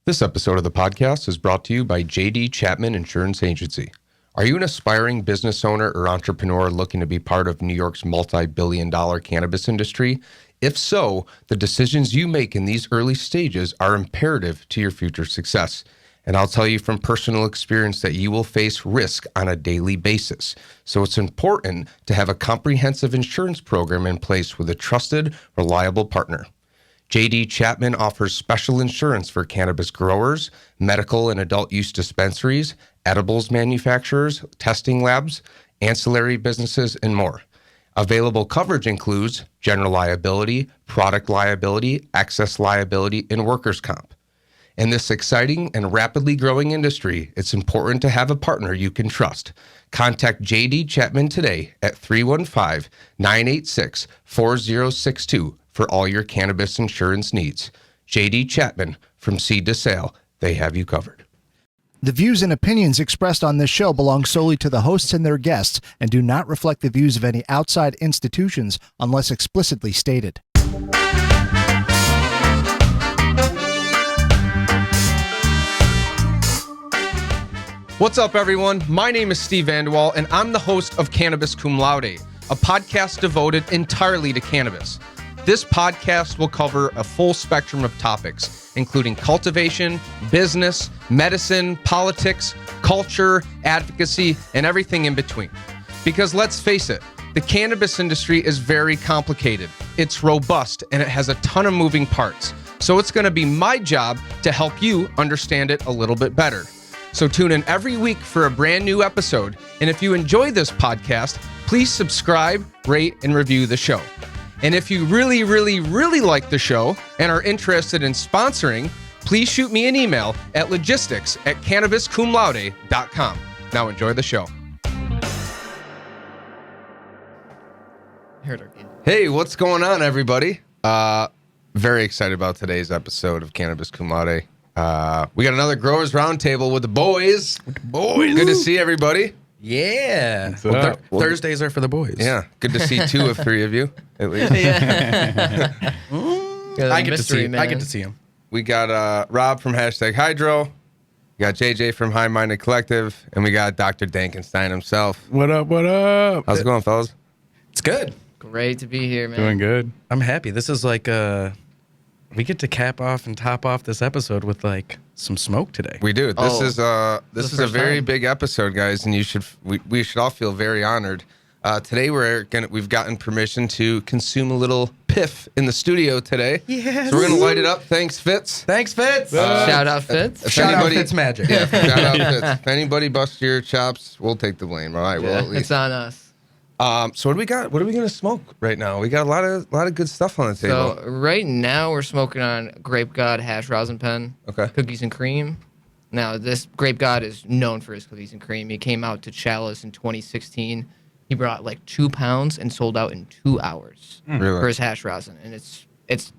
This episode of the podcast is brought to you by J.D. Chapman Insurance Agency. Are you an aspiring business owner or entrepreneur looking to be part of New York's multi-billion-dollar cannabis industry? If so, the decisions you make in these early stages are imperative to your future success. And I'll tell you from personal experience that you will face risk on a daily basis. So it's important to have a comprehensive insurance program in place with a trusted, reliable partner. J.D. Chapman offers special insurance for cannabis growers, medical and adult use dispensaries, edibles manufacturers, testing labs, ancillary businesses, and more. Available coverage includes general liability, product liability, excess liability, and workers' comp. In this exciting and rapidly growing industry, it's important to have a partner you can trust. Contact J.D. Chapman today at 315-986-4062 for all your cannabis insurance needs. J.D. Chapman, from seed to sale, they have you covered. The views and opinions expressed on this show belong solely to the hosts and their guests and do not reflect the views of any outside institutions unless explicitly stated. What's up, everyone? My name is Steve Vanderwall, and I'm the host of Cannabis Cum Laude, a podcast devoted entirely to cannabis. This podcast will cover a full spectrum of topics, including cultivation, business, medicine, politics, culture, advocacy, and everything in between. Because let's face it, the cannabis industry is very complicated. It's robust, and it has a ton of moving parts. So it's going to be my job to help you understand it a little bit better. So tune in every week for a brand new episode. And if you enjoy this podcast, please subscribe, rate, and review the show. And if you really, really, really like the show and are interested in sponsoring, please shoot me an email at logistics@cannabiscumlaude.com. Now enjoy the show. Hey, what's going on, everybody? Very excited about today's episode of Cannabis Cum Laude. We got another Growers Roundtable with the boys. Good to see everybody. Yeah. Thursdays are for the boys. Yeah. Good to see two of three of you, at least. I get to see him. We got Rob from #Hydro. We got JJ from High Minded Collective. And we got Dr. Dankenstein himself. What up? What up? How's it going, fellas? It's good. Great to be here, man. Doing good. I'm happy. This is like we get to cap off and top off this episode with like some smoke today. We do. This is a first very time. big episode, guys, and we should all feel very honored. Today we've gotten permission to consume a little piff in the studio today. Yes. So we're gonna light it up. Thanks, Fitz. Thanks, Fitz. Shout out Fitz. Shout out Fitz Magic. Yeah, shout out Fitz. If anybody busts your chops, we'll take the blame. All right. Well, Yeah, at least. it's on us. So what do we got? What are we gonna smoke right now? We got a lot of good stuff on the table. So right now we're smoking on Grape God hash rosin pen. Okay. Cookies and cream. Now this Grape God is known for his cookies and cream. He came out to Chalice in 2016. He brought like 2 pounds and sold out in 2 hours Really? for his hash rosin, and it's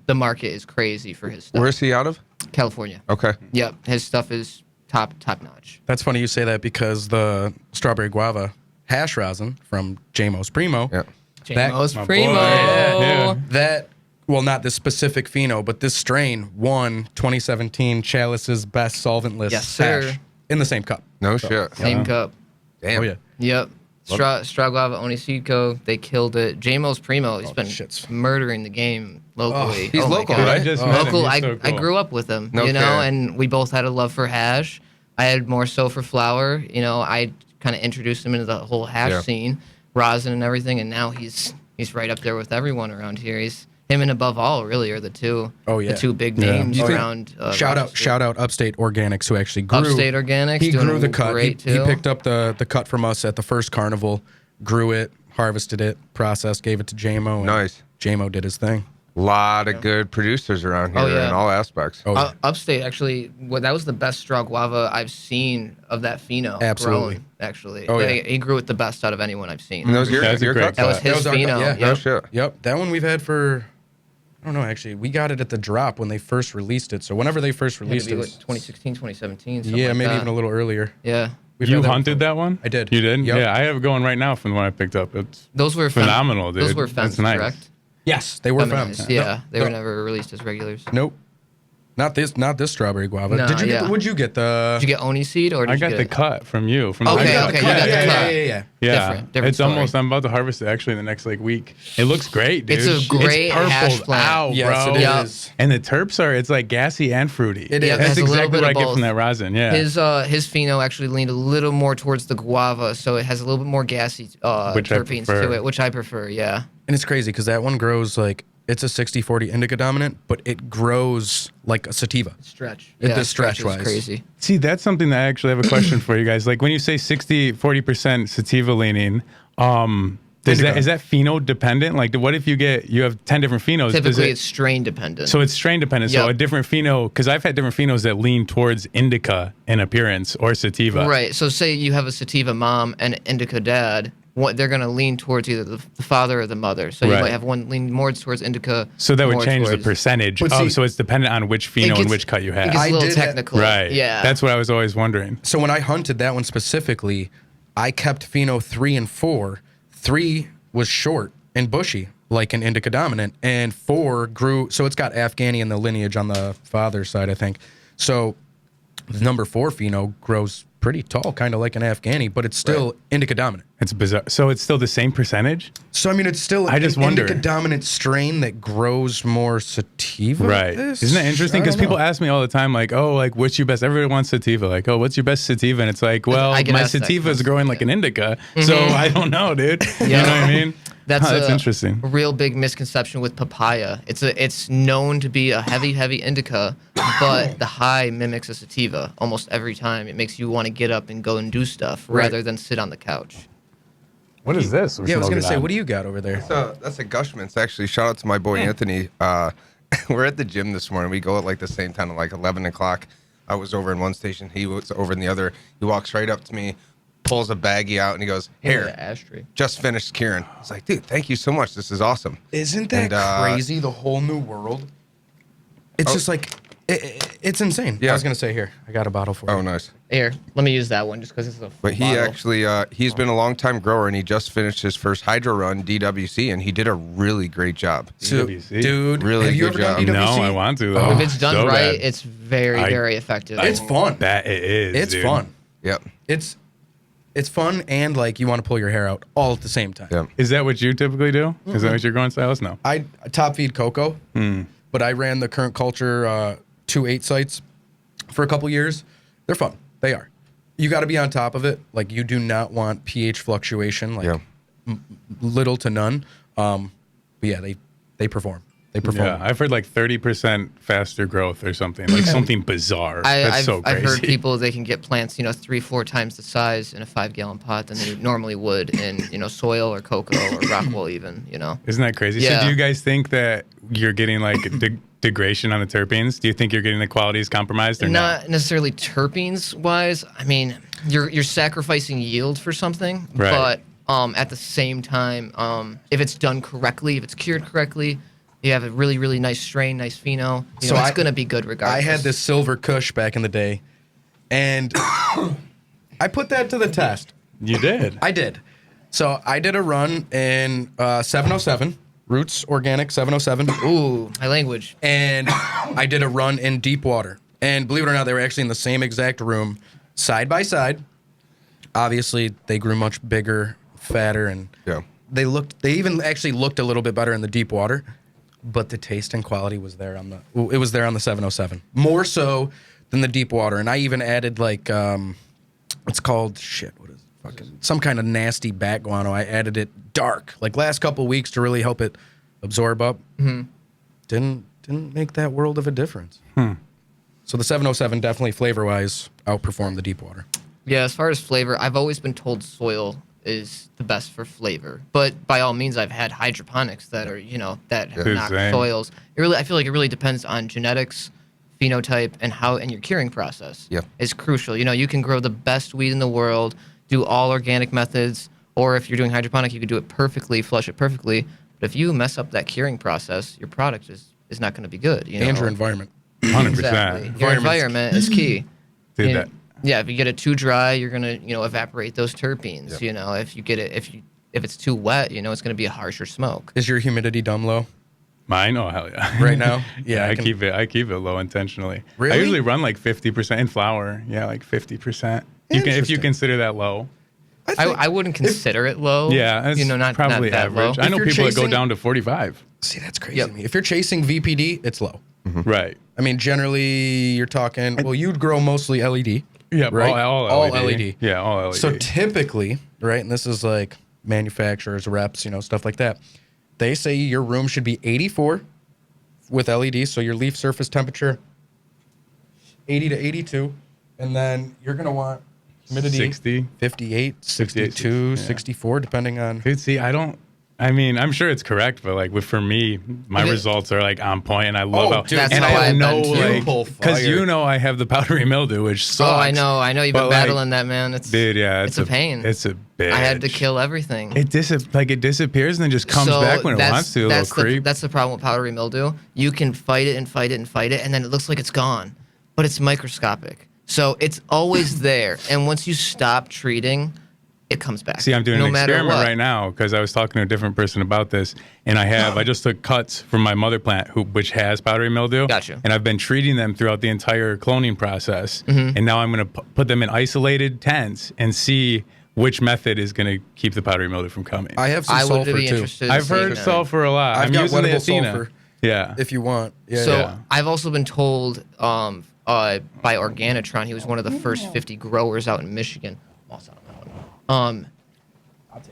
the market is crazy for his stuff. Where's he out of? California. Okay. Yep, his stuff is top notch. That's funny you say that because the strawberry guava hash rosin from JMO's Primo. Yeah. JMO's my Primo. boy. Yeah. That, well, not this specific pheno, but this strain won 2017 Chalice's best solvent list Yes, sir. hash in the same cup. No shit. Same cup. Damn. Oh, yeah. Yep. Straw Guava Onisico, they killed it. JMO's Primo, he's been shits. murdering the game locally. He's my local, God. right? I just met him. Local. He's so I cool. grew up with him, No you know, kidding. and we both had a love for hash. I had more so for flower. You know, I kind of introduced him into the whole hash scene, rosin and everything, and now he's right up there with everyone around here. He's him and Above All really are the two. Oh, yeah. The two big Yeah. names You think- around. Shout Rochester. out Upstate Organics who actually grew. Upstate Organics. He doing grew the cut. Great He too. picked up the cut from us at the first carnival, grew it, harvested it, processed, gave it to JMO. And Nice. JMO did his thing. A lot of good producers around here Oh, yeah. in all aspects. Oh, yeah. Upstate, actually, that was the best straw guava I've seen of that pheno. Absolutely. Growing, actually. Oh, yeah. He grew it the best out of anyone I've seen. And those your That's a great cuts? That was cut. his That was our pheno. cut, yeah. No Yep. shit. Yep, that one we've had for, I don't know, actually. We got it at the drop when they first released it. So whenever they first Had to released be it, like was- 2016, 2017. something yeah, like maybe that. even a little earlier. Yeah. We've You had that hunted that one? I did. You did? Yep. Yeah, I have going right now from the one I picked up. It's Those were phenomenal, dude. Those were That's femmes, nice. correct? Yes, they were Feminized, femmes. Yeah, they were never released as regulars. Nope. Not this strawberry guava. No, Did you yeah. get? Would you get the? Did you get oni seed or did I you got get the it? cut from you. From Okay, the okay, you got the cut. Yeah. Yeah, Different it's story. almost. I'm about to harvest it actually in the next like week. It looks great, dude. It's a great purpled hash plant. out, Yes, bro. it Yep. is. And the terps are. It's like gassy and fruity. It is. Yep, it That's has a little exactly bit what I of get both. from that rosin. Yeah. His pheno actually leaned a little more towards the guava, so it has a little bit more gassy Which I terpenes prefer. to it, which I prefer. Yeah. And it's crazy because that one grows like it's a 60-40 indica dominant, but it grows like a sativa. Stretch. It Yeah, does stretch is stretch-wise. crazy. See, that's something that I actually have a question for you guys. Like when you say 40% sativa leaning, is that pheno dependent? Like what if you have 10 different phenos? Typically, it's strain dependent. So it's strain dependent. So Yep. a different pheno, because I've had different phenos that lean towards indica in appearance or sativa. Right. So say you have a sativa mom and an indica dad. They're going to lean towards either the father or the mother. So you Right. might have one lean more towards indica. So that would more change the towards- percentage. But see- So it's dependent on which It pheno and gets- which cut you It have. gets a I little did ha- technical. Right. Yeah. That's what I was always wondering. So when I hunted that one specifically, I kept pheno 3 and 4. 3 was short and bushy, like an indica dominant, and 4 grew. So it's got Afghani in the lineage on the father's side, I think. So the number 4 pheno grows pretty tall, kind of like an Afghani, but it's still indica dominant. It's bizarre. So it's still the same percentage? So I mean, it's still I just an wonder. indica dominant strain that grows more sativa. Right. Isn't that interesting? Because people ask me all the time, like, oh, like, what's your best? Everybody wants sativa. Like, oh, what's your best sativa? And it's like, well, I get my asked that sativa is constantly, growing like an indica. So I don't know, dude. You know what I mean? That's interesting. A real big misconception with papaya. It's known to be a heavy indica, but the high mimics a sativa almost every time. It makes you want to get up and go and do stuff rather than sit on the couch. What is this? Yeah, I was gonna say, what do you got over there? So that's a Gushman's. Actually, shout out to my boy Anthony. We're at the gym this morning. We go at like the same time, at like 11 o'clock. I was over in one station. He was over in the other. He walks right up to me, pulls a baggie out, and he goes, "Here, Ashtray. just finished curing." I was like, "Dude, thank you so much. This is awesome." Isn't that And, crazy? The whole new world. It's just like it's insane. Yeah. I was gonna say here, I got a bottle for you. Oh, nice. Here, let me use that one just because it's a full But he bottle. actually, he's been a long time grower, and he just finished his first hydro run, DWC, and he did a really great job. So, DWC? dude, Really have you good ever done job. DWC? No, I want to, though. If it's done So right, bad. it's very, I- very effective. It's fun. That it is. It's dude. fun. Yep. It's fun and like you want to pull your hair out all at the same time. Yep. Is that what you typically do? Is that what you're going, Silas? No. I top feed cocoa, but I ran the Current Culture 2.8 sites for a couple years. They're fun. They are. You got to be on top of it. Like you do not want pH fluctuation, like little to none. But yeah, they perform. They perform. Yeah, I've heard like 30% faster growth or something, like something bizarre. That's so crazy. I've heard people, they can get plants, 3-4 times the size in a 5-gallon pot than they normally would in, soil or cocoa or rock wool even, Isn't that crazy? Yeah. So do you guys think that you're getting like degradation on the terpenes? Do you think you're getting the qualities compromised or Not necessarily terpenes wise. I mean, you're sacrificing yield for something, Right. but at the same time, if it's done correctly, if it's cured correctly, you have a really, really nice strain, nice pheno. So It's going to be good regardless. I had this silver Kush back in the day, and I put that to the test. You did. I did. So I did a run in 707, Roots Organic 707. Ooh, my language. And I did a run in deep water. And believe it or not, they were actually in the same exact room, side by side. Obviously, they grew much bigger, fatter, and Yeah. they even actually looked a little bit better in the deep water. But the taste and quality was there on the 707. More so than the deep water. And I even added like it's called what is it? Fucking some kind of nasty bat guano. I added it dark, like last couple weeks to really help it absorb up. Didn't make that world of a difference. So the 707 definitely flavor-wise outperformed the deep water. Yeah, as far as flavor, I've always been told soil is the best for flavor. But by all means, I've had hydroponics that are, that have knocked Same. soils. I feel like it really depends on genetics, phenotype, and your curing process. Yeah. Is crucial. You can grow the best weed in the world, do all organic methods, or if you're doing hydroponic, you can do it perfectly, flush it perfectly. But if you mess up that curing process, your product is not going to be good. And your environment. 100%. Exactly. Your environment is key. Dude, You- that- Yeah, if you get it too dry, you're gonna evaporate those terpenes. If you get it if it's too wet, it's gonna be a harsher smoke. Is your humidity dumb low? Mine? Oh hell yeah! right now? Yeah, I keep it low intentionally. Really? I usually run like 50% in flour. Yeah, like 50%. If you Interesting. consider that low. I wouldn't consider it low. Yeah, it's not probably not that average. low. I know you're people that go chasing- down to 45. See, that's crazy Yep. to me. If you're chasing VPD, it's low. Right. I mean, generally, you're talking. Well, you'd grow mostly LED. Yeah, right. all LED. LED. Yeah, all LED. So typically, right, and this is like manufacturers, reps, stuff like that. They say your room should be 84 with LED, so your leaf surface temperature 80 to 82, and then you're gonna want humidity 60. 58, 62, yeah. 64, depending on. Dude, see, I'm sure it's correct, but like for me, my results are like on point, and I love how. dude, That's and how I I've know, been too. like, Pull because fire. I have the powdery mildew, which sucks. Oh, I know you've been But, like, battling that, man. It's Dude, yeah, it's a pain. It's a bitch. I had to kill everything. It disappears and then just comes back when it wants to. A little creep. That's the problem with powdery mildew. You can fight it and fight it and fight it, and then it looks like it's gone, but it's microscopic. So it's always there, and once you stop treating, it comes back. See, I'm doing no an matter experiment what. right now because I was talking to a different person about this, and I just took cuts from my mother plant, which has powdery mildew. Gotcha. And I've been treating them throughout the entire cloning process, and now I'm going to put them in isolated tents and see which method is going to keep the powdery mildew from coming. I have some I would sulfur be too, interested. in I've seeing heard that. sulfur a lot. I've I'm got using the wettable Athena. sulfur. Yeah. if you want. Yeah, So yeah. I've also been told by Organotron, he was one of the first 50 growers out in Michigan.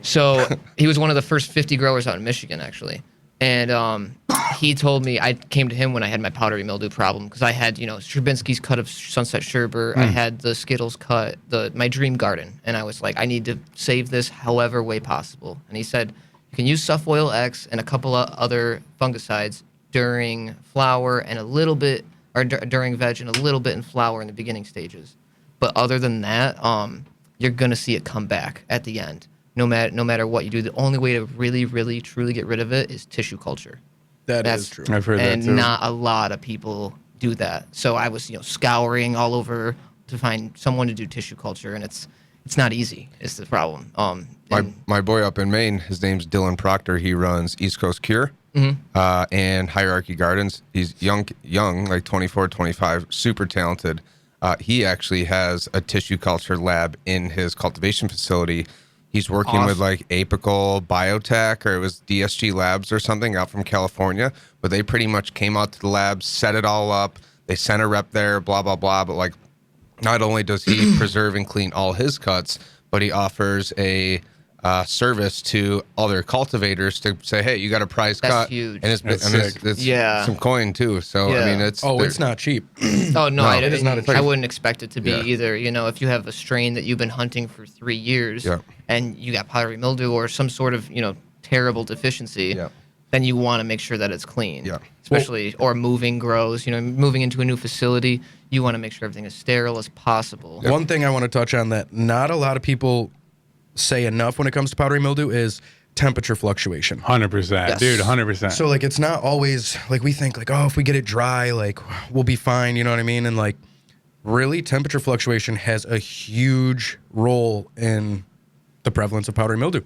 So he was one of the first 50 growers out in Michigan, actually. And he told me, I came to him when I had my powdery mildew problem because I had, Stravinsky's cut of Sunset Sherbet. I had the Skittles cut, my dream garden. And I was like, I need to save this however way possible. And he said, you can use Suff Oil X and a couple of other fungicides during flower and a little bit, or during veg and a little bit in flower in the beginning stages. But other than that, you're going to see it come back at the end. No matter what you do, the only way to really, really, truly get rid of it is tissue culture. That's true. I've heard that And too. not a lot of people do that. So I was, scouring all over to find someone to do tissue culture, and it's not easy. Is the problem. My boy up in Maine, his name's Dylan Proctor. He runs East Coast Cure and Hierarchy Gardens. He's young, like 24, 25, super talented. He actually has a tissue culture lab in his cultivation facility. He's working with like Apical Biotech, or it was DSG Labs or something out from California, but they pretty much came out to the lab, set it all up. They sent a rep there, blah, blah, blah. But like, not only does he preserve and clean all his cuts, but he offers a service to other cultivators to say, hey, you got a prize That's cut. huge. And it's Yeah. some coin too. So, Yeah. I mean, it's Not cheap. Oh no, it is not a I wouldn't expect it to be Yeah. either. If you have a strain that you've been hunting for 3 years Yeah. and you got powdery mildew or some sort of terrible deficiency, Yeah. then you want to make sure that it's clean. Yeah. Especially or moving grows. Moving into a new facility, you want to make sure everything is sterile as possible. One thing I want to touch on that not a lot of people say enough when it comes to powdery mildew is temperature fluctuation. 100%. Yes. Dude, 100%. So like it's not always like we think like, oh, if we get it dry, like we'll be fine, you know what I mean? And like really temperature fluctuation has a huge role in the prevalence of powdery mildew.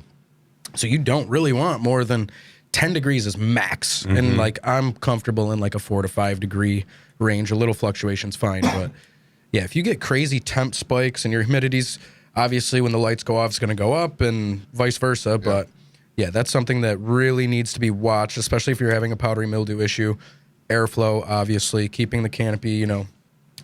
So you don't really want more than 10 degrees is max. And like I'm comfortable in like a 4 to 5 degree range. A little fluctuation's fine, but yeah, if you get crazy temp spikes and your humidity's obviously when the lights go off it's going to go up and vice versa, but yeah, that's something that really needs to be watched, especially if you're having a powdery mildew issue. Airflow, obviously, keeping the canopy,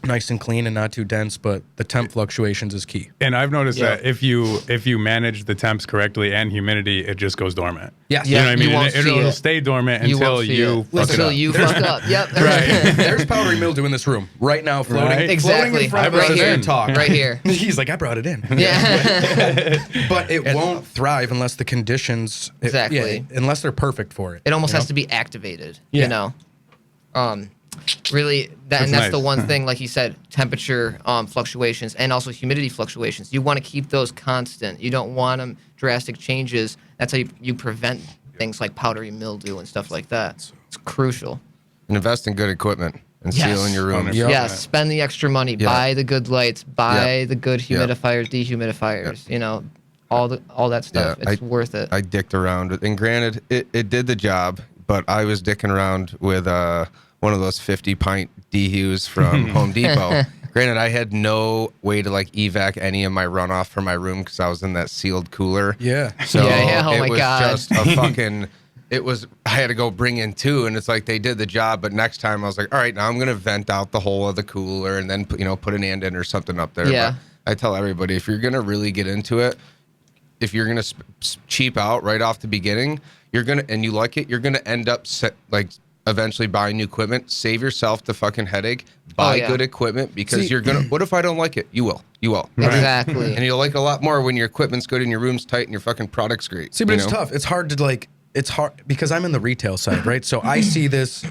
nice and clean and not too dense, but the temp fluctuations is key. And I've noticed Yeah. that if you manage the temps correctly and humidity, it just goes dormant. Yes. You know what I mean? you won't see It'll it. stay dormant You until won't see you it. fuck it Until up. you fuck up. Yep. Right. There's powdery mildew in this room right now, floating, Right. floating Exactly. in front of I us brought as it we in. talk. Right here. He's like, I brought it in. Yeah. But it won't thrive unless the conditions, Exactly. unless they're perfect for it. It almost has to be activated. Yeah. Really, That's that's the nice. one thing, like you said, temperature fluctuations and also humidity fluctuations. You want to keep those constant. You don't want them drastic changes. That's how you prevent things like powdery mildew and stuff like that. It's crucial. and invest in good equipment and Yes. sealing your rooms. Yep. Yes, spend the extra money, Yeah. buy the good lights, buy Yeah. the good Yeah. humidifiers, dehumidifiers. All that stuff. Yeah, It's worth it. I dicked around, and granted, it did the job, but I was dicking around with one of those 50-pint Dehues from Home Depot. Granted, I had no way to like evac any of my runoff from my room because I was in that sealed cooler. Yeah. So Yeah, oh it my was God. just a fucking. I had to go bring in 2, and it's like they did the job, but next time I was like, all right, now I'm gonna vent out the whole of the cooler and then put an and in or something up there. Yeah. But I tell everybody, if you're gonna really get into it, if you're gonna cheap out right off the beginning, and you like it, you're gonna end up eventually buying new equipment. Save yourself the fucking headache. Buy good equipment because you're gonna. What if I don't like it? You will. You will. Exactly. And you'll like it a lot more when your equipment's good and your room's tight and your fucking product's great. See, but it's tough. It's hard to it's hard because I'm in the retail side, right? So I see this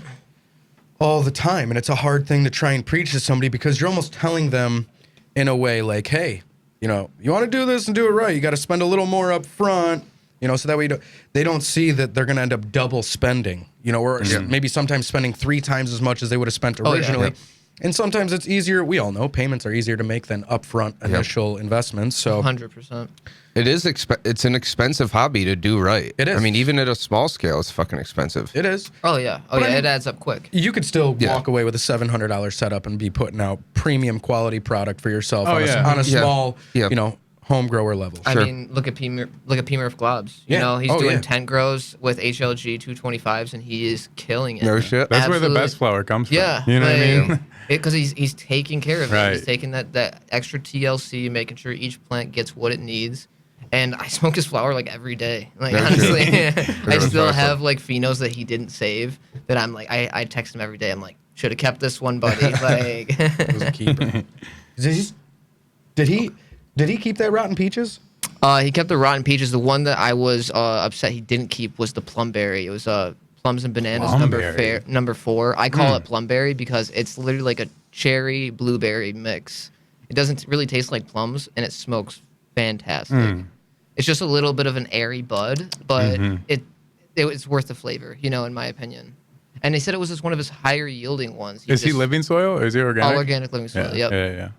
all the time, and it's a hard thing to try and preach to somebody because you're almost telling them in a way like, hey, you want to do this and do it right. You got to spend a little more up front, so that way they don't see that they're going to end up double spending, or maybe sometimes spending 3 times as much as they would have spent originally. And sometimes it's easier. We all know payments are easier to make than upfront initial investments. So 100%. It is. It's an expensive hobby to do right. It is. I mean, even at a small scale, it's fucking expensive. it is. Oh yeah. Oh yeah. It adds up quick. You could still walk away with a $700 setup and be putting out premium quality product for yourself on a small, home grower level. I mean, look at P. Murph Globs. Yeah. He's doing tent grows with HLG 225s, and he is killing it. No shit. That's where the best flower comes from. Yeah, you know what I mean. Because he's taking care of it. Right. He's taking that extra TLC, making sure each plant gets what it needs. And I smoke his flower every day. Honestly, I still have phenos that he didn't save. That I'm I text him every day. I'm like, should have kept this one, buddy. It was a keeper. Did he keep that rotten peaches? He kept the rotten peaches. The one that I was upset he didn't keep was the Plum Berry. It was plums and bananas number 4. I call it Plum Berry because it's literally like a cherry blueberry mix. It doesn't really taste like plums, and it smokes fantastic. It's just a little bit of an airy bud, but it's worth the flavor, in my opinion. And they said it was just one of his higher yielding ones. Is he living soil or is he organic? All organic living soil. Yep. Yeah.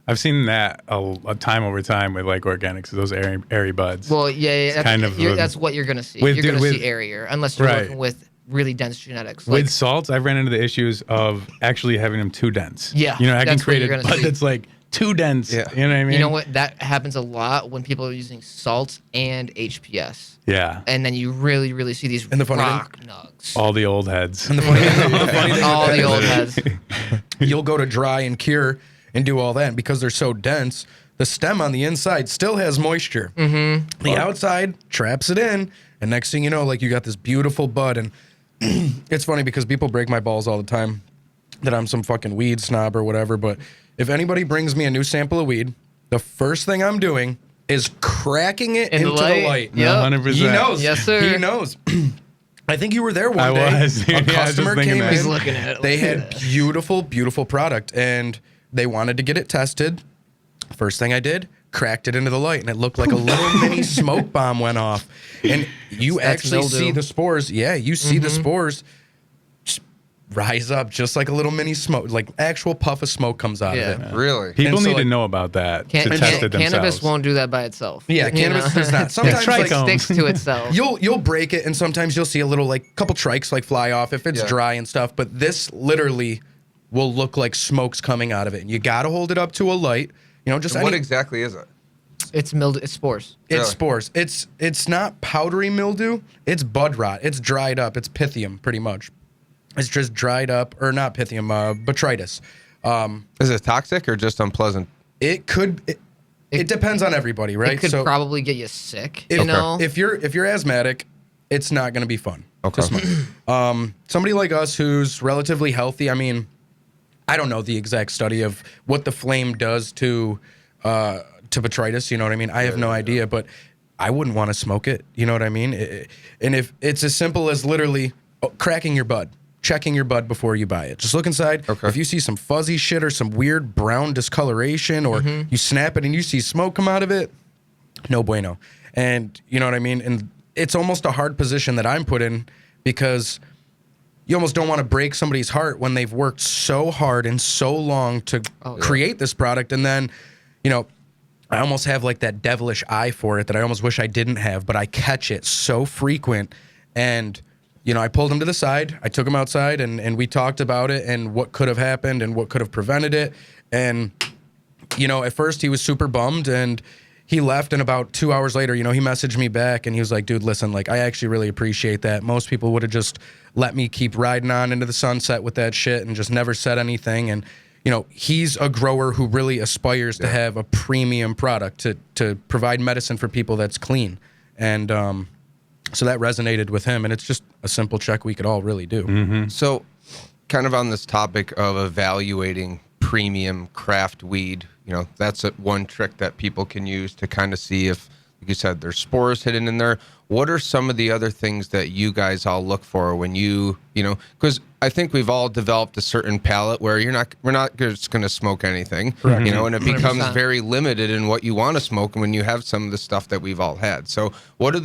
I've seen that a time over time with organics, those airy buds. Well, yeah, that's what you're gonna see. You're gonna see airier, unless you're working with really dense genetics. With salts, I've ran into the issues of actually having them too dense. Yeah, I can create a bud that's too dense. Yeah. You know what I mean? You know what? That happens a lot when people are using salts and HPS. Yeah. And then you really, really see these rock nugs. All the old heads. And the funny thing all the old heads. You'll go to dry and cure and do all that, and because they're so dense, the stem on the inside still has moisture. Mm-hmm. The outside traps it in, and next thing you know, you got this beautiful bud. And it's funny because people break my balls all the time that I'm some fucking weed snob or whatever, but if anybody brings me a new sample of weed, the first thing I'm doing is cracking it into the light. Yep. 100%. He knows. Yes, sir. He knows. I think you were there one day. I was. A customer came in. He's looking at it. They had beautiful, beautiful product, and they wanted to get it tested. First thing I did, cracked it into the light, and it looked like a little mini smoke bomb went off. And you actually see the spores. Yeah, you see the spores rise up just like a little mini smoke, actual puff of smoke comes out of it. Really? People need to know about that to test it themselves. Cannabis won't do that by itself. Yeah, cannabis does not. Sometimes sticks to itself. You'll break it, and sometimes you'll see a little couple trikes fly off if it's dry and stuff. But this literally will look like smoke's coming out of it, and you got to hold it up to a light. What exactly is it? It's mildew. It's spores. It's spores. It's not powdery mildew. It's bud rot. It's dried up. It's pythium, pretty much. It's just dried up, or not pythium, botrytis. Is it toxic or just unpleasant? It could. It depends on everybody, right? It could probably get you sick. If you're asthmatic, it's not going to be fun. Okay. Somebody like us who's relatively healthy. I mean, I don't know the exact study of what the flame does to botrytis. You know what I mean? I have no idea, but I wouldn't want to smoke it. You know what I mean? And if it's as simple as literally cracking your bud. Checking your bud before you buy it. Just look inside. Okay. If you see some fuzzy shit or some weird brown discoloration, or you snap it and you see smoke come out of it, no bueno. And you know what I mean? And it's almost a hard position that I'm put in because you almost don't want to break somebody's heart when they've worked so hard and so long to create this product. And then, I almost have that devilish eye for it that I almost wish I didn't have, but I catch it so frequent. And I pulled him to the side. I took him outside, and we talked about it and what could have happened and what could have prevented it. And, at first he was super bummed, and he left, and about 2 hours later, he messaged me back, and he was like, dude, listen, like, I actually really appreciate that. Most people would have just let me keep riding on into the sunset with that shit and just never said anything. And, he's a grower who really aspires to have a premium product to provide medicine for people that's clean. And so that resonated with him, and it's just a simple check we could all really do. Mm-hmm. So kind of on this topic of evaluating premium craft weed, that's one trick that people can use to kind of see if, like you said, there's spores hidden in there. What are some of the other things that you guys all look for when because I think we've all developed a certain palate where we're not just going to smoke anything, and it becomes 100%. very limited in what you want to smoke when you have some of the stuff that we've all had. So what are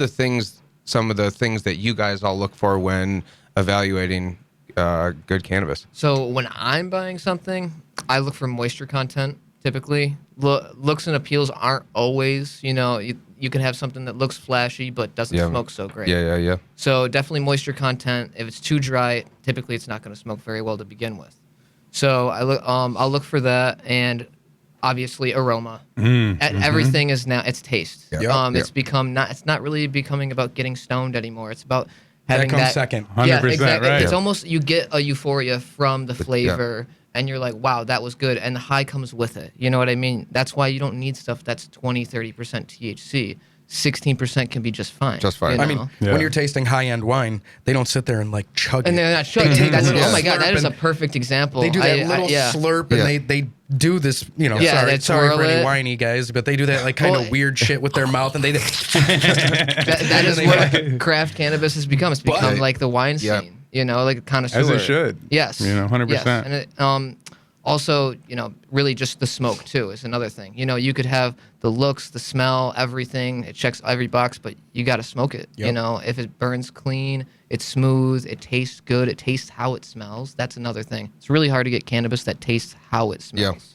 some of the things that you guys all look for when evaluating good cannabis? So when I'm buying something, I look for moisture content. Typically, looks and appeals aren't always. You can have something that looks flashy but doesn't smoke so great. Yeah. So definitely moisture content. If it's too dry, typically it's not going to smoke very well to begin with. So I'll look for that, and obviously aroma. Everything is now it's taste. It's not really becoming about getting stoned anymore. It's about having that comes that second. 100%, Yeah, exactly. right. It's almost you get a euphoria from the flavor. And you're like, wow, that was good. And the high comes with it. You know what I mean? That's why you don't need stuff that's 20, 30% THC. 16% can be just fine. Just fine. you I know? mean, when you're tasting high-end wine, they don't sit there and like chug And it. they're not sure. Oh my God, that is a And perfect example. They do that little slurp, and they do this, they sorry twirl for any it. whiny guys, but they do that like kind of weird shit with their mouth, and they that is what craft cannabis has become. It's become like the wine scene. Like a connoisseur. As it should. Yes. 100%. Yes. And it, also, really just the smoke too is another thing. You could have the looks, the smell, everything. It checks every box, but you got to smoke it. Yep. If it burns clean, it's smooth, it tastes good, it tastes how it smells. That's another thing. It's really hard to get cannabis that tastes how it smells. Yeah.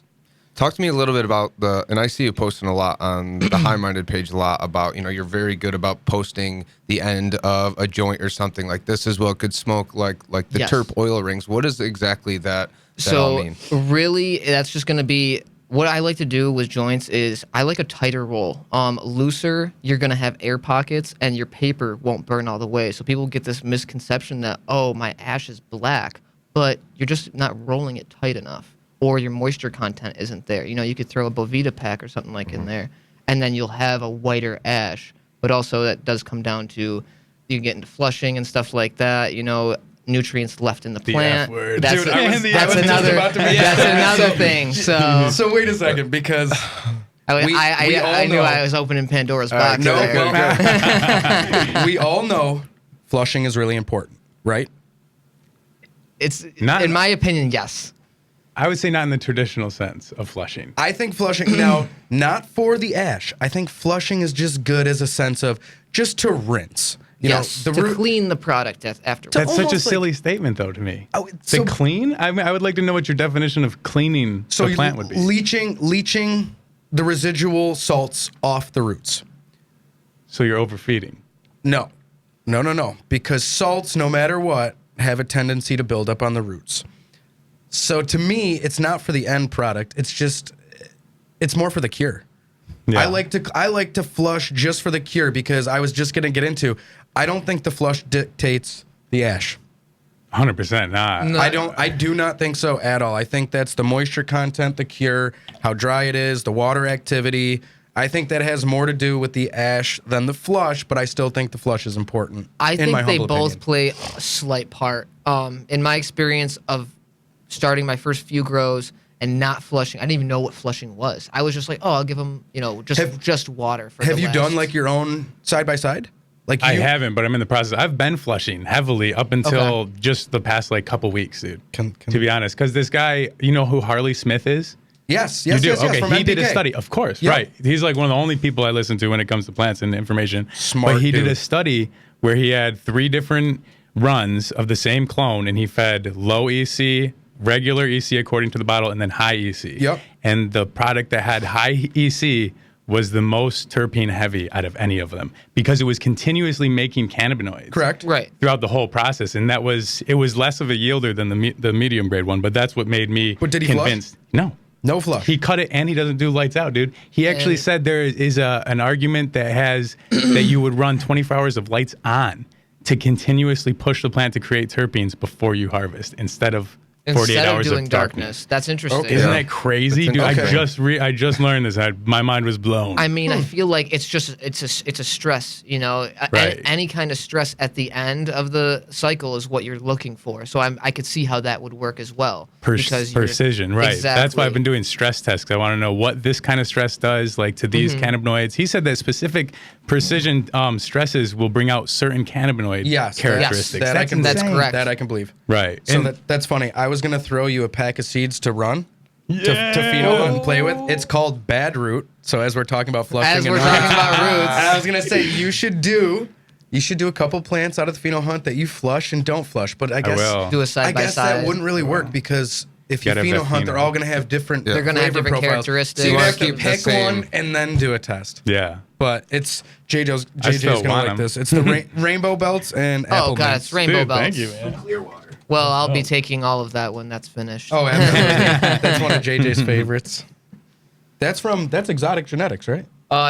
Talk to me a little bit about and I see you posting a lot on the High Minded page a lot about, you're very good about posting the end of a joint or something like this is what could smoke like the terp oil rings. What is exactly that all mean? Really, that's just going to be what I like to do with joints is I like a tighter roll. Looser, you're going to have air pockets and your paper won't burn all the way. So people get this misconception that, oh, my ash is black, but you're just not rolling it tight enough. Or your moisture content isn't there. You could throw a Bovita pack or something like in there, and then you'll have a whiter ash. But also that does come down to you get into flushing and stuff like that. Nutrients left in the plant. F-word. That's, Dude, that's another thing. So wait a second, because I knew I was opening Pandora's box. We all know flushing is really important, right? It's Not- in my opinion, yes. I would say not in the traditional sense of flushing. I think flushing now, not for the ash. I think flushing is just good as a sense of just to rinse. Yes, to clean the product afterwards. That's such a almost like- silly statement, though, to me. Oh, To so- clean? I mean, I would like to know what your definition of cleaning So the plant would be. leaching the residual salts off the roots. So you're overfeeding. No. Because salts, no matter what, have a tendency to build up on the roots. So to me, it's not for the end product. It's more for the cure. Yeah. I like to flush just for the cure because I was just going to get into, I don't think the flush dictates the ash. 100% not. No. I do not think so at all. I think that's the moisture content, the cure, how dry it is, the water activity. I think that has more to do with the ash than the flush, but I still think the flush is important. I think they humble both opinion. play a slight part. In my experience of starting my first few grows and not flushing, I didn't even know what flushing was. I was just like, oh, I'll give them, just water. For Have the you last. done like your own side by side? Like I haven't, but I'm in the process. I've been flushing heavily up until just the past couple weeks, dude. To be honest, because this guy, you know who Harley Smith is? Yes. You do? Yes, Okay, from he did a NPK. study. Of course, Yep. right. He's like one of the only people I listen to when it comes to plants and information. Smart But he did dude. a study where he had 3 different runs of the same clone, and he fed low EC, regular EC according to the bottle, and then high EC. Yep. And the product that had high EC was the most terpene heavy out of any of them because it was continuously making cannabinoids. Correct. Right. Throughout the whole process, and it was less of a yielder than the medium grade one, but that's what made me But did he flush? convinced. No. No flush. He cut it and he doesn't do lights out, dude. He actually said there is an argument that has that you would run 24 hours of lights on to continuously push the plant to create terpenes before you harvest instead of 48 Instead hours of doing of darkness. That's interesting. Okay. Isn't that crazy, dude? Okay. I just learned this. My mind was blown. I mean, I feel like it's a stress, you know. Right. Any kind of stress at the end of the cycle is what you're looking for. So I could see how that would work as well. Because Precision, right? Exactly. That's why I've been doing stress tests. 'Cause I want to know what this kind of stress does, like to these cannabinoids. He said that specific precision stresses will bring out certain cannabinoid characteristics. That That's insane. correct. That I can believe. Right. So And- that's funny. I was gonna throw you a pack of seeds to run, to pheno hunt and play with. It's called Bad Root. So as we're talking about flushing, As we're talking about roots. I was gonna say you should do a couple plants out of the pheno hunt that you flush and don't flush. But I guess will. Do a side I by guess side. that wouldn't really work because if you Gotta have pheno that hunt, pheno. they're all gonna have different. They're gonna have flavor different profiles. characteristics. So you You have to keep the pick same. one and then do a test. Yeah. But it's JJ's still gonna want like 'em. this. It's the rainbow belts and apple Oh god, mints. it's rainbow Dude, belts. thank you, man. Well, I'll be taking all of that when that's finished. Oh, absolutely. That's one of JJ's favorites. That's Exotic Genetics, right?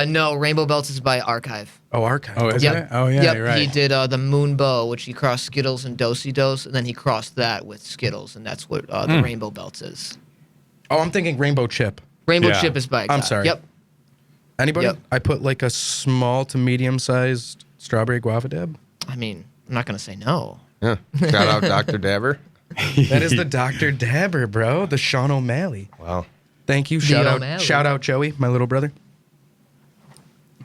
No, Rainbow Belts is by Archive. Oh, Archive. Oh, is Yep. it? Oh, yeah, Yep. you're right. He did the Moon Bow, which he crossed Skittles and Do-Si-Dos, and then he crossed that with Skittles, and that's what the Rainbow Belts is. Oh, I'm thinking Rainbow Chip. Rainbow Yeah. Chip is by I'm God. sorry. Yep. Anybody? Yep. I put like a small to medium sized strawberry guava dab. I mean, I'm not going to say no. Yeah. Shout out Dr. Dabber. That is the Dr. Dabber, bro. The Sean O'Malley. Wow. Thank you. O'Malley. Shout out Joey, my little brother.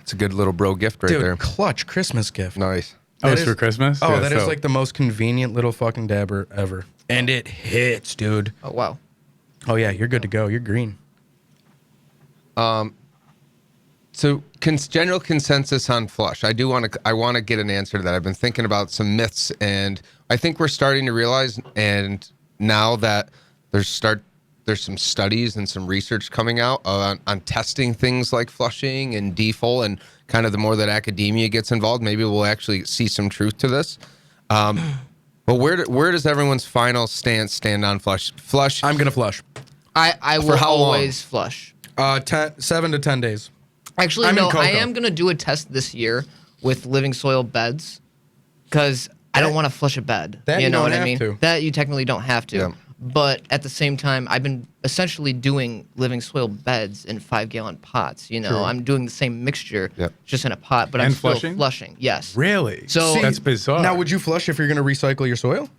It's a good little bro gift right Dude, there. clutch Christmas gift. Nice. Oh, That it's is- for Christmas? Oh, Yeah, that is so- like the most convenient little fucking dabber ever. And it hits, dude. Oh, wow. Oh yeah, you're good to go. You're green. So, general consensus on flush. I want to get an answer to that. I've been thinking about some myths, and I think we're starting to realize. And now that there's some studies and some research coming out on testing things like flushing and defol, and kind of the more that academia gets involved, maybe we'll actually see some truth to this. But where does everyone's final stance stand on flush? Flush. I'm gonna flush. I will how long? always flush. 7 to 10 days. Actually, I'm in no, I cocoa. am going to do a test this year with living soil beds because I don't want to flush a bed. that you you know don't what I have mean? to. That you technically don't have to. Yeah. But at the same time, I've been essentially doing living soil beds in 5-gallon pots. You know, True. I'm doing the same mixture, Yep. just in a pot, but I'm And still flushing? flushing. Yes. Really? So- See, that's bizarre. Now, would you flush if you're gonna recycle your soil?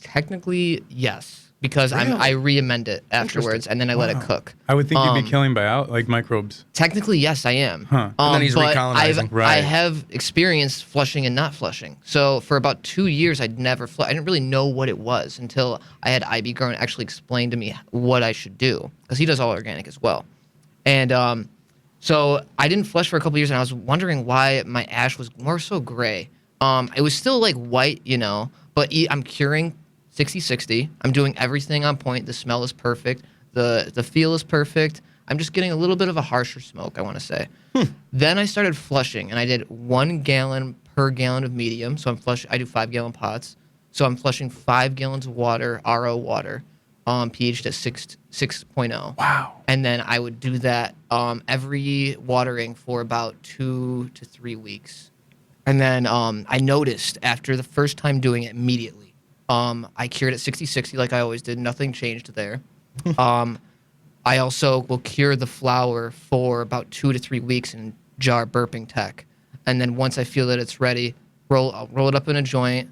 Technically, yes, because Really? I re-amend it afterwards and then I let it cook. I would think you'd be killing like microbes. Technically, yes, I am. Huh. And then he's but recolonizing. I Right. have experienced flushing and not flushing. So for about 2 years, I'd never I didn't really know what it was until I had IB Grown actually explain to me what I should do because he does all organic as well. And so I didn't flush for a couple years, and I was wondering why my ash was more so gray. It was still like white, you know, but I'm curing 60-60. I'm doing everything on point. The smell is perfect. The feel is perfect. I'm just getting a little bit of a harsher smoke, I want to say. Then I started flushing, and I did 1 gallon per gallon of medium. So I do 5-gallon pots. So I'm flushing 5 gallons of water, RO water, pH at 6.0. Wow. And then I would do that every watering for about 2 to 3 weeks. And then I noticed after the first time doing it immediately, I cured at 60-60 like I always did. Nothing changed there. I also will cure the flower for about 2 to 3 weeks in jar burping tech. And then once I feel that it's ready, I'll roll it up in a joint.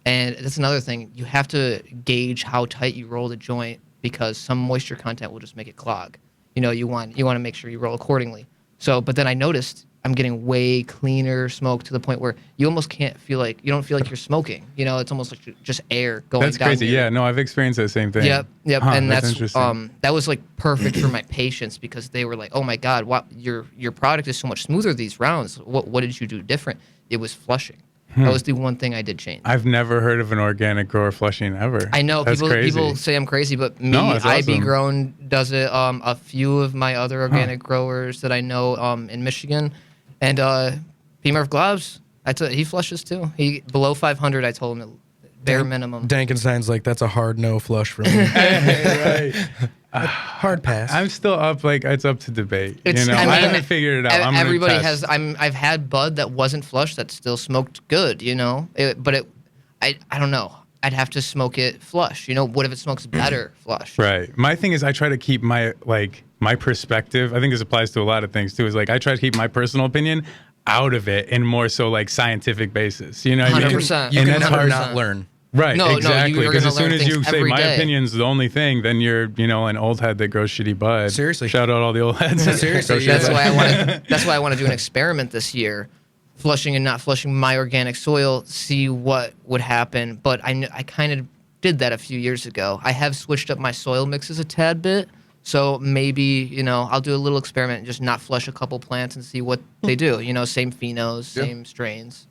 And that's another thing. You have to gauge how tight you roll the joint because some moisture content will just make it clog. You know, you want to make sure you roll accordingly. So, but then I noticed I'm getting way cleaner smoke to the point where you almost you don't feel like you're smoking. You know, it's almost like just air going That's down. crazy. Yeah, no, I've experienced that same thing. Yep. Huh, And that's interesting. that was like perfect for my patients because they were like, "Oh my God, your product is so much smoother these rounds. What did you do different?" It was flushing. That was the one thing I did change. I've never heard of an organic grower flushing ever. I know That's crazy. people say I'm crazy, but me, No, that's IB awesome. Grown does it. A few of my other organic growers that I know in Michigan, and P. Murph Globs, he flushes too. He below 500. I told him bare minimum. Dankenstein's like, that's a hard no flush for me. Right. Hard pass. I'm still up. Like it's up to debate. I haven't figured it out. I'm gonna everybody test. has. I've had bud that wasn't flushed that still smoked good. I don't know. I'd have to smoke it flush. What if it smokes better flush? Right. My thing is I try to keep my perspective. I think this applies to a lot of things too. Is like I try to keep my personal opinion out of it and more so like scientific basis. You know what I mean? 100%. You And can that's never hard. not learn. Right, No, exactly. you're Because gonna as soon learn as you things say every my day. opinion's the only thing, then you're, an old head that grows shitty bud. Seriously. Shout out all the old heads. Seriously, That's why I want to do an experiment this year, flushing and not flushing my organic soil, see what would happen. But I kind of did that a few years ago. I have switched up my soil mixes a tad bit. So maybe, I'll do a little experiment and just not flush a couple plants and see what they do. Same phenos, same strains.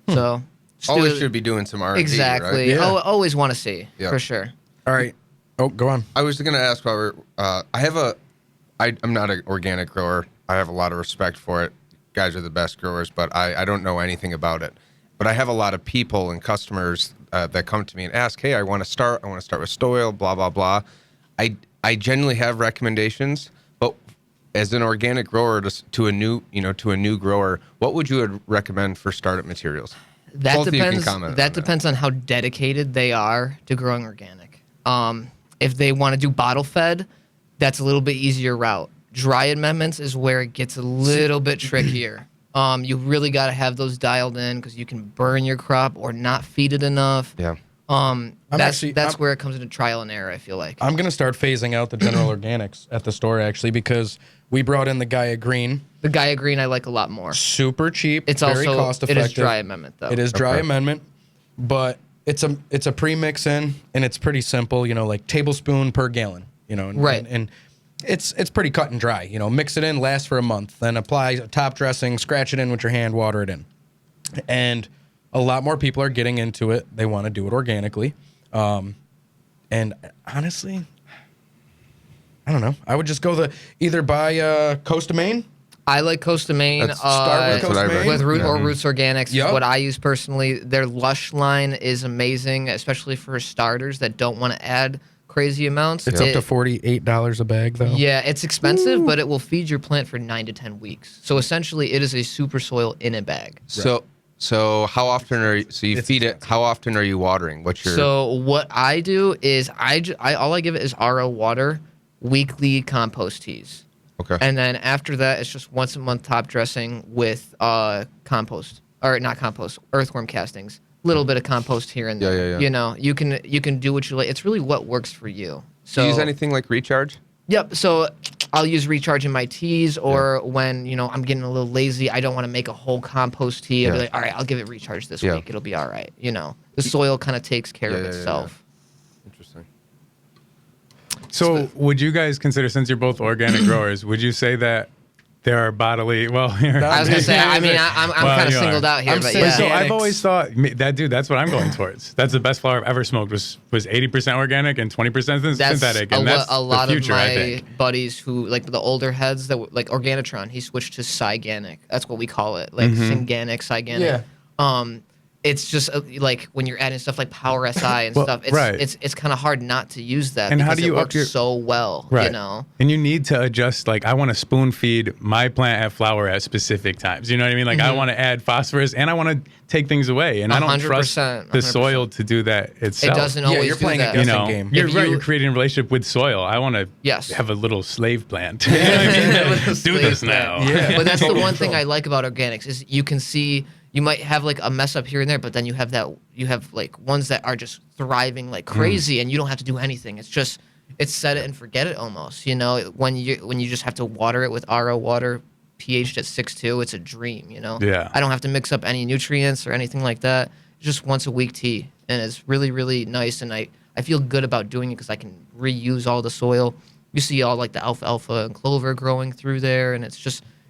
So just Always should be doing some R&D, exactly. right? Yeah. Always want to see, Yeah. for sure. All right. Oh, go on. I was going to ask, Robert, I'm not an organic grower. I have a lot of respect for it. Guys are the best growers, but I don't know anything about it. But I have a lot of people and customers that come to me and ask, hey, I want to start with soil, blah, blah, blah. I generally have recommendations, but as an organic grower to a new grower, what would you recommend for startup materials? That Both of you can depends. comment on That depends on how dedicated they are to growing organic. If they want to do bottle fed, that's a little bit easier route. Dry amendments is where it gets a little bit trickier. You really got to have those dialed in because you can burn your crop or not feed it enough. Yeah. That's where it comes into trial and error, I feel like. I'm going to start phasing out the general organics at the store, actually, because we brought in the Gaia Green. The Gaia Green I like a lot more. Super cheap. It's very also cost effective. it is dry amendment though. It is dry amendment, but it's a pre-mix in, and it's pretty simple. Like tablespoon per gallon. Right. And it's pretty cut and dry. Mix it in, last for a month, then apply a top dressing, scratch it in with your hand, water it in, and a lot more people are getting into it. They want to do it organically, and honestly, I don't know. I would just go either buy Coast of Maine. I like Coast of Maine. Start with Coast of Maine. With Roots Organics. Yep. What I use personally, their Lush line is amazing, especially for starters that don't want to add crazy amounts. It's up to $48 a bag, though. Yeah, it's expensive, but it will feed your plant for 9 to 10 weeks. So essentially, it is a super soil in a bag. So how often feed it? How often are you watering? What's your So what I do is all I give it is RO water, weekly compost teas. okay? And then after that, it's just once a month top dressing with compost, or not compost, earthworm castings. Little bit of compost here and there. Yeah. You can do what you like. It's really what works for you. So Do you use anything like recharge? Yep. So I'll use recharge in my teas, or when I'm getting a little lazy, I don't want to make a whole compost tea. I'll be like, all right, I'll give it recharge this week. It'll be all right. The soil kind of takes care of itself. Interesting. So would you guys consider, since you're both organic growers, would you say that there are bodily, I was gonna say, I'm kind of singled out here, I'm but saying yeah. So I've Organics. always thought that's what I'm going towards. That's the best flower I've ever smoked was 80% organic and 20% That's synthetic, and that's a lot the future, of I my think. buddies who like the older heads that like Organotron. He switched to Cyganic. That's what we call it, like Synganic, Cyganic. Yeah. It's just like when you're adding stuff like Power SI and Well, stuff. It's right. it's kind of hard not to use that. And how because do you it up works your- so well? Right. And you need to adjust, like, I want to spoon feed my plant at flower at specific times. You know what I mean? Like, I want to add phosphorus and I want to take things away. And I don't trust 100%, the soil to do that It itself. doesn't always you're do playing a that. guessing game. You're If right. you- You're creating a relationship with soil. I want to Yes. have a little slave plant. You know what I mean? Do this now. Yeah. But that's the one thing I like about organics is you can see you might have like a mess up here and there, but then you have like ones that are just thriving like crazy, and you don't have to do anything. It's set it and forget it almost. When you just have to water it with RO water, pH at 6.2, it's a dream. Yeah. I don't have to mix up any nutrients or anything like that. It's just once a week tea, and it's really really nice, and I feel good about doing it because I can reuse all the soil. You see all like the alfalfa and clover growing through there, and it's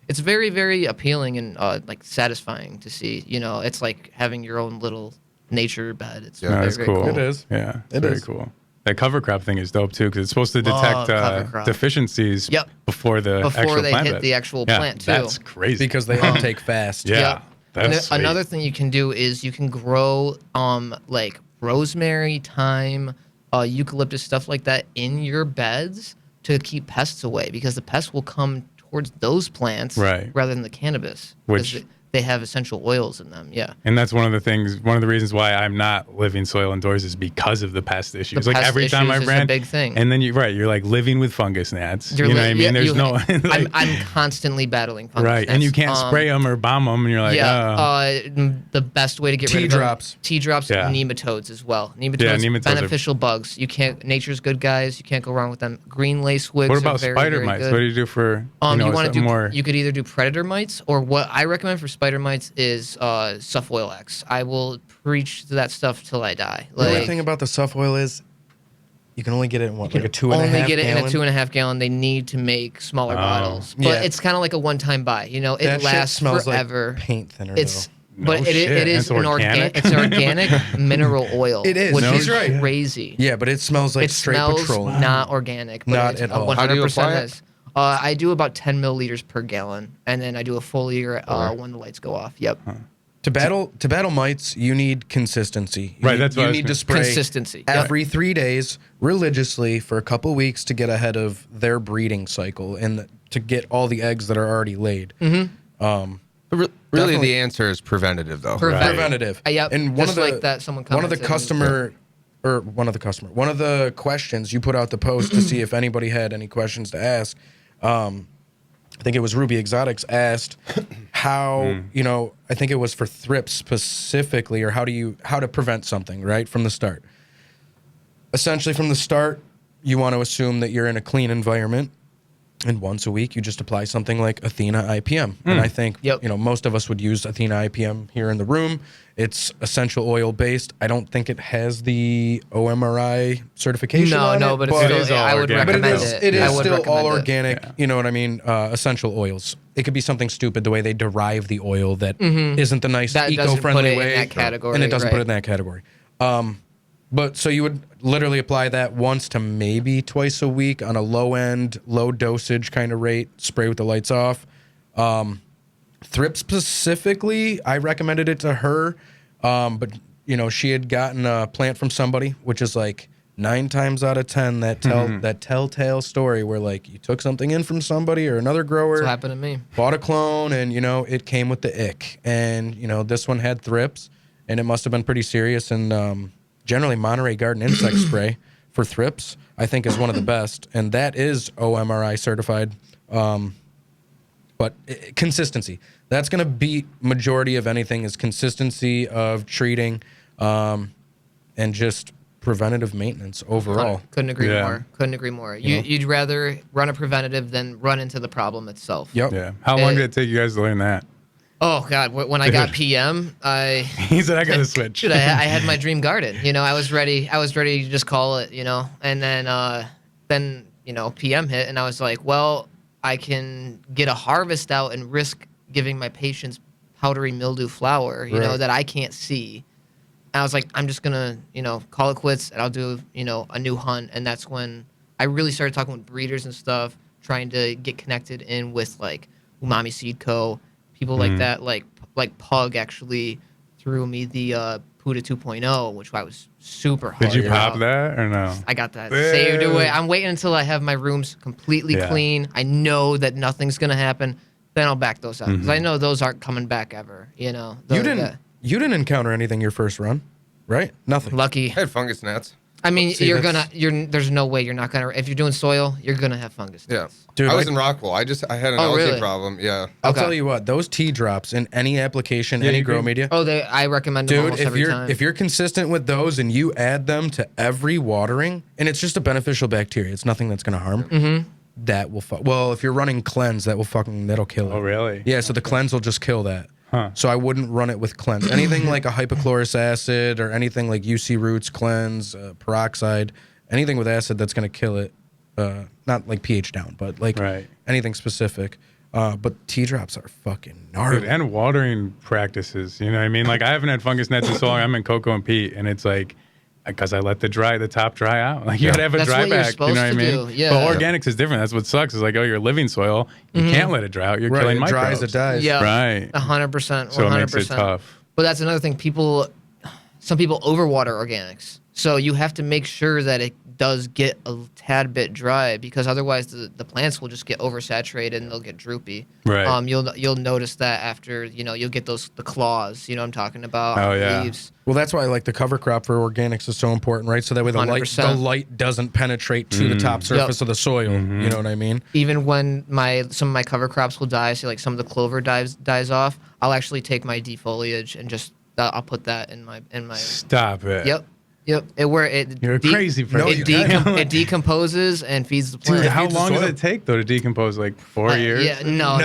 it's very, very appealing and like satisfying to see. You know, it's like having your own little nature bed. It's very, that's very cool. It is. Yeah, it's It very is. cool. That cover crop thing is dope too, because it's supposed to Love cover detect crop. deficiencies Yep. before the actual they plant hit bed. the actual Yeah, plant too. That's crazy. Because they uptake fast. yeah, Yep. that's sweet. Another thing you can do is you can grow like rosemary, thyme, eucalyptus, stuff like that in your beds to keep pests away, because the pests will come towards those plants Right. rather than the cannabis, Which- because they have essential oils in them. Yeah. And that's one of the reasons why I'm not living soil indoors is because of the pest issues. The Like pest every time I issues is a ran, big thing. and then you're like living with fungus gnats. You know what I mean? There's no like, I'm constantly battling fungus. right, and you gnats. can't spray them or bomb them, and you're like, The best way to get rid Tea of them, drops. tea drops, Yeah. nematodes as well. Yeah, Nematodes, nematodes are- beneficial bugs. You can't. Nature's good, guys. You can't go wrong with them. Green lace wigs. what are about very, spider very mites? good. What do you do for You want to something do more? You could either do predator mites, or what I recommend for spider mites is Suff Oil X. I will preach that stuff till I die. The only Like, thing about the Suff oil is you can only get it in what, like a 2.5 only get it in a gallon? 2.5 gallon. They need to make smaller bottles, but Yeah. it's kind of like a one-time buy. You know, it That shit lasts smells forever. like paint thinner. It's though. but No it shit. is It's an organic? It's an organic mineral oil. It is. which No is shit. crazy. Yeah, but it smells like It straight smells petroleum. not organic. But Not it's at all. 100% How do you apply it? is. I do about 10 milliliters per gallon, and then I do a full year when the lights go off. Yep. To battle mites, you need consistency. You Right, need, that's what you I was need to gonna- spray Consistency, yep. every 3 days religiously for a couple weeks to get ahead of their breeding cycle and to get all the eggs that are already laid. Really, Definitely. the answer is preventative, though. Preventative. Yep, And just like that someone one of the commented one of the questions you put out the post to see if anybody had any questions to ask. I think it was Ruby Exotics asked how, I think it was for thrips specifically, or how to prevent something, right, from the start. Essentially, from the start, you want to assume that you're in a clean environment, and once a week, you just apply something like Athena IPM. And I think, Yep. most of us would use Athena IPM here in the room. It's essential oil based. I don't think it has the OMRI certification on it. but it's still, it is all I would organic. But recommend it I is would still all recommend it. organic, you know what I mean? Essential oils. It could be something stupid, the way they derive the oil that isn't the nice That doesn't eco-friendly put it in way. that category, and it doesn't put right. it in that category. But so you would literally apply that once to maybe twice a week on a low end, low dosage kind of rate, spray with the lights off. Thrip specifically, I recommended it to her. But she had gotten a plant from somebody, which is like 9 times out of 10 that telltale story where like you took something in from somebody or another grower. That's what happened to me. Bought a clone and it came with the ick, and this one had thrips, and it must have been pretty serious. And generally Monterey Garden insect spray for thrips I think is one of the best, and that is OMRI certified. But consistency, that's going to beat majority of anything, is consistency of treating and just preventative maintenance overall. Couldn't agree Yeah. more. Couldn't agree more. You'd rather run a preventative than run into the problem itself. Yep. Yeah. How long did it take you guys to learn that? Oh God! When I got PM, He said, I got to switch. Dude, I had my dream garden. I was ready. I was ready to just call it. And then PM hit, and I was like, well, I can get a harvest out and risk giving my patients powdery mildew flower, Right. that I can't see. And I was like, I'm just gonna, call it quits, and I'll do, a new hunt. And that's when I really started talking with breeders and stuff, trying to get connected in with like Umami Seed Co. People like that, like Pug actually threw me the Puda 2.0, which I was super hard. Did you pop about. that or no? I got that saved away. I'm waiting until I have my rooms completely Yeah. clean. I know that nothing's gonna happen. Then I'll back those out because Mm-hmm. I know those aren't coming back ever. You didn't encounter anything your first run, right? Nothing. Lucky. I had fungus gnats. I mean, See, that's- there's no way you're not gonna. If you're doing soil, you're gonna have fungus. Yeah. Dude, I was I- in Rockwell. I had an Oh, algae really? problem. Yeah. I'll Okay. tell you what, those tea drops in any application, any you grow can- media. Oh, I recommend them Dude, almost if every you're time. if you're consistent with those and you add them to every watering, and it's just a beneficial bacteria, it's nothing that's gonna harm. Mm-hmm. That will well, if you're running cleanse, that'll kill it. Oh, really? Yeah, so the cleanse will just kill that. Huh. So I wouldn't run it with cleanse. Anything like a hypochlorous acid or anything like UC roots cleanse, peroxide, anything with acid that's gonna kill it. Not like pH down, but like Right. anything specific. But tea drops are fucking gnarly. Dude, and watering practices. You know what I mean? Like, I haven't had fungus nets in so long. I'm in cocoa and peat, and it's like, because I let the top dry out. Like, you gotta have a That's dry what you're back. You supposed know what I to mean? do, yeah. But organics is different. That's what sucks. Is like, oh, you're living soil. You can't let it dry out. You're killing It microbes. dries, it dies. Yeah, Right. 100%. So it makes it 100%. tough. But that's another thing. Some people overwater organics, so you have to make sure that it does get a tad bit dry, because otherwise the plants will just get oversaturated and they'll get droopy. Right. You'll notice that after, you'll get the claws. You know what I'm talking about? Oh, on the yeah. leaves. Well, that's why like the cover crop for organics is so important, right? So that way the 100%. light doesn't penetrate to the top surface of the soil. You know what I mean? Even when some of my cover crops will die, so like some of the clover dies off, I'll actually take my defoliage and just I'll put that in my. Stop it. Yep. You're a crazy person. It decomposes and feeds the plant. Dude, how feeds the long does soil. it take though to decompose? Like 4 years? Yeah, no.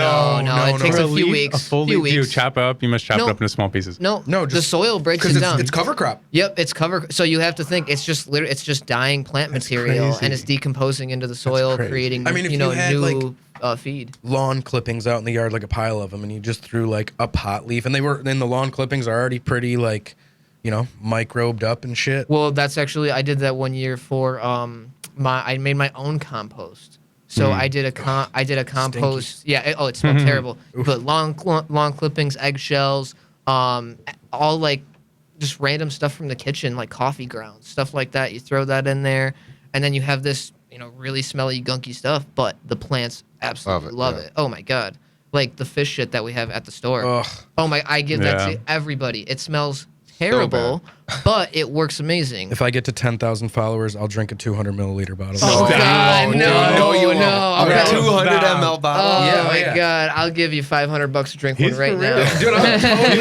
It takes For a few leaf, weeks. A full few leaf. You weeks. chop it up. You must chop No. it up into small pieces. No, the just soil breaks it because down. it's cover crop. Yep, it's cover. So you have to think it's just dying plant material, crazy. and it's decomposing into the soil, crazy. creating I mean, if you had, new feed. Lawn clippings out in the yard, like a pile of them, and you just threw like a pot leaf, and the lawn clippings are already pretty like, microbed up and shit. Well, that's actually I did that one year for I made my own compost. So I did a compost. Yeah, it smelled terrible. But lawn clippings, eggshells, all like just random stuff from the kitchen, like coffee grounds, stuff like that. You throw that in there, and then you have this, really smelly, gunky stuff. But the plants absolutely love it. Oh my god, like the fish shit that we have at the store. Ugh. Oh my, I give that Yeah. to everybody. It smells terrible, but it works amazing. If I get to 10,000 followers, I'll drink a 200 milliliter bottle. Oh God, no, you won't. I'll A go- 200 Stop. ml Oh bottle. Yeah, my yeah. God, I'll give you $500 to drink He's one right for now. real. Dude, I'm totally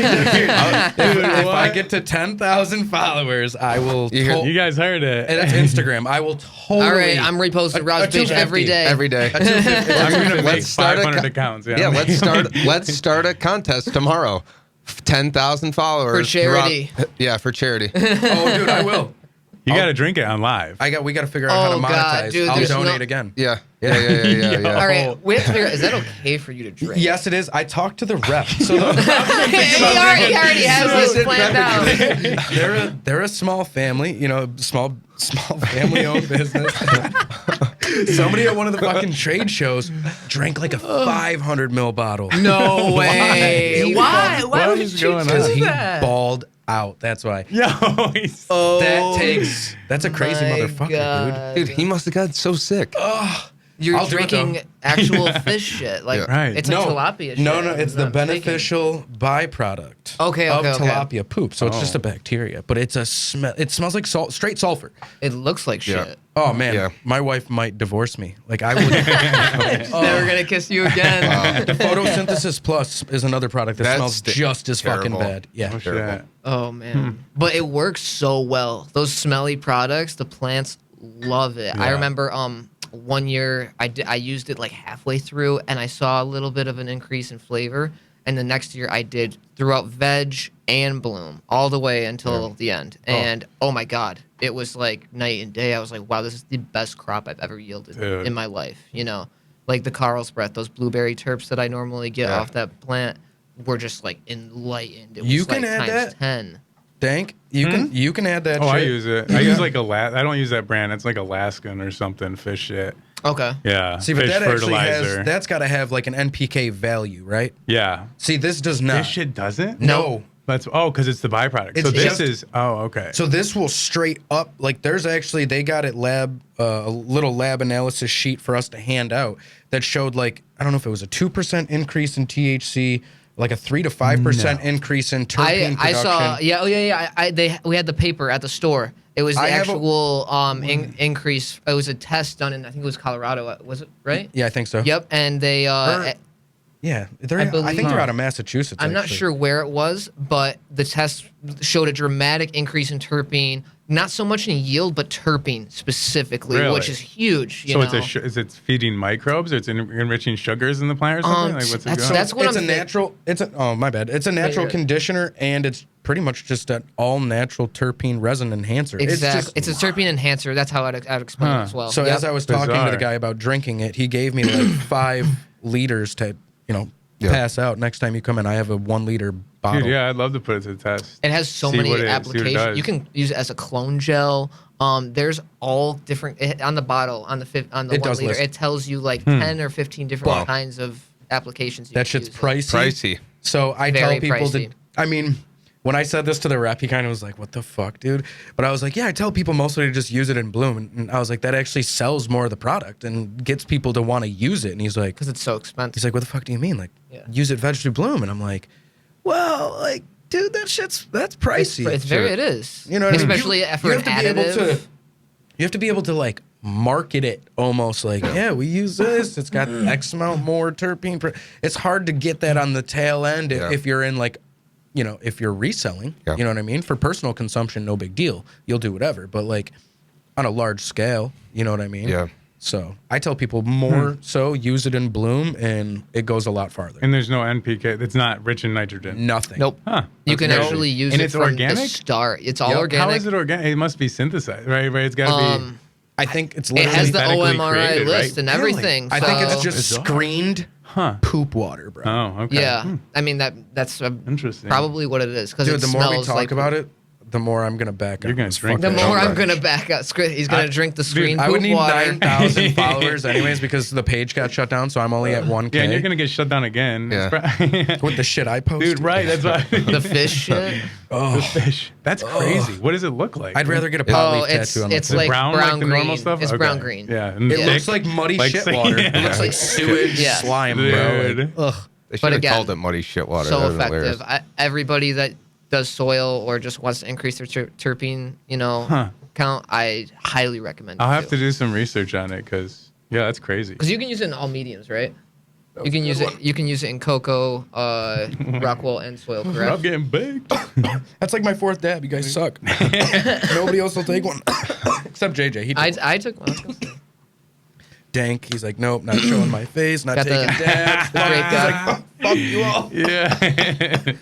Dude, if I what? get to 10,000 followers, I will. You guys heard it. And that's Instagram. I will totally. All right, I'm reposting Rob's page 250. every day. Every day. I'm gonna make Let's start a 500 co- accounts. Yeah, let's start a contest tomorrow. 10,000 followers. For charity. For charity. Oh, dude, I will. You got to drink it on live. We got to figure out how to Oh, monetize. God, dude, I'll there's donate no- again. Yeah. Yo. All right, we have to figure out, is that okay for you to drink? Yes, it is. I talked to the rep. So he already has this planned out. they're a small family, small family-owned business. Somebody at one of the fucking trade shows drank like a 500 ml bottle. No way. Why? Why What would is you going choose on? He that? balled out. That's why. Yo, That's a crazy my motherfucker, God. Dude, he must have gotten so sick. You're I'll do it, drinking though. actual fish shit. Like, Right. it's like tilapia shit. No, it's the that I'm thinking. beneficial byproduct Okay, of okay. tilapia poop. So it's just a bacteria, but it's a smell. It smells like straight sulfur. It looks like Yeah. shit. Oh man, Yeah. my wife might divorce me. Like I would. Never gonna kiss you again. The Photosynthesis Plus is another product that That's smells just as fucking terrible. bad. Yeah. Oh, Terrible. shit. Oh man, but it works so well. Those smelly products, the plants love it. I Yeah. remember one year I used it like halfway through, and I saw a little bit of an increase in flavor. And the next year I did throughout veg and bloom all the way until the end. And oh my God, it was like night and day. I was like, wow, this is the best crop I've ever yielded Dude. in my life. Like the Carlsbad, those blueberry terps that I normally get off that plant were just like enlightened. It was You can like add times that? 10. Dank, you can add that. Oh, shit. I use it. I use like I don't use that brand. It's like Alaskan or something. Fish shit. Okay. Yeah. See, but fish that actually fertilizer. that's got to have like an NPK value, right? Yeah. See, this does not. This shit doesn't. No. That's because it's the byproduct. It's so this just- is. Oh, okay. So this will straight up like there's actually they got it a little lab analysis sheet for us to hand out that showed like I don't know if it was a 2% increase in THC, like a 3 to 5% increase in terpene I production. saw. We had the paper at the store. It was the I have a- actual increase. It was a test done in I think it was Colorado. Was it right? Yeah, I think so. Yep. And they. Yeah, I I believe- think they're out of Massachusetts. I'm not actually. sure where it was, but the test showed a dramatic increase in terpene. Not so much in yield, but terpene specifically, Really? which is huge. You So know? is it feeding microbes or it's enriching sugars in the plant or something? Like what's it that's- doing? that's what it's I'm a thi- natural. Oh my bad. It's a natural yeah. conditioner, and it's pretty much just an all natural terpene resin enhancer. Exactly. It's It's a terpene enhancer. That's how I'd explain it as well. So Yep. as I was talking to Bizarre. the guy about drinking it, he gave me like 5 liters to pass out. Next time you come in, I have a 1 liter bottle. Dude, yeah, I'd love to put it to the test. It has so See many what it applications. You does. can use it as a clone gel. There's all different on the bottle on the It 1 does liter. list. It tells you like 10 or 15 different kinds of applications. That shit's pricey. So I Very tell people pricey. I mean, when I said this to the rep, he kind of was like, "What the fuck, dude?" But I was like, "Yeah, I tell people mostly to just use it in bloom." And I was like, "That actually sells more of the product and gets people to want to use it." And he's like, because it's so expensive. "He's like, what the fuck do you mean? Like, Yeah. use it vegetable bloom?" And I'm like, "Well, like, dude, that's pricey. It is. You know what I mean? Especially for an have to be able additive. you have to be able to like market it almost like, yeah, we use this. It's got X amount more terpene. It's hard to get that on the tail end if you're in like, if you're reselling. Yeah. You know what I mean? For personal consumption, no big deal. You'll do whatever. But like on a large scale, you know what I mean? Yeah. So I tell people more so use it in bloom, and it goes a lot farther. And there's no NPK. It's not rich in nitrogen. Nothing. Nope. Huh. You can Okay. actually use And it it's from the organic? start. It's all Yep. organic. How is it organic? It must be synthesized, right? It's got to be. I think it's It literally. has the synthetically OMRI created, list right? and everything. I think it's so- just Bizarre. screened poop water, bro. Oh, okay. Yeah. I mean that's Interesting. probably what it is because Dude, it the more we smells talk like about it, the more I'm gonna back up. You're gonna this drink The fucking that. more shit. I'm gonna back up, he's gonna drink the screen I poop would need water. 9,000 followers anyways because the page got shut down, so I'm only at 1K. Yeah, and you're gonna get shut down again. Yeah. It's with the shit I post. Dude, right? That's why. The fish shit. The fish. That's crazy. What does it look like? I'd rather get a pot Oh, leaf it's tattoo on my it's foot. like brown, brown like the green. normal stuff. It's Okay. brown green. Yeah, and It thick, looks like muddy like shit say- water. Yeah. It looks like sewage Yeah. slime, bro. Dude. Ugh. They should But have again, called it muddy shit water. So That was hilarious. effective. Everybody that does soil or just wants to increase their terpene, count, I highly recommend. I'll have to do some research on it because that's crazy. because you can use it in all mediums, right? You can use it. You can use it in cocoa, Rockwell, and soil. I'm Correct. getting baked. That's like my 4th dab. You guys suck. Nobody else will take one except JJ. He took I took one. I was gonna say. dank. He's like, nope, not showing my face, not Got the- taking dabs. the great He's guy. like, fuck you all. Yeah.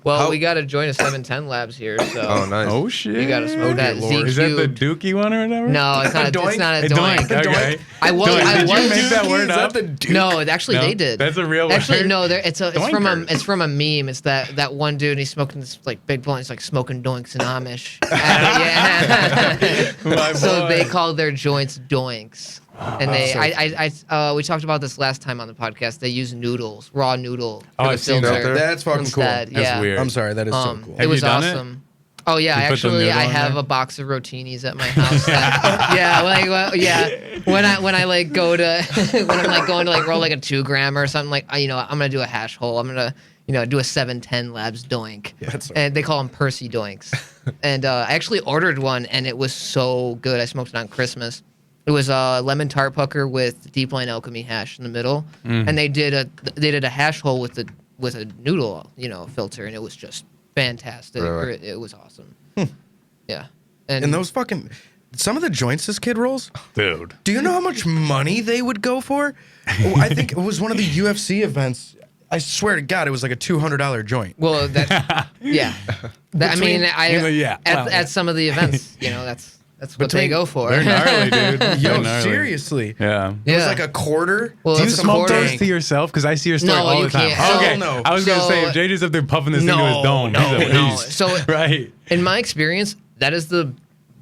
Well, we got to join a 710 Labs here, so Oh, nice. Oh shit. you got to smoke that Lord. Z Is that the cubed. Dookie one or whatever? No, it's not. Doink? It's not a A doink. doink. Okay. I was. Doink. I Did you was. make that word Is up? that the Duke? No, actually No, they did. that's a real Actually, word. no, it's from a Doinkers. meme. It's that one dude. He's smoking this like big blunt. He's like smoking doinks in Amish. Yeah. My So boy. they call their joints doinks. And we talked about this last time on the podcast. They use noodles, raw noodle Oh, for the I've seen filter. that. That's fucking instead. cool. Yeah. weird. I'm sorry, that is so cool. It Have was you done it? awesome. Oh yeah, You put the actually, noodle I in have there? a box of rotinis at my house. When I like go to when I'm like going to like roll like a 2 gram or something, like I'm gonna do a hash hole. I'm gonna do a 710 Labs doink, and they call them Percy doinks. And I actually ordered one, and it was so good. I smoked it on Christmas. It was a lemon tart pucker with deep line alchemy hash in the middle, and they did a hash hole with a noodle filter, and it was just fantastic. Really? It was awesome. Yeah, And those fucking some of the joints this kid rolls. Dude. Do you know how much money they would go for? I think it was one of the UFC events. I swear to God, it was like a $200 joint. well, that yeah, I mean, at some of the events, that's what they go for. They're gnarly, dude. Yo, They're gnarly. seriously. Yeah. It Yeah. was like a quarter. Well, Do you it's a smoke quarter. those to yourself? Because I see your story No, all you the time. can't. Okay. Hell no. I was going to So- say, if JJ's up there puffing this into his dome, he's a no. beast. So Right. in my experience, that is the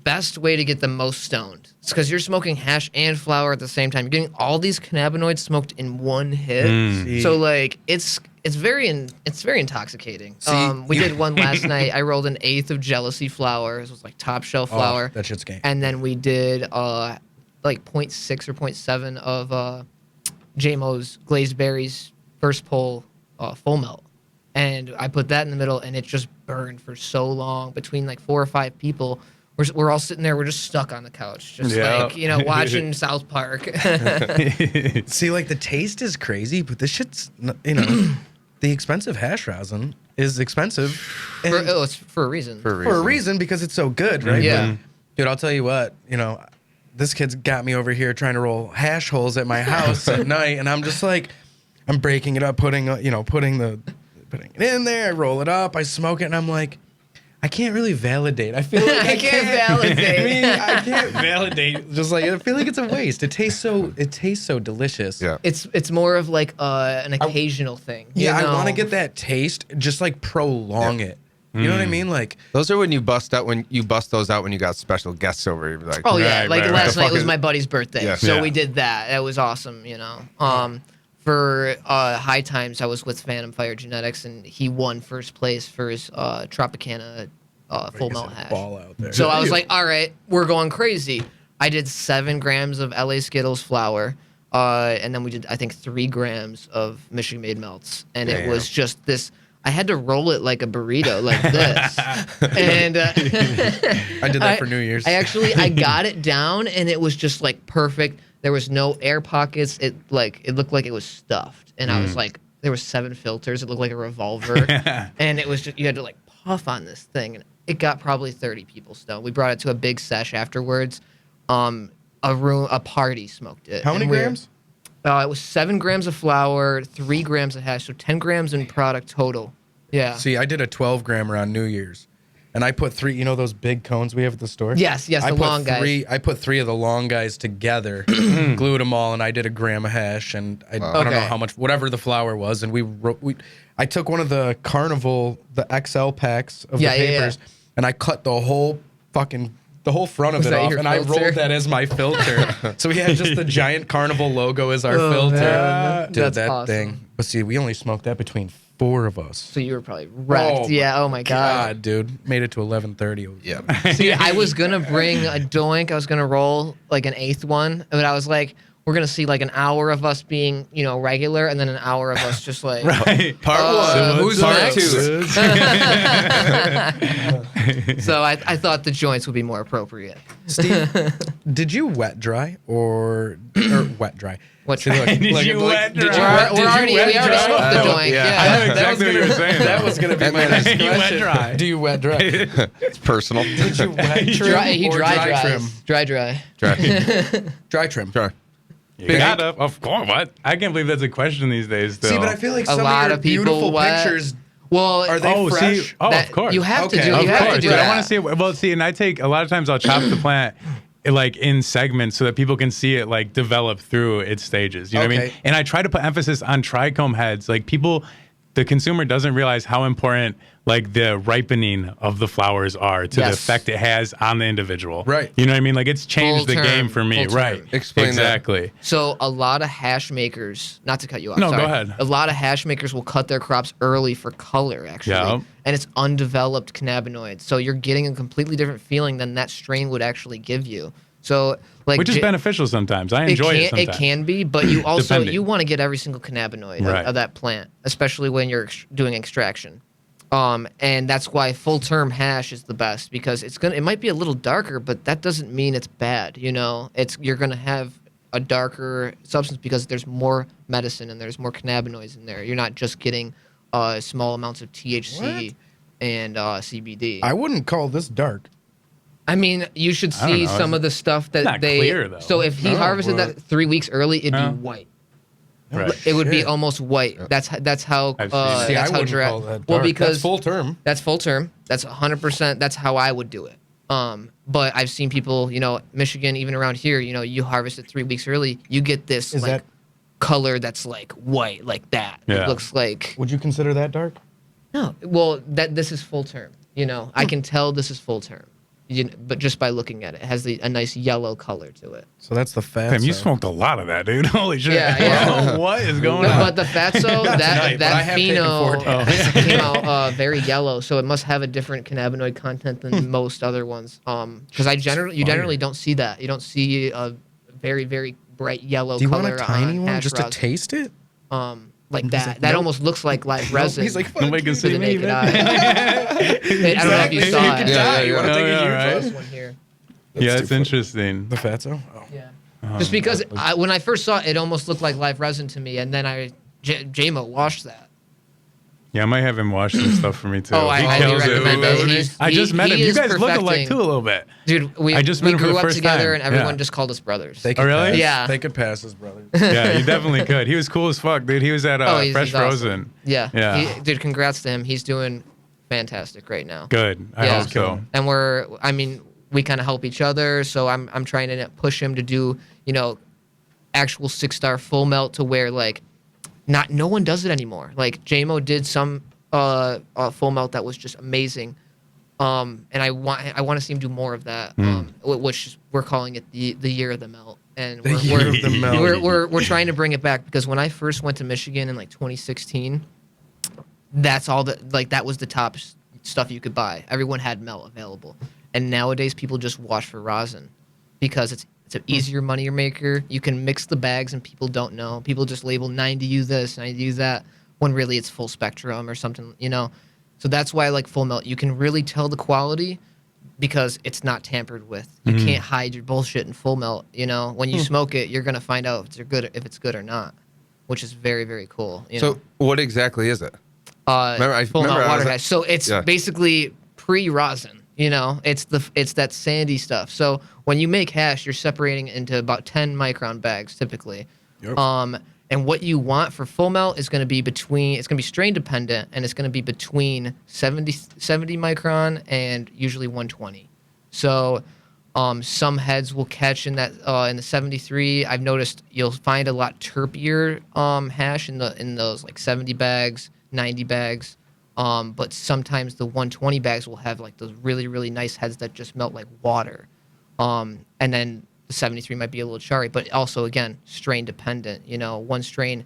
best way to get the most stoned. It's because you're smoking hash and flower at the same time. You're getting all these cannabinoids smoked in one hit. So like it's very intoxicating. We did one last night. I rolled an 1/8 of jealousy flower. It was like top shelf flower. That shit's game. And then we did like 0.6 or 0.7 of JMO's glazed berries first pull full melt. And I put that in the middle, and it just burned for so long between like 4 or 5 people. We're all sitting there. We're just stuck on the couch, just Yeah. watching South Park. See, like the taste is crazy, but this shit's the expensive hash rosin is expensive It's for a reason. for a reason because it's so good, right? Yeah. Dude, I'll tell you what, this kid's got me over here trying to roll hash holes at my house at night, and I'm just like, I'm breaking it up, putting it in there, I roll it up, I smoke it, and I'm like, I can't really validate. I feel like I can't validate. I mean, I can't validate. Just like I feel like it's a waste. It tastes so delicious. Yeah. It's more of like an occasional thing. Yeah, you know? I want to get that taste. Just like prolong it. You know what I mean? Like Those are when you bust those out when you got special guests over. You're like, Oh yeah, like right. last The night fuck was is- my buddy's birthday, Yeah. so Yeah. we did that. That was awesome, you know. For High Times, I was with Phantom Fire Genetics, and he won first place for his Tropicana full melt hash. ball out there. So I was like, all right, we're going crazy. I did 7 grams of LA Skittles flour, and then we did, I think, 3 grams of Michigan made melts. And it was just this, I had to roll it like a burrito, like this. And I did that for New Year's. I got it down, and it was just like perfect. There was no air pockets. It looked like it was stuffed. And I was like, there was 7 filters. It looked like a revolver. And it was just, you had to like puff on this thing. And it got probably 30 people stoned. We brought it to a big sesh afterwards. A party smoked it. How many And grams? It was 7 grams of flour, 3 grams of hash, so 10 grams in product total. Yeah. See, I did a 12 grammer on New Year's, and I put 3. You know those big cones we have at the store? Yes, the I put long guys. I put 3 of the long guys together, glued them all, and I did a gram of hash, and I don't know Okay. how much, whatever the flour was, and I took one of the Carnival, the XL packs of Yeah, the yeah, yeah. papers, and I cut the whole front of Was it that off, your and I filter? rolled that as my filter. So we had just the giant Carnival logo as our filter. man. Dude, That's that awesome. thing. But see, we only smoked that between 4 of us. So you were probably wrecked. Oh my god. Dude, made it to 11:30. yeah. See, I was gonna bring a doink. I was gonna roll like an 8th one, but I was like, we're gonna see like an hour of us being, regular, and then an hour of us just like. Right. Part one. Who's Part next? 2. So I thought the joints would be more appropriate. Steve, did you wet dry or wet dry? What's See, look, Did look, you look, wet did you dry? wet- did you we wet already dry? smoked the joint. yeah. Yeah. I know exactly what you were saying. That was gonna be my next question. You wet dry. Do you wet dry? It's personal. Did you wet trim He or dry dry dries. trim? Dry. Dry trim. Sure. You gotta, of course. What? I can't believe that's a question these days. Though. See, but I feel like A some lot of your of people beautiful wet. pictures Well, are they fresh? of course. You have to Okay. do. Of You have Of to course, do but that. I want to see it. Well, see, and I take a lot of times I'll chop the plant like in segments so that people can see it like develop through its stages. You know what I mean? Okay. And I try to put emphasis on trichome heads. Like the consumer doesn't realize how important like the ripening of the flowers are to the Yes. effect it has on the individual. Right. You know what I mean? Like it's changed Full the term, game for me. full Right. term. Explain that. exactly. So a lot of hash makers, not to cut you off. No, sorry. go ahead. A lot of hash makers will cut their crops early for color, actually, Yeah. and it's undeveloped cannabinoids. So you're getting a completely different feeling than that strain would actually give you. So like, Which is beneficial sometimes. I enjoy it sometimes. It can be, but you also Depending. you want to get every single cannabinoid Right. of that plant, especially when you're doing extraction. And that's why full term hash is the best because it might be a little darker, but that doesn't mean it's bad. You're gonna have a darker substance because there's more medicine and there's more cannabinoids in there. You're not just getting small amounts of THC and CBD. I wouldn't call this dark. I mean, you should I don't see know. some of the stuff that not they. clear, though. So if he No, harvested but- that 3 weeks early, it'd No. be white. Right. It would be Shit. almost white. That's how. I've seen it. See, I that's how wouldn't dry. call that dark. Well, because that's full term. That's full term. That's 100%. That's how I would do it. But I've seen people, Michigan, even around here, you harvest it 3 weeks early, you get this Is that- color that's like white, like that. Yeah. It looks like Would you consider that dark? no. Well, this is full term. I can tell this is full term. But just by looking at it, it has a nice yellow color to it. So that's the fat. Damn, you side. smoked a lot of that, dude. Holy shit. Yeah. What is going No, on? but the fatso, tonight, that but I have taken 4 pheno days. came out very yellow, so it must have a different cannabinoid content than most other ones. Because you generally don't see that. You don't see a very very bright yellow Do you color want a tiny on one hash just to rosin. taste it? Like that. like, that nope. almost looks like live resin. He's like, fuck Nobody can you. to see the me, naked man. eye. I don't know if you saw it. Yeah, You want to yeah. take a Oh, huge yeah, one? This one here. Yeah, too it's funny. interesting. The fatso? Oh. Yeah. Just because when I first saw it, it almost looked like live resin to me, and then J-Mo washed that. Yeah, I might have him wash some stuff for me too. Oh, I He highly kills it. recommend Ooh, it. I just met him. he You is guys look alike perfecting- too a little bit. Dude, we I just met him for grew the up first together, time. and everyone Yeah. just called us brothers. They Oh, really? Pass. Yeah. They could pass as brothers. Yeah, you definitely could. He was cool as fuck, dude. He was at He's Fresh awesome. Frozen. Yeah. Yeah. Dude, congrats to him. He's doing fantastic right now. Good. I Yeah. hope so. And we kind of help each other. So I'm trying to push him to do, actual 6-star full melt to where like no one does it anymore. Like JMO did some full melt that was just amazing. And I want to see him do more of that. Which we're calling it the year of the melt. And we're trying to bring it back because when I first went to Michigan in like 2016, that's all that was the top stuff you could buy. Everyone had melt available. And nowadays people just wash for rosin because it's an easier money maker. You can mix the bags and people don't know. People just label 90U this, 90U that, when really it's full spectrum or something, So that's why I like full melt. You can really tell the quality because it's not tampered with. You can't hide your bullshit in full melt. When you smoke it, you're gonna find out if it's good or not, which is very, very cool. So what exactly is it? Full melt water hash. So it's basically pre-rosin. It's that sandy stuff. So when you make hash, you're separating it into about 10 micron bags typically. Yep. And what you want for full melt is going to be strain dependent, and it's going to be between 70 micron and usually 120. So some heads will catch in that in the 73. I've noticed you'll find a lot terpier hash in those like 70 bags, 90 bags. But sometimes the 120 bags will have like those really, really nice heads that just melt like water. And then the 73 might be a little charry, but also again, strain dependent. One strain,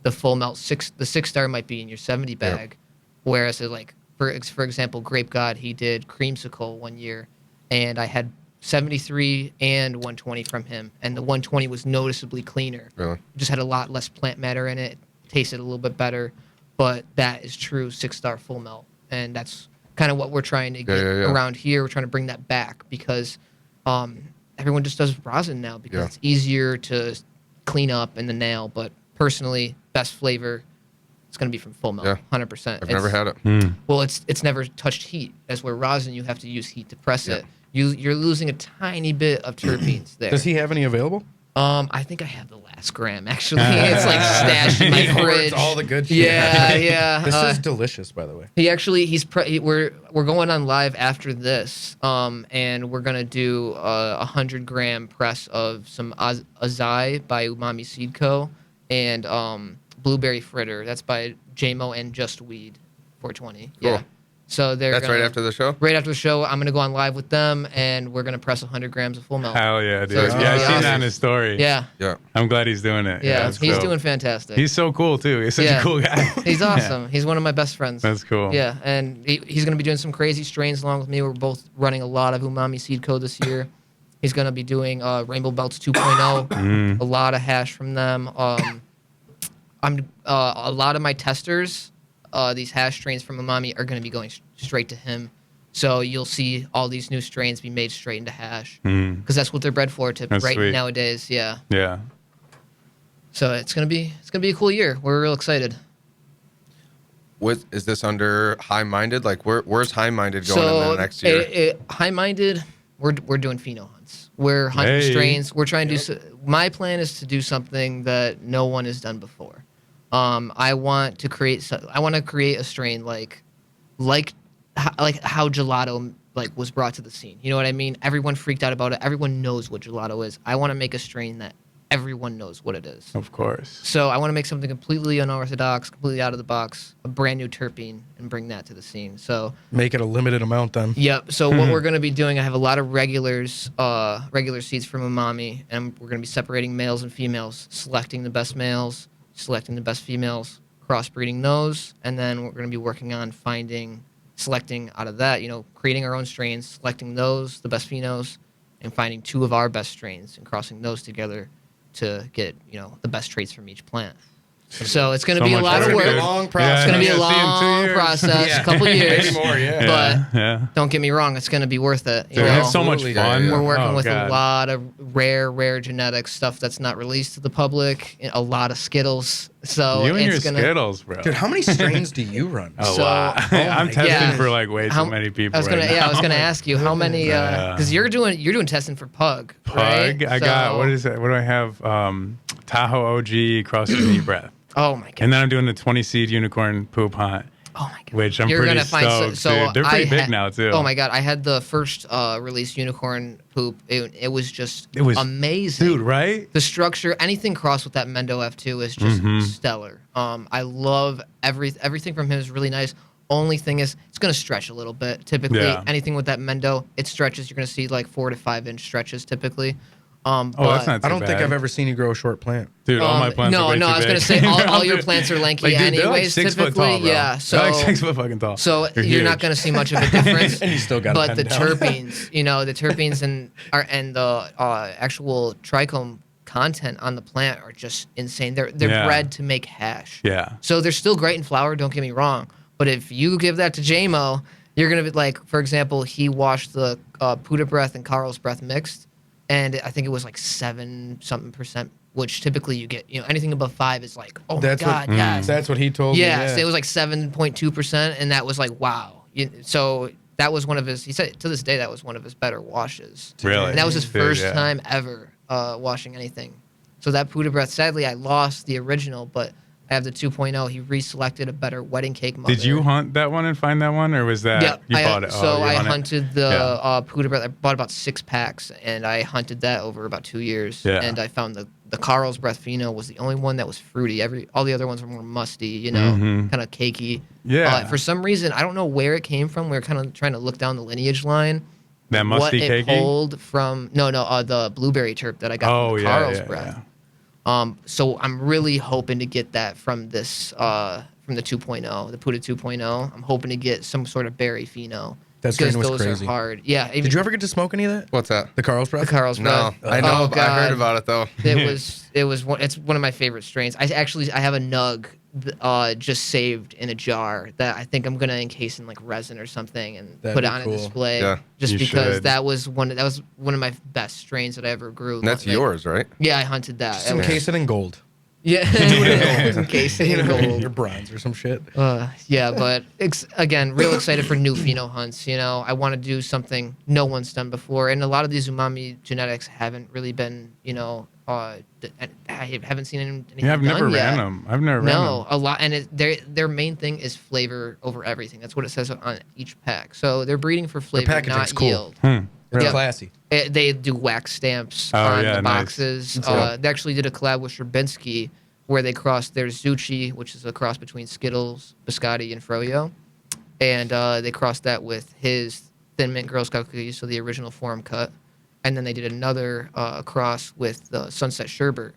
the full melt the 6-star might be in your 70 bag. Whereas like, for example, Grape God, he did Creamsicle one year and I had 73 and 120 from him. And the 120 was noticeably cleaner. Really? It just had a lot less plant matter in it. Tasted a little bit better. But that is true 6-star full melt. And that's kind of what we're trying to get around here. We're trying to bring that back because everyone just does rosin now because it's easier to clean up in the nail. But personally, best flavor, it's going to be from full melt, 100%. I've never had it. Well, it's never touched heat. As where rosin, you have to use heat to press it. You're losing a tiny bit of terpenes there. Does he have any available? I think I have the last gram actually. It's like stashed in my fridge. All the good shit. Yeah. This is delicious, by the way. We're going on live after this, and we're gonna do 100-gram press of some Azai by Umami Seed Co. and Blueberry Fritter. That's by JMO and Just Weed 420. Cool. Yeah. So That's right after the show? Right after the show, I'm going to go on live with them, and we're going to press 100 grams of full melt. Hell yeah, dude. So it's gonna I be seen awesome. that in his story. Yeah. I'm glad he's doing it. Yeah, that's he's cool. doing fantastic. He's so cool, too. He's such a cool guy. He's awesome. He's one of my best friends. That's cool. Yeah, and he's going to be doing some crazy strains along with me. We're both running a lot of Umami Seed Co. this year. He's going to be doing Rainbow Belts 2.0, a lot of hash from them. A lot of my testers, these hash strains from Umami are going to be going straight to him. So you'll see all these new strains be made straight into hash because that's what they're bred for Sweet. nowadays. Yeah. Yeah. So it's gonna be a cool year. We're real excited. Is this under High Minded? Like where's High Minded going in the next year? High Minded, we're doing pheno hunts. We're hunting strains. We're trying to do. My plan is to do something that no one has done before. I want to create a strain like how gelato was brought to the scene. You know what I mean? Everyone freaked out about it. Everyone knows what gelato is. I want to make a strain that everyone knows what it is. Of course. So I want to make something completely unorthodox, completely out of the box, a brand new terpene, and bring that to the scene. So make it a limited amount then. Yep. So what we're going to be doing, I have a lot of regular seeds from Umami, and we're going to be separating males and females, selecting the best males, selecting the best females, crossbreeding those, and then we're going to be working on selecting out of that, creating our own strains, selecting those, the best phenos, and finding 2 of our best strains and crossing those together to get, the best traits from each plant. So it's going to be a lot of work. It's going to be a long process. It's going to be a long process, a couple years. Maybe more, yeah. But don't get me wrong, it's going to be worth it. Dude, it's so much fun. We're working with God. a lot of rare genetic stuff that's not released to the public, a lot of Skittles. So you and your it's gonna, Skittles, bro. Dude, how many strains do you run? A So- lot. I'm testing for way too many people. I was gonna, right now. I was gonna ask you how many, because you're doing testing for Pug. Pug. Right? I got what is it? What do I have? Tahoe OG cross with Meat Breath. Oh my god. And then I'm doing the 20 seed unicorn poop hunt. Oh my god! which I'm You're pretty gonna find stoked, dude. They're pretty big now too. Oh my god! I had the first release unicorn poop. It was just amazing, dude. Right? The structure, anything crossed with that Mendo F2 is just stellar. I love everything from him is really nice. Only thing is, it's gonna stretch a little bit. Typically, anything with that Mendo, it stretches. You're gonna see like 4 to 5 inch stretches typically. That's not too I don't think bad. I've ever seen you grow a short plant. Dude, all my plants are way No, too I was big. gonna say all your plants are lanky Like, dude, they're like anyways. 6 foot Typically, tall, bro. yeah. So They're like 6 foot fucking tall. So They're you're not huge. going to see much of a difference. And you still got But the down. terpenes, the terpenes and the actual trichome content on the plant are just insane. They're bred to make hash. Yeah. So they're still great in flower. Don't get me wrong. But if you give that to JMO, you're gonna be like, for example, he washed the Puda breath and Carl's breath mixed, and I think it was like 7-something%. Which typically you get, anything above 5 is like, oh my god, yes. That's what he told me. Yeah, so it was like 7.2%, and that was like, wow. So that was one of his. He said to this day that was one of his better washes. Really? And that was his Dude, first yeah. time ever washing anything. So that Puda breath, sadly, I lost the original, but I have the 2.0. He reselected a better wedding cake mother. Did you hunt that one and find that one, or was that you bought it? So you I hunt it? hunted the Puda breath. I bought about 6 packs, and I hunted that over about 2 years. Yeah. And I found the Carl's breath pheno was the only one that was fruity. All the other ones were more musty, kind of cakey. Yeah. For some reason, I don't know where it came from. We were kind of trying to look down the lineage line. That musty what it cakey? pulled from the blueberry terp that I got from the Carl's breath. So I'm really hoping to get that from this from the 2.0, the Puda 2.0. I'm hoping to get some sort of berry pheno. That strain because was those crazy. are hard. Yeah. Did you ever get to smoke any of that? What's that? The Carl's breath? The Carl's No, breath. I know. Oh, I heard God. about it though. It's one of my favorite strains. I have a nug just saved in a jar that I think I'm gonna encase in like resin or something and That'd put be on cool. a display. Yeah. Just You because should. that was one of my best strains that I ever grew. And that's Like, yours, right? Yeah, I hunted that. Just encase it in gold. Yeah, encase it in gold. Your bronze or some shit. Yeah, but again, real excited for new pheno hunts. I want to do something no one's done before, and a lot of these umami genetics haven't really been, I haven't seen anything Yeah, I've never done yet. ran them. I've never ran them. No, a lot, and their main thing is flavor over everything. That's what it says on each pack. So they're breeding for flavor, packaging's not cool. yield. It's Yeah. classy. They do wax stamps Oh, on yeah, the nice. boxes. cool. They actually did a collab with Sherbinsky where they crossed their Zucchi, which is a cross between Skittles, Biscotti, and Froyo. And they crossed that with his Thin Mint Girl Scout cookies, so the original form cut. And then they did another cross with the Sunset Sherbet.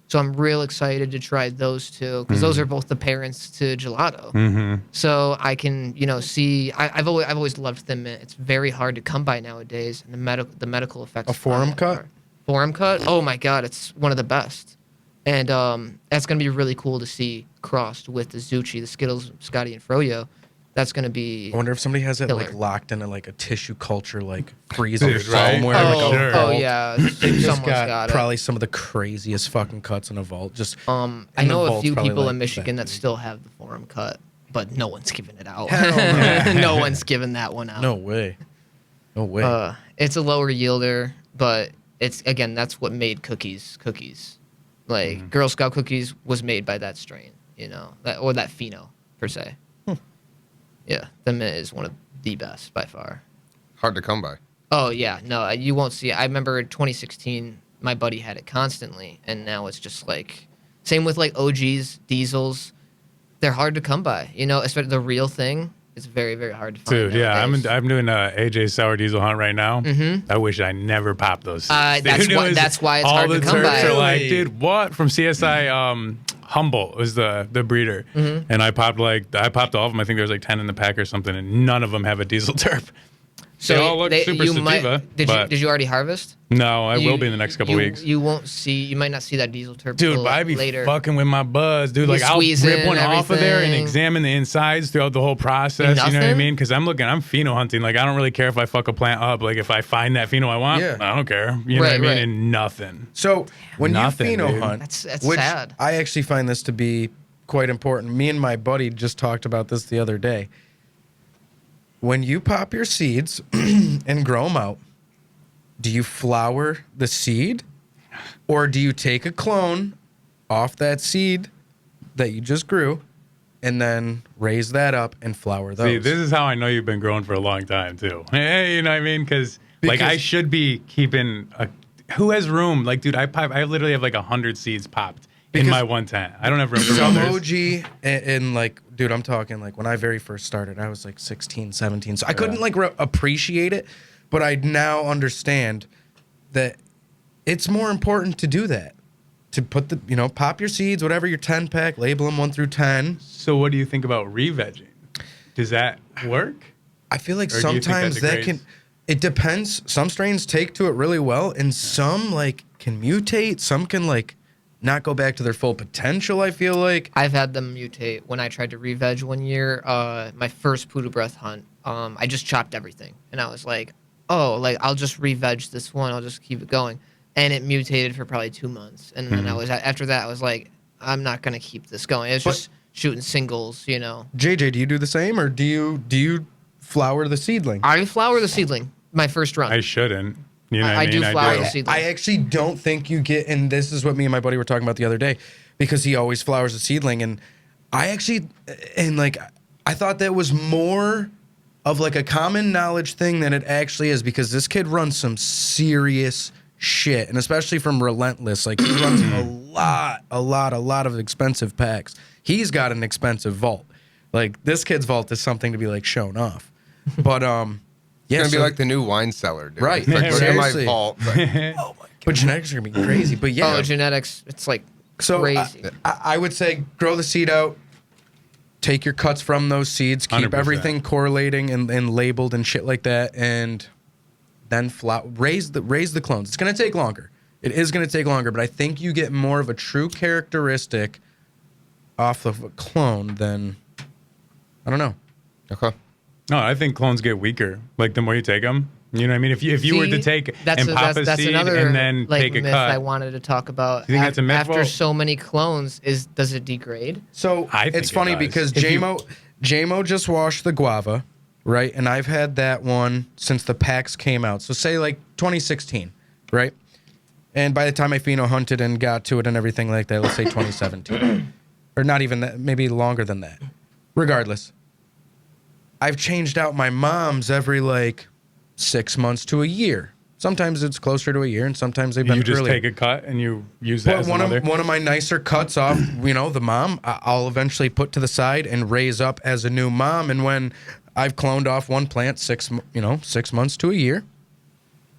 So I'm real excited to try those two because those are both the parents to gelato. Mm-hmm. So I can, see. I've always loved Thin Mint. It's very hard to come by nowadays, and the medical effects. A forum on it cut? are- Forum cut? Oh my god, it's one of the best. And that's gonna be really cool to see crossed with the Zucchi, the Skittles, Scotty, and Froyo. That's gonna be. I wonder if somebody has it Killer. like locked in a tissue culture freezer Dude, right? somewhere. Oh, like a sure. vault. yeah, Just someone's got it. probably some of the craziest fucking cuts in a vault. Just I and the know a vault's few probably people like in Michigan that big. still have the forum cut, but no one's giving it out. Hell No one's giving that one out. No way. No way. It's a lower yielder, but that's what made cookies. Like Girl Scout cookies was made by that strain, that pheno per se. Yeah, the Mint is one of the best by far. Hard to come by. Oh yeah, no, you won't see it. I remember in 2016, my buddy had it constantly, and now it's just like same with like OGs, diesels. They're hard to come by, especially the real thing. It's very, very hard to find. Dude, yeah, nowadays. I'm doing a AJ Sour Diesel hunt right now. Mm-hmm. I wish I never popped those. That's why it's all hard the to come Turks by. Are like, dude, what from CSI? Humboldt was the breeder, and I popped all of them. I think there was like 10 in the pack or something, and none of them have a diesel terp. So they all look super sativa. Did you already harvest? No, I will be in the next couple weeks. You won't see. You might not see that diesel terp. Dude, till but I be later. fucking with my buzz, dude. You Like I'll squeeze rip in one off of there and everything. examine the insides throughout the whole process. You know what I Nothing? mean? Because I'm pheno hunting. Like I don't really care if I fuck a plant up. Like if I find that pheno I want, Yeah. I don't care. You know what I Right, mean? right. And nothing. So when Nothing, you pheno dude. hunt, That's which sad. I actually find this to be quite important. Me and my buddy just talked about this the other day. When you pop your seeds and grow them out, do you flower the seed, or do you take a clone off that seed that you just grew and then raise that up and flower those. See, this is how I know you've been growing for a long time too. Hey, you know what I mean? Because like I should be keeping a. Who has room? Like, dude, I literally have like 100 seeds popped in my one tent. I don't have room for some others. OG and like, dude, I'm talking like when I very first started, I was like 16, 17. So I couldn't like appreciate it, but I now understand that it's more important to do that. To put the, pop your seeds, whatever your 10 pack, label them 1 through 10. So what do you think about re-vegging? Does that work? I feel like Or do you think sometimes that degrades? it depends. Some strains take to it really well, and some like can mutate. Some can like not go back to their full potential, I feel like. I've had them mutate. When I tried to re-veg one year, my first Poodle Breath hunt, I just chopped everything. And I was like, oh, like I'll just re-veg this one. I'll just keep it going. And it mutated for probably 2 months. And then after that, I was like, I'm not going to keep this going. It was just shooting singles, JJ, do you do the same, or do you flower the seedling? I flower the seedling my first run. I shouldn't. You know what I I mean? do flower the I seedling. actually don't think you get, and this is what me and my buddy were talking about the other day, because he always flowers a seedling, and I thought that was more of like a common knowledge thing than it actually is, because this kid runs some serious shit, and especially from Relentless, like he runs a lot of expensive packs. He's got an expensive vault. Like this kid's vault is something to be like shown off, but yeah, It's gonna be like the new wine cellar, dude. Right. It's like, look at my Seriously. vault. Like, but genetics are gonna be crazy. But yeah, Oh, genetics, it's like so crazy. I would say grow the seed out, take your cuts from those seeds, keep 100%. everything correlating and labeled and shit like that, and then raise the clones. It's gonna take longer. It is gonna take longer, but I think you get more of a true characteristic off of a clone than, I don't know. okay. No, I think clones get weaker. Like the more you take them, you know what I mean? If you were to take and pop a seed another, and then like, take a myth cut, I wanted to talk about. You think that's a myth? After Well- so many clones, does it degrade? So I think it's it funny does. because If you- JMO just washed the guava, right? And I've had that one since the packs came out. So say like 2016, right? And by the time I pheno hunted and got to it and everything like that, let's say 2017. Or not even that, maybe longer than that. Regardless, I've changed out my mom's every like 6 months to a year. Sometimes it's closer to a year, and sometimes they've been you just earlier. take a cut and you use that But as one another. of my nicer cuts off, the mom, I'll eventually put to the side and raise up as a new mom. And when I've cloned off one plant 6 months to a year,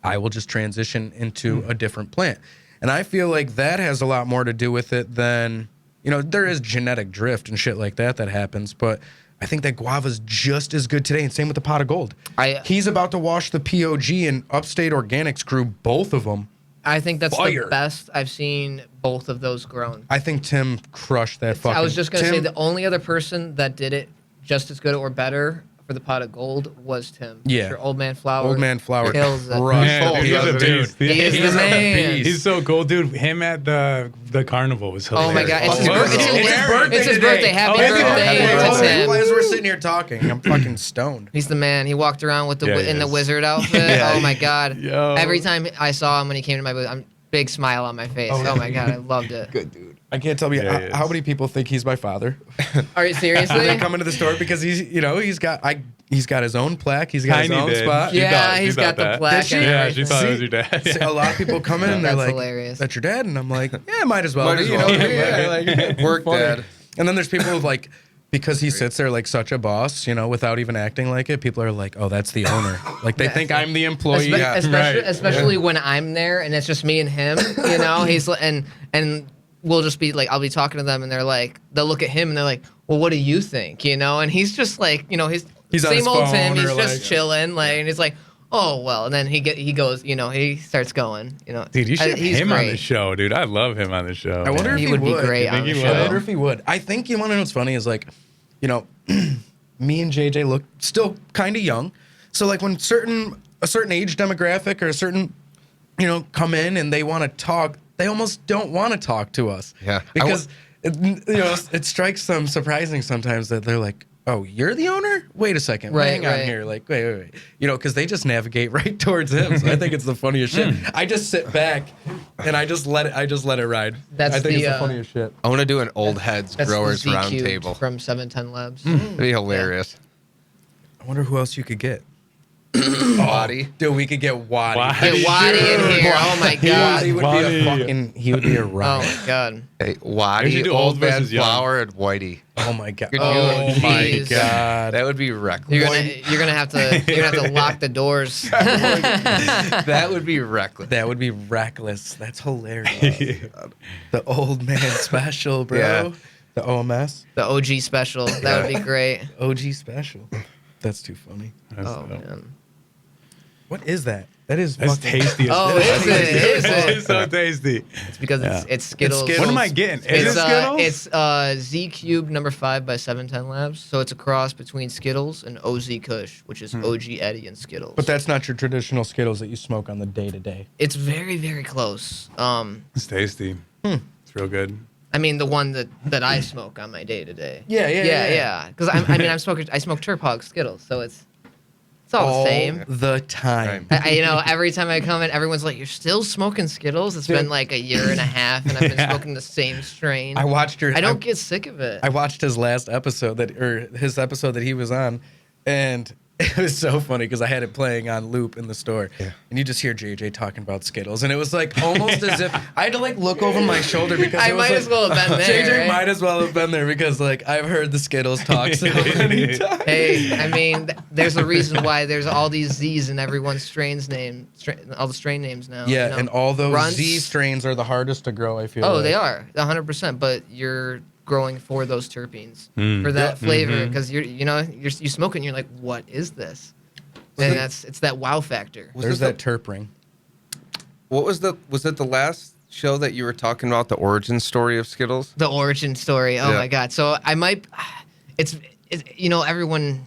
I will just transition into a different plant. And I feel like that has a lot more to do with it than, there is genetic drift and shit like that happens, but I think that guava's just as good today, and same with the pot of gold. He's about to wash the POG, and Upstate Organics grew both of them. I think that's Fire. the best I've seen both of those grown. I think Tim crushed that fucking. I was just going to say Tim- the only other person that did it just as good or better for the pot of gold was Tim. Yeah. Sure, Old Man Flower. Old Man Flower kills it. crushed. Man, Oh, he's a dude. beast. He is the man. He's so cool, dude. Him at the carnival was hilarious. Oh my god, it's his, What? it's his- It's his birthday it's his today. birthday. Happy Oh, is it? birthday Happy to Tim. As we're sitting here talking, I'm fucking stoned. He's the man. He walked around with Yeah, in he the is. wizard outfit. Oh my god. Yo. Every time I saw him when he came to my booth, big smile on my face. Oh my god, I loved it. Good dude. I can't tell you Yeah, he how is. many people think he's my father. Are you seriously? They come into the store because he's got his own plaque. He's got Tiny his own did. spot. You Yeah, thought- he's you got thought the that. plaque. Did she? and Yeah, everything. she thought it was See? your dad. See, a lot of people come in and they're That's like, hilarious. "That's your dad," and I'm like, "Yeah, might as well." Might be, as you well. know? Yeah, like, Work, funny. Dad. And then there's people who like, because he sits there like such a boss, without even acting like it. People are like, "Oh, that's the owner." Like they think I'm the employee. Especially when I'm there and it's just me and him. He's and we'll just be like, I'll be talking to them and they're like, they'll look at him and they're like, "Well, what do you think?" And he's just like, he's on same his old phone Tim. He's or, just like- chilling, and he's like, "Oh well," and then he goes, he starts going, Dude, you should have he's him on great. the show, dude. I love him on the show. I wonder man. if He would be great You think on the he show. would? I wonder if he would. I think you want to know what's funny is like, me and JJ look still kind of young. So like when a certain age demographic or a certain, come in and they want to talk, they almost don't want to talk to us. Yeah. Because it strikes them surprising sometimes that they're like, oh, you're the owner? Wait a second. Right, Hang on right. here. Like, wait. You know, because they just navigate right towards him. So I think it's the funniest shit. I just sit back and I just let it ride. That's I think it's the, the funniest shit. I want to do an old heads That's growers the Z roundtable. cubed from 710 Labs. It'd be hilarious. I wonder who else you could get. Waddy. Dude, we could get Waddy. Get Waddy in here. Oh my god. Waddy would be a fucking. He would be a Oh riot. my god. Hey, We should Waddy, do old old man versus young. flower, and Whitey. Oh my god. Could Oh you- my Jeez. god. That would be reckless. You're gonna have to lock the doors. That would be reckless. That would be reckless. That's hilarious. The old man special, bro. Yeah. The OMS. The OG special. That would be great. OG special. That's too funny. Oh man. What is that? That is That's fucking tasty. Oh, is it? Is it? It's so tasty. It's because it's Skittles. Skittles. What am I getting? Is It's it Skittles? it's Z cubed number 5 by 710 Labs. So it's a cross between Skittles and OZ Kush, which is OG Eddie and Skittles. But that's not your traditional Skittles that you smoke on the day to day. it's very very close. It's tasty. It's real good. I mean the one that I smoke on my day to day. Yeah. Yeah. Because I smoke Turp Hog Skittles, so it's all the same. The time. Every time I come in, everyone's like, "You're still smoking Skittles?" It's been like a year and a half, and I've been smoking the same strain. I watched your. I don't get sick of it. I watched his last episode his episode that he was on, and it was so funny because I had it playing on loop in the store, and you just hear JJ talking about Skittles, and it was like almost as if I had to like look over my shoulder because I it was might like, as well have been there. JJ right? might as well have been there because like I've heard the Skittles talk so many times. Hey, I mean, there's a reason why there's all these Z's in everyone's all the strain names now. Yeah, you know? and all those Runts. Z strains are the hardest to grow. I feel. Oh, like. they are 100%. But you're growing for those terpenes, Mm. for that flavor, because you're smoking. You're like, what is this? And it's that wow factor. There's that terp ring. What was it the last show that you were talking about, the origin story of Skittles? The origin story. Oh Yeah. my god. So I might. It's everyone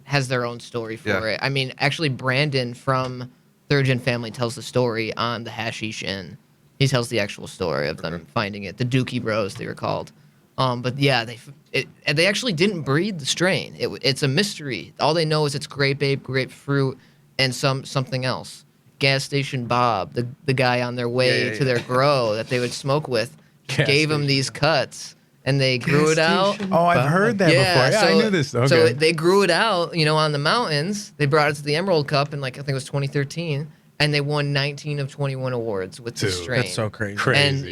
has their own story for Yeah. it. I mean, actually, Brandon from Third Gen Family tells the story on the Hashish Inn. He tells the actual story of them finding it. The Dookie Bros, they were called. But yeah, they actually didn't breed the strain. It's a mystery. All they know is it's grape ape, grapefruit, and something else. Gas Station Bob, the guy on their way to their grow that they would smoke with, gave them these cuts, and they grew it out. Oh, I've heard that before. Yeah, I knew this. Okay. So they grew it out, on the mountains. They brought it to the Emerald Cup in I think it was 2013, and they won 19 of 21 awards with this Dude, strain. That's so crazy.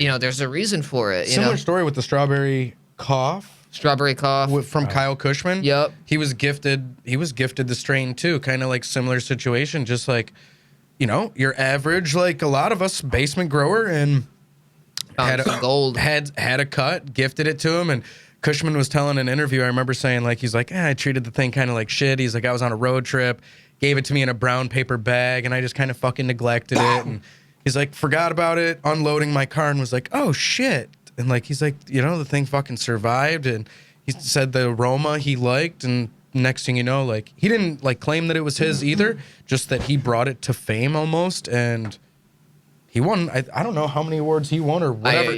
And there's a reason for it. Similar story with the strawberry cough. Strawberry cough. From Kyle Cushman. Yep. He was gifted the strain too, kind of like similar situation, just like, your average, like a lot of us, basement grower, and Found some gold. had a cut, gifted it to him, and Cushman was telling an interview, I remember saying he's like, I treated the thing kind of like shit. He's like, I was on a road trip, gave it to me in a brown paper bag, and I just kind of fucking neglected it, and he's like, forgot about it, unloading my car, and was like, oh shit. And he's like, the thing fucking survived, and he said the aroma he liked, and next thing you know, he didn't claim that it was his either, just that he brought it to fame almost, and he won. I don't know how many awards he won or whatever.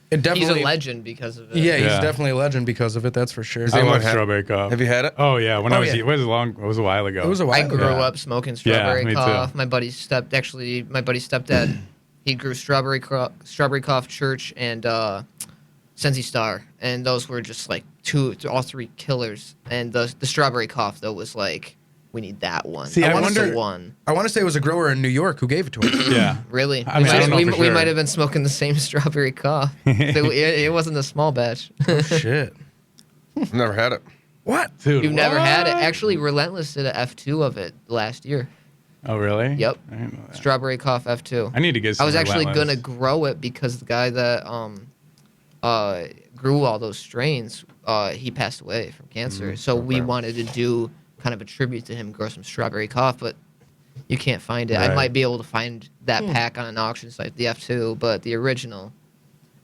It definitely, He's a legend because of it. Yeah, he's Yeah. definitely a legend because of it. That's for sure. I anyone love had- strawberry cough. Have you had it? Oh yeah, when I was yeah. it was a while ago. It was a while. I grew ago. up smoking strawberry me too. cough. My buddy's stepdad, he grew strawberry cough, Church, and Sensi Star, and those were just all three killers. And the strawberry cough though was we need that one. See, I That's the wonder- one. I want to say it was a grower in New York who gave it to him. Yeah. Really? I mean, I don't know we, for we sure. might have been smoking the same strawberry cough. So it wasn't a small batch. Shit. I've never had it. What? Dude, You've never had it. what? Actually, Relentless did a F2 of it last year. Oh really? Yep. I didn't know that. Strawberry cough F2. I need to get some I was actually Relentless. gonna grow it because the guy that grew all those strains, he passed away from cancer. So we wanted to do kind of a tribute to him, grow some strawberry cough, but you can't find it. I Right. might be able to find that pack on an auction site, the F2, but the original,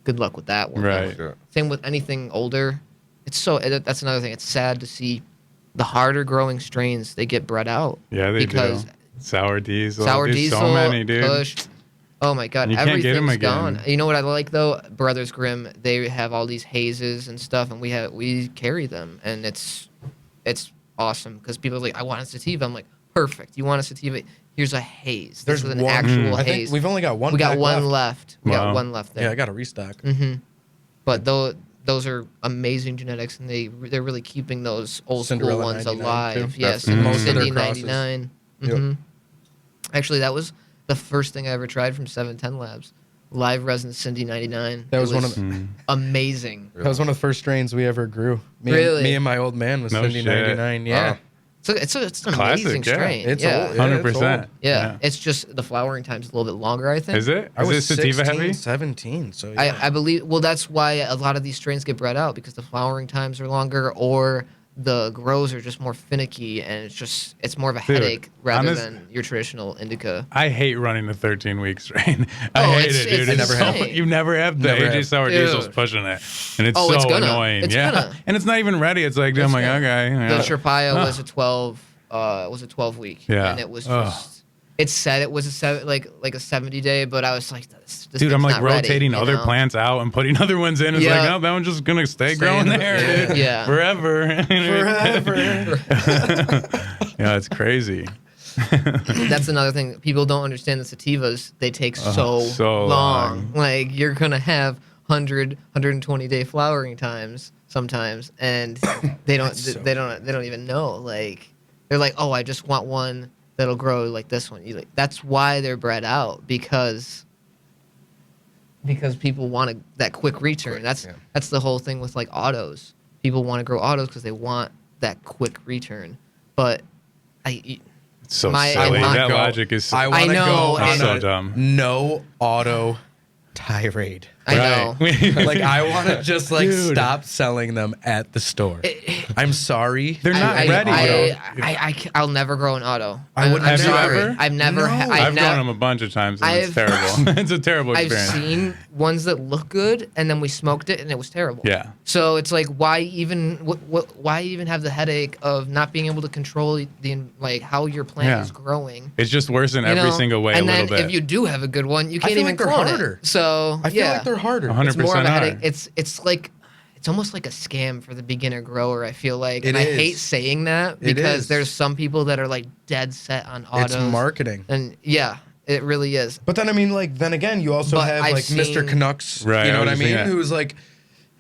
good luck with that one. Right. Sure. Same with anything older. That's another thing. It's sad to see the harder growing strains, they get bred out. Yeah, they because do. Sour diesel. Sour There's diesel, so many, dude. Kush. Oh my god, And you can't everything's get 'em again. gone. You know what I like though? Brothers Grimm, they have all these hazes and stuff, and we carry them, and it's it's awesome because people are like, I want a sativa. I'm like, perfect. You want a sativa? Here's a haze. This is an actual I think haze. we've only got one. We got pack one left. We got Wow. one left there. Yeah, I got to restock. But those are amazing genetics, and they're really keeping those old Cinderella school ones 99 alive. too. Yes, That's most of their Cindy crosses. 99. Yep. Actually, that was the first thing I ever tried from 710 Labs. Live resin Cindy 99. That was one of amazing. That was one of the first strains we ever grew. Me and my old man was No Cindy shit. 99. Yeah. Wow. So it's an Classic, amazing yeah. strain. It's yeah. old. 100%. Yeah, it's just the flowering time's a little bit longer, I think. Is it? I was Is it sativa 16, heavy? 17. So yeah. I believe. Well, that's why a lot of these strains get bred out because the flowering times are longer, or the grows are just more finicky, and it's more of a Dude, headache rather honest- than your traditional indica. I hate running the 13-week strain. Oh, I hate it's- it, dude. it's It's insane. so, you never have the Never AJ have. Sour Diesel's Dude. pushing it, and it's Oh, so it's gonna. annoying. It's yeah, gonna. and it's not even ready. It's like I'm like, gonna. okay. The Yeah. Chirpaya was a 12 week. Yeah. And it was Ugh. just. It said it was like a 70 day, but I was like, this Dude, thing's I'm like not ready, rotating you other know? plants out and putting other ones in. It's Yeah. like, oh, that one's just gonna stay growing in the- there, dude. Yeah. Forever. Forever. Yeah, it's crazy. That's another thing. People don't understand the sativas. They take so long. Like you're gonna have 120 day flowering times sometimes, and they don't they don't even know. Like they're like, oh, I just want one that'll grow like this one. You like that's why they're bred out because people want that quick return. That's the whole thing with like autos. People want to grow autos because they want that quick return. But It's so My- silly. my- That Go- logic is so, I want to know, go on and- so a dumb. no auto tirade. I know. Like I want to just like Dude. stop selling them at the store. I'm sorry. They're not ready. I'll never grow an auto. I wouldn't- Have you sorry. ever? I've never. No. I've grown them a bunch of times, and it's terrible. It's a terrible I've experience. seen ones that look good, and then we smoked it, and it was terrible. Yeah. So it's like, why even? Why even have the headache of not being able to control like how your plant Yeah. is growing? It's just worse in you every know? single way And a then little bit. if you do have a good one, you I can't feel even like they're clone harder. it. So I feel yeah. like they're harder. 100% It's more of a are. headache. It's like it's almost like a scam for the beginner grower. I feel like, It and I is. hate saying that It because is. there's some people that are like dead set on autos. It's marketing. and yeah, it really is. But then I mean, like then again, you also But have I've like Mr. seen- Canucks. Right, You know I what I was mean? thinking that. Who's like.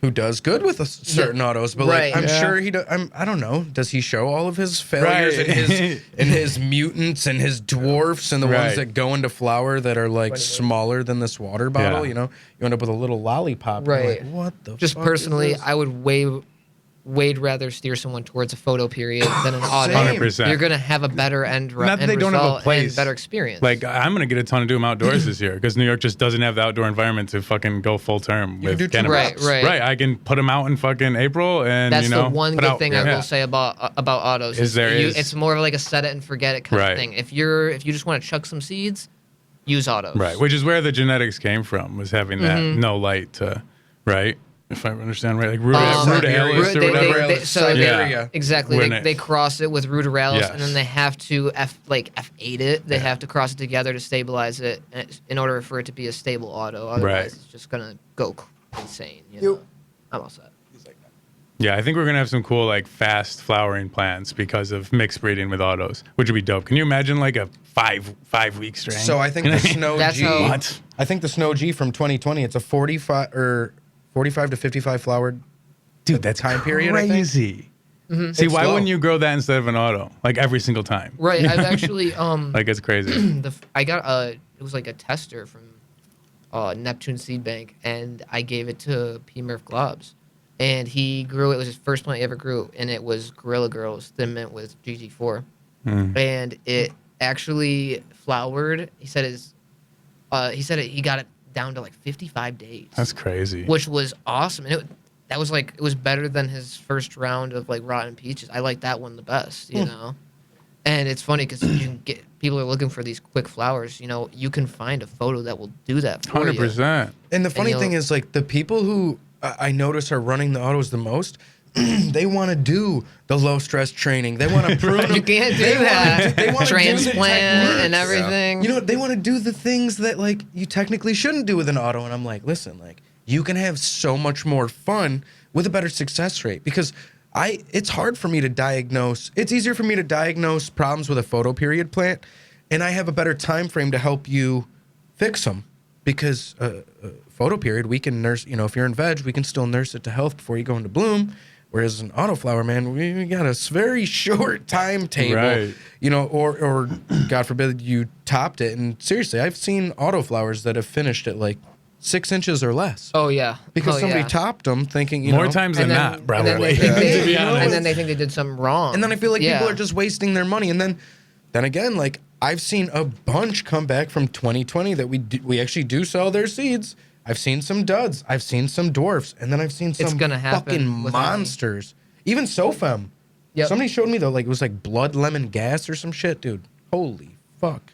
Who does good with certain autos, but Right. like I'm Yeah. sure he does. I don't know. Does he show all of his failures Right. and his mutants and his dwarfs and the Right. ones that go into flower that are like smaller than this water bottle? Yeah. You know, you end up with a little lollipop. and you're Right. like, what the? Just fuck is personally, this? I would way rather steer someone towards a photo period than an auto. Same. 100%. You're gonna have a better end, Not that end they don't have a result place. and better experience. Like I'm gonna get a ton to do them outdoors this year because New York just doesn't have the outdoor environment to fucking go full term You with can do cannabis. Right. Right. I can put them out in fucking April, and that's you know, the one put good out- thing I will say about autos. It's more of like a set it and forget it kind Right. of thing. If you just want to chuck some seeds, use autos. Right, which is where the genetics came from, was having that no light to, right? If I understand right, like ruderalis or they- whatever. they- so Siberia. Exactly. When They cross it with ruderalis, Yes. and then they have to F8 it. They have to cross it together to stabilize it in order for it to be a stable auto. Otherwise, Right. it's just gonna go insane. You know? I'm all set. Yeah, I think we're gonna have some cool like fast flowering plants because of mixed breeding with autos, which would be dope. Can you imagine like a five week strain? So I think the Snow That's G. how- What? I think the Snow G from 2020. It's a 45 to 55 flowered. Dude, that's time period, I think. crazy. See, It's why slow. wouldn't you grow that instead of an auto? Like every single time. Right. I've actually Like it's crazy. I got it was like a tester from Neptune Seed Bank, and I gave it to P. Murph Globs, and he grew it. It was his first plant he ever grew, and it was Gorilla Girls Thin Mint with GG4, and it actually flowered. He said he got it down to like 55 days, That's crazy. which was awesome, and it was better than his first round of like Rotten Peaches. I like that one the best, you know. And it's funny because you can get people are looking for these quick flowers. You know, you can find a photo that will do that for you. 100%. And the funny you'll- thing is, like, the people who I notice are running the autos the most, they want to do the low stress training. They want to prune. You can't do They wanna that. they wanna do the Transplant techniques. and everything. You know, they want to do the things that like you technically shouldn't do with an auto. And I'm like, listen, like you can have so much more fun with a better success rate because it's hard for me to diagnose. It's easier for me to diagnose problems with a photoperiod plant, and I have a better time frame to help you fix them because photoperiod, we can nurse, if you're in veg, we can still nurse it to health before you go into bloom. Whereas an autoflower, man, we got a very short timetable, Right. Or God forbid you topped it. And seriously, I've seen autoflowers that have finished at like 6 inches or less. Oh yeah. Because Oh, somebody yeah. topped them thinking, More times than And then- not, and then probably. they think they- to be honest. And then they think they did something wrong. And then I feel like Yeah. people are just wasting their money. And then again, like I've seen a bunch come back from 2020 that we actually do sell their seeds. I've seen some duds. I've seen some dwarfs. And then I've seen some gonna happen fucking with monsters. Even Sofem. Yep. Somebody showed me though, like it was like blood lemon gas or some shit, dude. Holy fuck.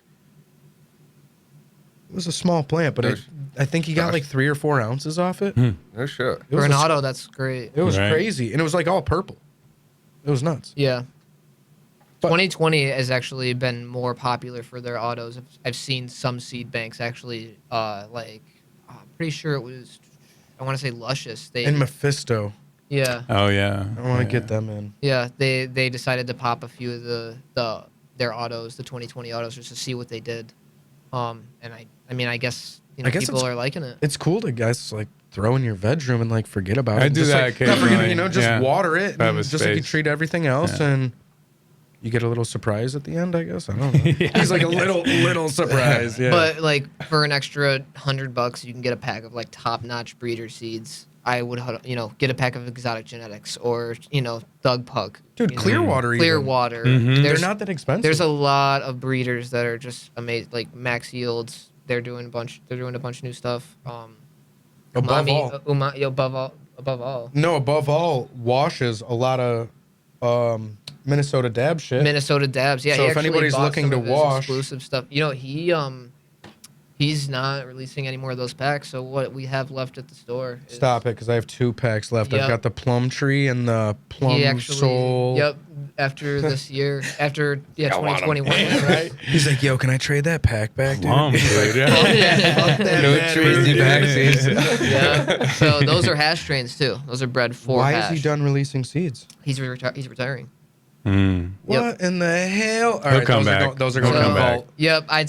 It was a small plant, but I think he got like 3 or 4 ounces off it. No shit. It For was an a- auto, that's great. It was Right. crazy, and it was like all purple. It was nuts. Yeah. But- 2020 has actually been more popular for their autos. I've seen some seed banks actually, I'm pretty sure it was, I want to say Luscious. They, And Mephisto. yeah, Oh yeah. I want to get them in. yeah. They decided to pop a few of their autos, the 2020 autos, just to see what they did. And I guess I guess people it's- are liking it. It's cool to guys like throw in your veg room and like forget about it. I and do just, that like, not forget it, occasionally, just yeah. water it, Have and a just like you space. treat everything else, Yeah. and you get a little surprise at the end. I guess I don't know. He's like a little surprise. Yeah. But like for an extra $100, you can get a pack of like top-notch breeder seeds. I would, get a pack of exotic genetics or Thug Pug. dude, Clearwater. even. Clearwater. Mhm. They're not that expensive. There's a lot of breeders that are just amazing, like Max Yields. They're doing a bunch of new stuff. above Umami, all. above all. No, above all, washes a lot of Minnesota dab shit. Minnesota Dabs. Yeah. So he if actually anybody's bought looking some to of his wash- exclusive stuff. He's not releasing any more of those packs. So what we have left at the store. Is, Stop it, because I have 2 packs left. Yep. I've got the plum tree and the plum He actually. soul. Yep. After this year, after I want 'em. 2021, right? He's like, yo, can I trade that pack back, dude? Plum, dude. Yeah. Fuck that No battery. crazy vaccines. Yeah. So those are hash strains too. Those are bred for Why hash. is he done releasing seeds? He's retiring. Mm. What in the hell? All He'll come those back. Are those are going He'll to come the back. vault. Yep. I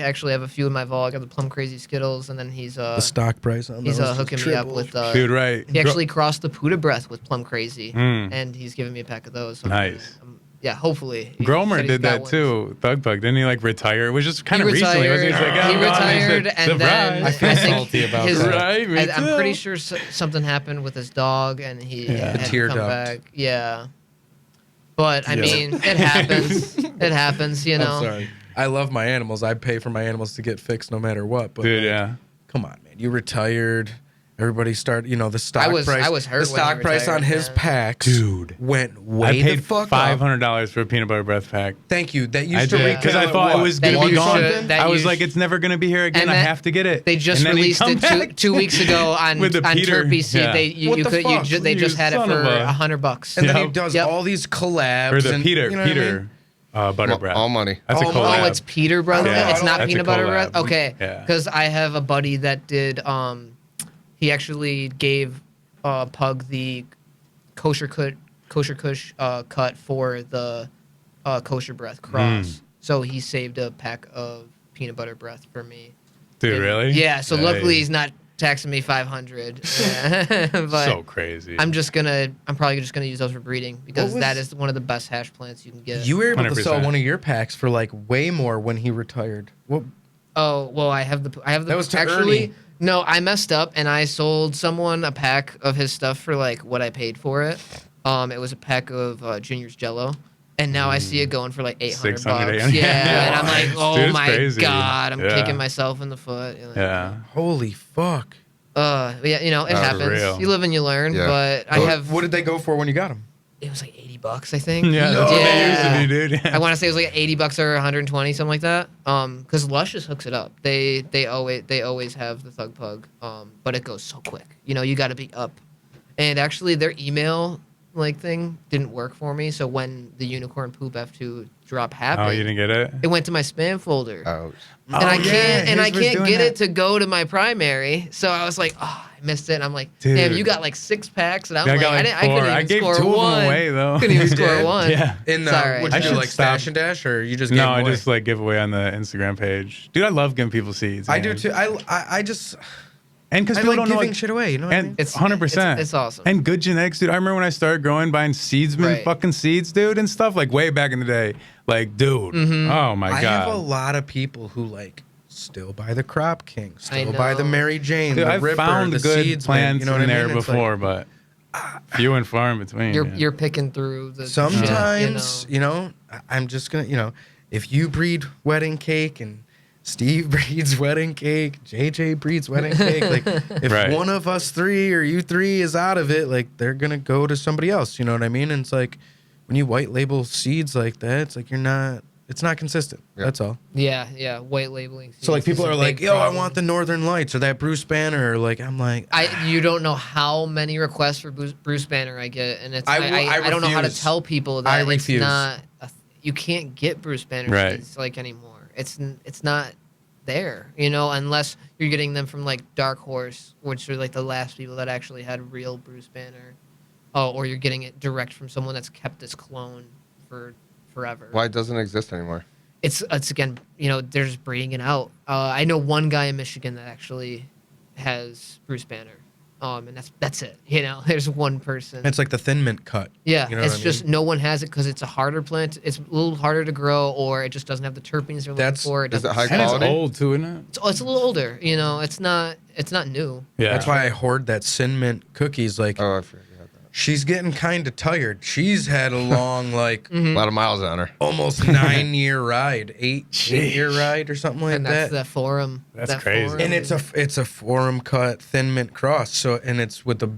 actually have a few in my vault. I got the Plum Crazy Skittles, and then he's The stock price on he's those just hooking me up tripled. with Dude, right. he actually crossed the Puda Breath with Plum Crazy, Mm. and he's giving me a pack of those. So Nice. yeah, hopefully. He Gromer said he's did got that ones. too. Thug Bug, didn't he like retire? It was just kind He of recently. Wasn't he? retired. He's like, He oh, God, retired, and surprise. then I feel think salty about his, that. Right, me I'm too. pretty sure something happened with his dog, and he had to tear come duct. back. Yeah, but I Yeah. mean, it happens. It happens, I'm sorry. I love my animals. I pay for my animals to get fixed no matter what. But Dude, like, yeah. come on, man. You retired. Everybody started. The stock I was price. hurt The when I stock price retired, on his man. packs, Dude. went I way paid the fuck up. $500 for a peanut butter breath pack. Thank you. That I used to did retail because I at thought what? it was That gonna be you gone. should- that I you was like, sh- it's never gonna be here again. And I that- have to get it. They just And then he released come it back. two weeks ago on With the Peter. Terpy Seed. Yeah. What the fuck? They You just had it son for of a- $100. And then he Yep. does Yep. all these collabs. Or the and, Peter, you know what I mean? Peter butter breath. All money. That's All a money. collab. Oh, it's Peter Brother. Yeah. It's not That's a peanut butter collab. bread. Okay, Yeah. because I have a buddy that did. He actually gave Pug the kosher kush cut for the kosher breath cross. So he saved a pack of peanut butter breath for me. Dude, And- really? Yeah. So Hey. luckily he's not taxing me 500. But So crazy. I'm probably just gonna use those for breeding because What was- that is one of the best hash plants you can get. You were able to 100%. sell one of your packs for like way more when he retired. What? Oh well, I have the That was to actually Ernie. no, I messed up and I sold someone a pack of his stuff for like what I paid for it. It was a pack of Junior's Jello, and now I see it going for like $800. 600, Yeah, yeah. and I'm like, oh Dude, it's my crazy. god, I'm Yeah. kicking myself in the foot. You're like, Yeah. Holy fuck! Yeah, it for happens. real. You live and you learn. Yeah. But I have. What did they go for when you got them? It was like $80, I think. Yeah, that's what they used to do, dude. I want to say it was like $80 or 120, something like that. Because Luscious hooks it up. They always have the Thug Pug. But it goes so quick. You got to be up. And actually, their email like thing didn't work for me. So when the unicorn poop F2 drop happened, Oh, you didn't get it? it went to my spam folder. Oh, And I can't his was doing get that. it to go to my primary. So I was like, oh, I missed it. And I'm like, Dude. damn, you got like 6 packs, and I'm Yeah, I like, got like I couldn't 4. even I gave score 2 of them one. away, though. Couldn't even You score did? one. Yeah. In Sorry. what'd I you do, should like stop. Stash and Dash, or you just gave No, them I away? just like give away on the Instagram page. Dude, I love giving people seeds. I do man. too. I just And because I people like don't know, giving like, shit away. You know what I mean? and It's 100%. It's awesome. And good genetics, dude. I remember when I started growing, buying seedsman Right. fucking seeds, dude, and stuff like way back in the day. Like, dude, oh my I god. have a lot of people who like still buy the Crop King, I still buy the know. Mary Jane, Dude, the I've Ripper, found the good Seedsman. plants You know what in I there mean? It's like, before, but few and far in between. You're yeah. you're picking through the sometimes, shit, you know? I'm just gonna, if you breed wedding cake and Steve breeds wedding cake, JJ breeds wedding cake, like if Right. one of us 3 or you 3 is out of it, like they're gonna go to somebody else. You know what I mean? And it's like when you white label seeds like that, it's like it's not consistent. Yeah. That's all. Yeah, white labeling. So like seeds people is a are like, big yo, I problem. want the Northern Lights or that Bruce Banner, or like I'm like, You don't know how many requests for Bruce Banner I get, and it's I I don't know how to refuse. tell people I that it's refuse. not you can't get Bruce Banner Right. seeds like anymore. It's not there, unless you're getting them from like Dark Horse, which are like the last people that actually had real Bruce Banner. Oh, or you're getting it direct from someone that's kept this clone for forever. why it doesn't exist anymore? It's again, they're just breeding it out. I know one guy in Michigan that actually has Bruce Banner, and that's it. There's one person. it's like the Thin Mint cut. Yeah, You know it's what I just mean? no one has it because it's a harder plant. It's a little harder to grow, or it just doesn't have the terpenes they're looking That's- for. is it doesn't high and it's quality? old too, isn't it? It's a little older. It's not new. Yeah. That's why I hoard that Sin Mint cookies. Like Oh, I forgot that. she's getting kind of tired. She's had a long, like Mm-hmm. A lot of miles on her. almost 9-year ride, 8-year ride or something like And that's that. the forum. That's that crazy. forum And it's a forum cut Thin Mint cross. So and it's with the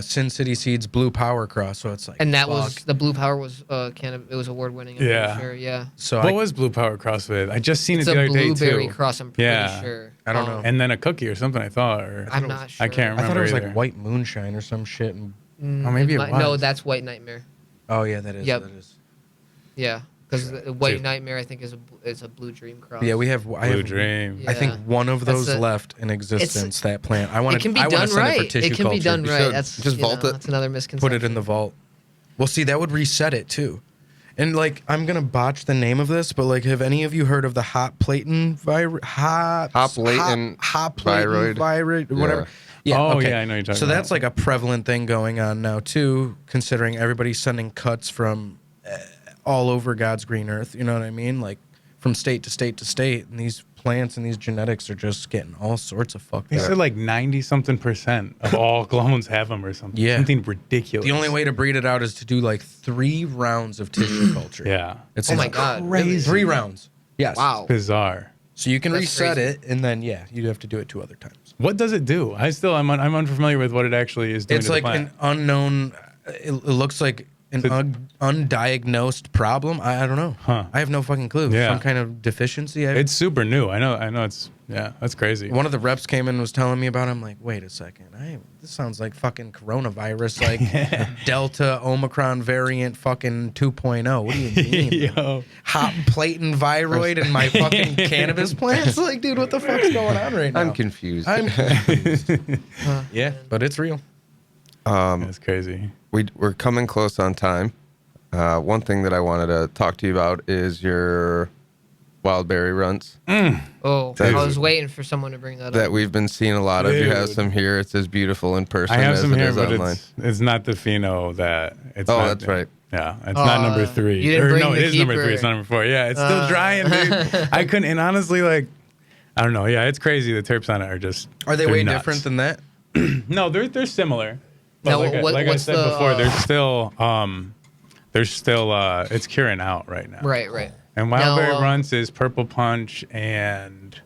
Sin City Seeds Blue Power cross. So it's like and that fuck. was the Blue Power was it was award winning. Yeah. Sure. Yeah. So What was Blue Power Cross with? I just seen It's it the a other day blueberry too. cross. I'm pretty Yeah. sure. I don't know. And then a cookie or something, I thought. Or I'm not sure. I can't remember. I thought it was either. like White Moonshine or some shit. And, Oh, maybe it No, was. that's White Nightmare. oh yeah, that is. Yep. That is. Yeah, because White Dude. Nightmare I think is a Blue Dream cross. Yeah, we have. I Blue have, Dream. Yeah. I think one of That's those a- left in existence. That plant. I want It can be I wanna done send right. It, for tissue It can be culture. done You right. should. That's Just vault it. That's another misconception. Put it in the vault. Well, see, that would reset it too. And like, I'm gonna botch the name of this, but like, have any of you heard of the Hoplatan viroid? Viroid, whatever. Yeah. Oh, yeah, I know you're talking So about. that's like a prevalent thing going on now too, considering everybody's sending cuts from all over God's green earth. You know what I mean? Like from state to state to state, and these plants and these genetics are just getting all sorts of fucked They up. said like 90-something% of all clones have them or something. Yeah. Something ridiculous. The only way to breed it out is to do like 3 rounds of tissue culture. Yeah. It's Oh my God, really? crazy. 3 rounds. Yes. Wow. Bizarre. So you can That's reset crazy. it, and then you have to do it 2 other times. What does it do? I'm unfamiliar with what it actually is doing It's to like the plant. an unknown. It looks like an undiagnosed problem. I don't know. Huh. I have no fucking clue. Yeah. Some kind of deficiency. It's super new. I know it's that's crazy. One of the reps came in and was telling me about it. I'm like, wait a second. This sounds like fucking coronavirus, like Delta Omicron variant fucking 2.0. What do you mean? Yo. Hot platin viroid in my fucking cannabis plants? Like, dude, what the fuck's going on right now? I'm confused. I'm confused. Yeah, but it's real. That's crazy. We're coming close on time. One thing that I wanted to talk to you about is your wild berry runs Oh, That I is- was waiting for someone to bring that that up. we've been seeing a lot of. You have Dude. some here. It's as beautiful in person I have as some it here, is but online. it's not the pheno that it's Oh, not, that's right. Yeah, it's not number 3. you didn't Or bring no, the it is number keeper. 3. It's not number 4. Yeah, it's still drying, dude. I couldn't, and honestly, like, I don't know. Yeah, it's crazy. The terps on it are just. Are they they're way nuts. different than that? No, they're similar. But Now, like I what's said the, before, there's still it's curing out right now. Right. And Wildberry Now, Runts is Purple Punch and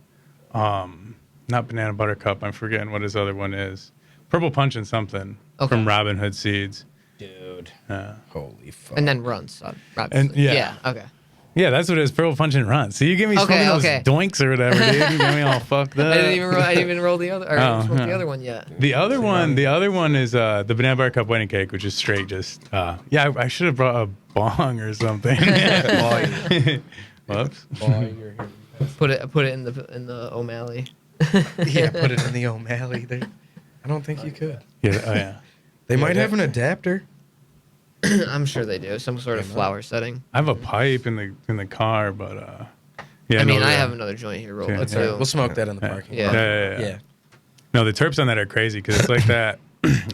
not Banana Buttercup. I'm forgetting what his other one is. Purple Punch and something Okay. from Robin Hood Seeds. Dude. Yeah. Holy fuck. And then runs. And- yeah. Okay. Yeah, that's what it is. Purple Punch and Run. So you give me Okay, some of those okay. doinks or whatever, dude. You get me all fucked up. I didn't even roll the other. Or smoke the other one yet. The other one is the banana butter cup wedding cake, which is straight just. Yeah, I should have brought a bong or something. Whoops. Put it in the O'Malley. Yeah, put it in the O'Malley. I don't think you could. Yeah. Oh yeah. They might have an adapter. I'm sure they do some sort of flower setting. I have a pipe in the car, but yeah. I mean, no, I yeah. have another joint here rolled Yeah. up That's all right. too. We'll smoke that in the parking lot. Yeah. No, the terps on that are crazy because it's like that.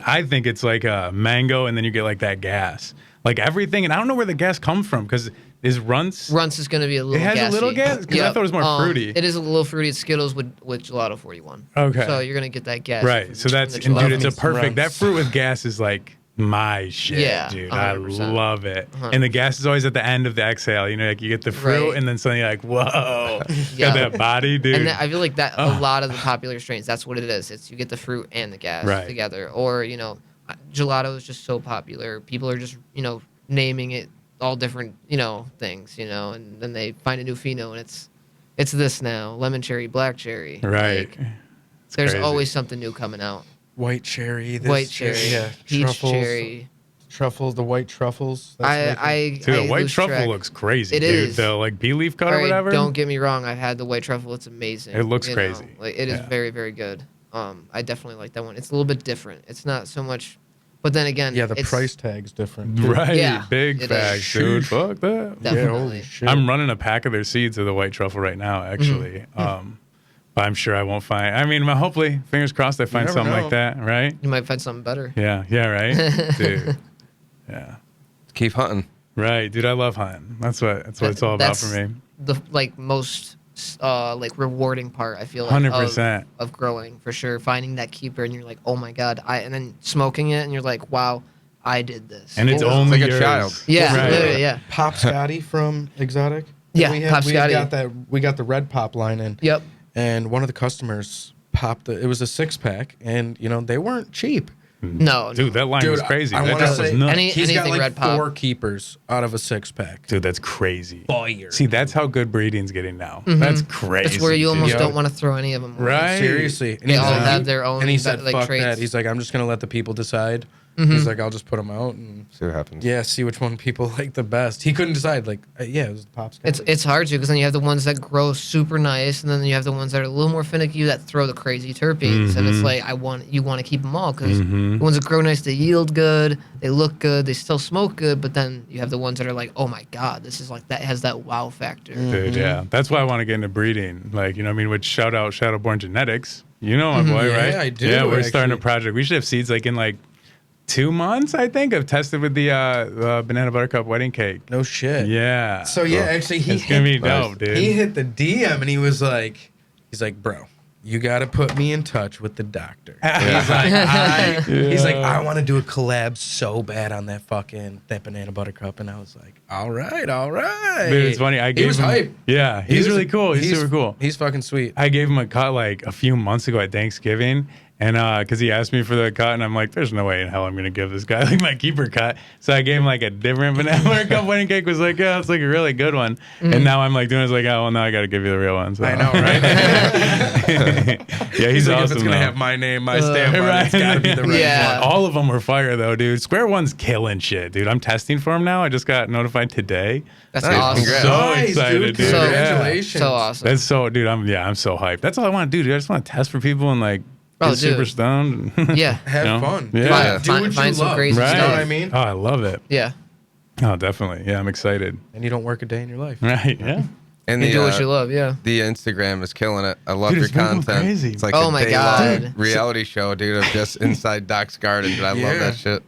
I think it's like a mango, and then you get like that gas, like everything. And I don't know where the gas comes from because is Runts. Runts is going to be a little. It has gassy. a little gas because I thought it was more fruity. It is a little fruity. It's Skittles with Gelato 41. Okay. So you're going to get that gas. Right. from So the that's and gelato. dude, it's a Some perfect. That Runts. fruit with gas is like my shit, Yeah, dude. 100%. I love it. And the gas is always at the end of the exhale. You know, like you get the fruit, Right. and then suddenly you're like, whoa, Yeah. got that body, dude. And I feel like that a lot of the popular strains, that's what it is. It's you get the fruit and the gas Right. together. Or, gelato is just so popular. People are just, naming it all different, things, and then they find a new pheno and it's this now. Lemon cherry, black cherry. Right. Like, there's crazy. always something new coming out. White cherry. White cherry, Yeah. peach Truffles. cherry. Truffles, the white truffles. That's I Dude, the white lose truffle track. looks crazy, It dude. is. The like bee leaf cut or Alright, whatever. Don't get me wrong. I've had the white truffle. It's amazing. It looks you know. crazy. Like it is Yeah. very, very good. I definitely like that one. It's a little bit different. It's not so much, but then again, Yeah, the it's price tag's different. Right, Yeah, big it facts, is. dude. Fuck that. Definitely. Shit. I'm running a pack of their seeds of the white truffle right now, actually. But I'm sure I won't find. I mean, hopefully, fingers crossed, I find never something know. like that, right? You might find something better. Yeah, right, dude. Yeah, Keep hunting. right, dude. I love hunting. That's what it's all about for me. The most rewarding part. I feel like 100%. of growing for sure. Finding that keeper and you're like, oh my god, and then smoking it and you're like, wow, I did this. And it's Well, only like a yours. child. Yeah, Right. literally, yeah. Pop Scotty from Exotic. Yeah, we Pop we Scotty. We got the red pop line in. Yep. And one of the customers popped it was a 6-pack, and they weren't cheap. No, Dude, that line was crazy. I that wanna was say nuts. he's got anything like red pop. 4 keepers out of a 6-pack. Dude, that's crazy. Fire. See, that's how good breeding's getting now. That's crazy. That's where you almost dude. don't want to throw any of them away. Right. Seriously. And They he's all like- have their own And he said, like fuck traits. that. He's like, I'm just going to let the people decide. He's like, I'll just put them out and See what happens. see which one people like the best. He couldn't decide. Like, it was the Pop Scotty. It's hard to because then you have the ones that grow super nice, and then you have the ones that are a little more finicky that throw the crazy terpenes. And it's like you want to keep them all because the ones that grow nice, they yield good, they look good, they still smoke good. But then you have the ones that are like, oh my god, this is like that has that wow factor. Dude, yeah. That's why I want to get into breeding. Like, which shout out Shadowborn Genetics. You know my boy, Yeah, right? I do, Yeah, we're starting a actually. project. We should have seeds like in like 2 months, I think. I've tested with the banana buttercup wedding cake. No shit. Yeah. So actually, it's gonna be dope, dude. He hit the DM and he's like, bro, you got to put me in touch with the doctor. He's like, I want to do a collab so bad on that banana buttercup, and I was like, all right. Dude, it's funny. He was hype. Yeah, he's really cool. He's super cool. He's fucking sweet. I gave him a cut like a few months ago at Thanksgiving. And because he asked me for the cut, and I'm like, there's no way in hell I'm going to give this guy like my keeper cut. So I gave him like a different banana buttercup wedding cake. Was like, yeah, it's like a really good one. And now I'm like doing it's like, oh, well, now I got to give you the real one. So. I know, right? Yeah, he's like, awesome. if it's going to though. have my name, my stamp on it, right. it's got to be the right Yeah. one. All of them were fire though, dude. Square One's killing shit, dude. I'm testing for him now. I just got notified today. That's Nice. awesome. Congrats. So Nice, excited, dude. So- Congratulations. So awesome. That's so, dude. I'm so hyped. That's all I want to do, dude. I just want to test for people and like Oh, get super dude. stoned. Yeah. Have You know? fun. Yeah. Do what Find you some love. crazy Right. You know what I stuff. mean? Oh, I love it. Yeah. Oh, definitely. Yeah, I'm excited. And you don't work a day in your life. Right. Yeah. And You the, do what you love. Yeah. the Instagram is killing it. I love Dude, your it's making content. crazy. It's like Oh a my day-long God. reality show, dude, of just inside Doc's garden. Dude, I love Yeah. that shit.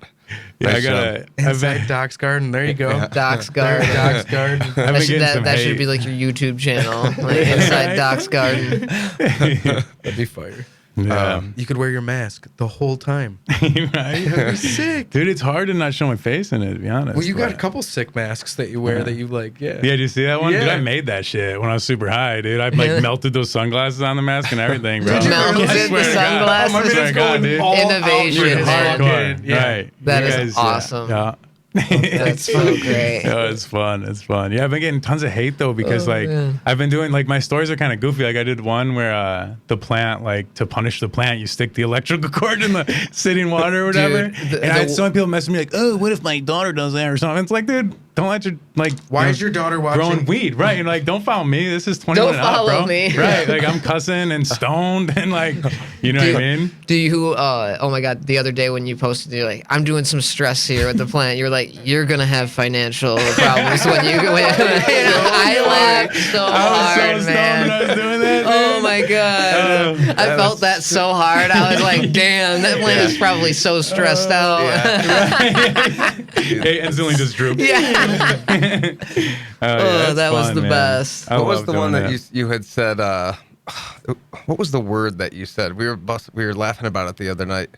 Yeah, I Nice gotta. job. I've Inside been, Doc's garden. There you go. Doc's There, Garden. Doc's garden. I've been getting some That should hate. be like your YouTube channel, like Inside Doc's Garden. That'd be fire. Yeah. You could wear your mask the whole time. Right? That'd be sick. Dude, it's hard to not show my face in it, to be honest. Well, you got a but- couple sick masks that you wear that you like. Yeah. Yeah, do you see that one? Dude, Yeah. I made that shit when I was super high, dude. I like melted those sunglasses on the mask and everything, bro. Did you melted I swear the to God. sunglasses? I swear to God, dude. Innovation, Dude, man. hardcore. Yeah. Right. That You is guys, awesome. Yeah. That's so great. Oh, it's fun. It's fun. Yeah, I've been getting tons of hate though because man. I've been doing my stories are kind of goofy. Like I did one where the plant, to punish the plant, you stick the electrical cord in the sitting water or whatever. Dude, and I had some people messing me like, oh, what if my daughter does that or something? It's like, dude, don't let your Why is your daughter watching growing weed? Right, and don't follow me. This is 21 Don't and up, follow bro. me. Right, I'm cussing and stoned and you know what I mean? Do you? Oh my God! The other day when you posted, you're like, "I'm doing some stress here with the plant." You're like, "You're gonna have financial problems when you." I laughed so hard, man. I was doing that. Oh my God! I felt that so hard. I was like, "Damn, that plant is probably so stressed out." It instantly just drooped. Yeah. That was fun, the man. best. I What was love the one doing that you had said? What was the word that you said? We were laughing about it the other night.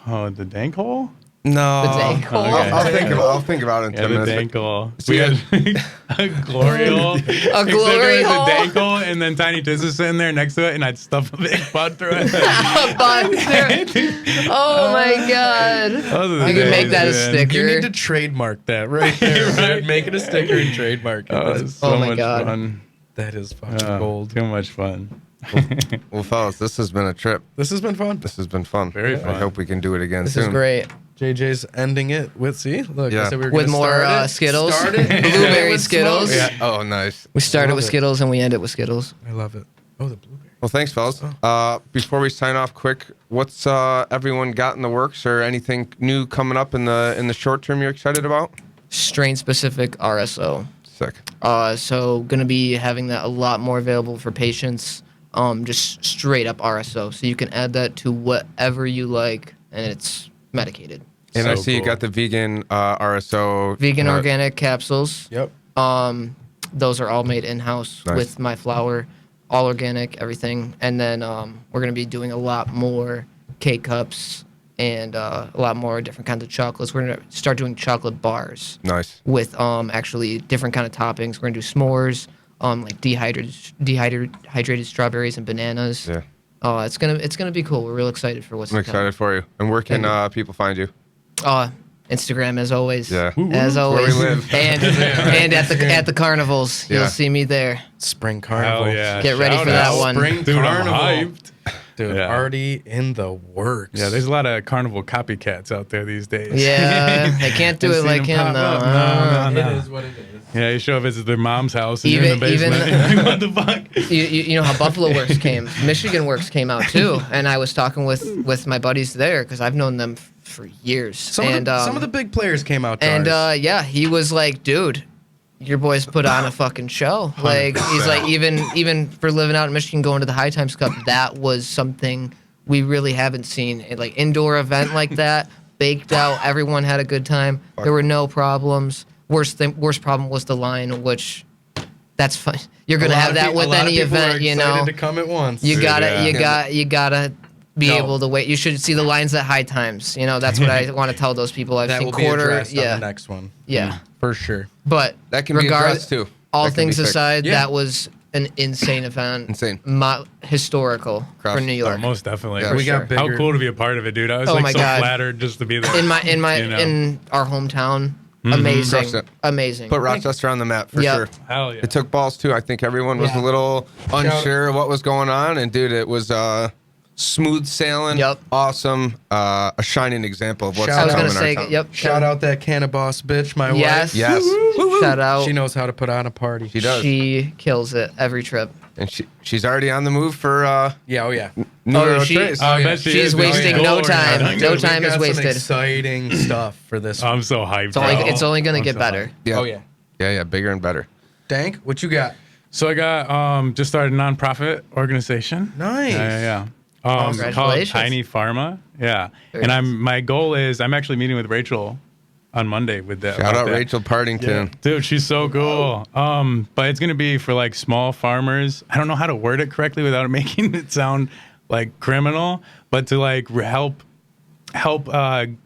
Oh, the dank hole? No, The dank hole? Okay. I'll think about it in Yeah, 10 the minutes. dank hole. So We you had a glory hole. A glory hole? The dank hole, and then Tiny Tiz was sitting there next to it, and I'd stuff a big bud through it. Oh my God! You can make that a sticker. You need to trademark that right there. Right. Make it a sticker and trademark it. Oh, it's so my much God. fun. That is fucking Oh, gold. Too much fun. Well, fellas, this has been a trip. This has been fun. This has been fun. Very I fun. hope we can do it again This soon. is great. JJ's ending it with, look, Yeah. I said we were With gonna more start it, Skittles, start it, blueberry with Skittles. smoke. Yeah. Oh, nice. We started Love with it. Skittles and we end it with Skittles. I love it. Oh, the blueberry. Well, thanks, fellas. Before we sign off, quick, what's everyone got in the works, or anything new coming up in the short term you're excited about? Strain specific RSO. Sick. So gonna be having that a lot more available for patients. Just straight up RSO. So you can add that to whatever you like, and it's medicated. And I So see you cool. got the vegan RSO. Vegan organic capsules. Yep. Those are all made in house Nice. with my flour, all organic, everything. And then we're gonna be doing a lot more K-cups and a lot more different kinds of chocolates. We're gonna start doing chocolate bars Nice. with actually different kind of toppings. We're gonna do s'mores, like dehydrated strawberries and bananas. Yeah. It's gonna be cool. We're real excited for what's I'm to come. excited for you. And where can people find you? Instagram as always. Yeah. As where always. we live. And at the carnivals, Yeah. you'll see me there. Spring carnival. Hell yeah. Get ready Shout for that out. one. Spring Dude, I'm carnival. hyped. Dude, Yeah. already in the works. Yeah, there's a lot of carnival copycats out there these days. Yeah, they can't do I've it seen like them him pop though. up. No. It is what it is. Yeah, you show up at their mom's house and you're in the Even- basement. What the fuck? You know how Buffalo Works came, Michigan Works came out too, and I was talking with my buddies there because I've known them for years. Some and of the big players came out to and ours. yeah, he was like, dude, your boys put on a fucking show. Like he's like, even for living out in Michigan, going to the High Times Cup, that was something we really haven't seen. Like indoor event like that, baked out, everyone had a good time. There were no problems. Worst problem was the line, which that's fine. You're gonna have that with any event, you know. To come at once. You gotta, Yeah. you gotta be No. able to wait. You should see the lines at High Times. You know, that's what I want to tell those people. I've that seen will be quarter, addressed yeah, on the next one. yeah. For sure. But That can be addressed too. all That can be things fixed. aside, Yeah. that was an insane event. Insane. Historical Cross- for New York. Most definitely. Yeah. For We got sure. bigger. How cool to be a part of it, dude. I was Oh like my so God. flattered just to be there. in my You know? in our hometown, amazing, Crushed it. amazing. Put Rochester on the map for Yep. sure. Hell yeah. It took balls too. I think everyone was Yeah. a little unsure of what was going on, and dude, it was smooth sailing. Yep. Awesome. A shining example of what's Shout I was to come gonna in say, our town. yep. Shout out that Cannabis bitch, my Yes. wife. Yes. Shout out. She knows how to put on a party. She does. She kills it every trip. And she's already on the move for Yeah, oh yeah. numero she- tres. I yeah. bet she She's is. wasting Don't no worry time. about it. No Dude, time we've is got some wasted. exciting stuff for this. I'm so hyped. It's only bro. it's only gonna I'm get so better. Yeah. Oh yeah. Yeah, bigger and better. Dank, what you got? So I got just started a nonprofit organization. Nice. Yeah. Called Congratulations. Tiny Pharma. Yeah. Very And my goal is I'm actually meeting with Rachel on Monday with that. Shout about out that. Rachel Partington. Dude, she's so cool. But it's gonna be for like small farmers. I don't know how to word it correctly without making it sound like criminal, but to like help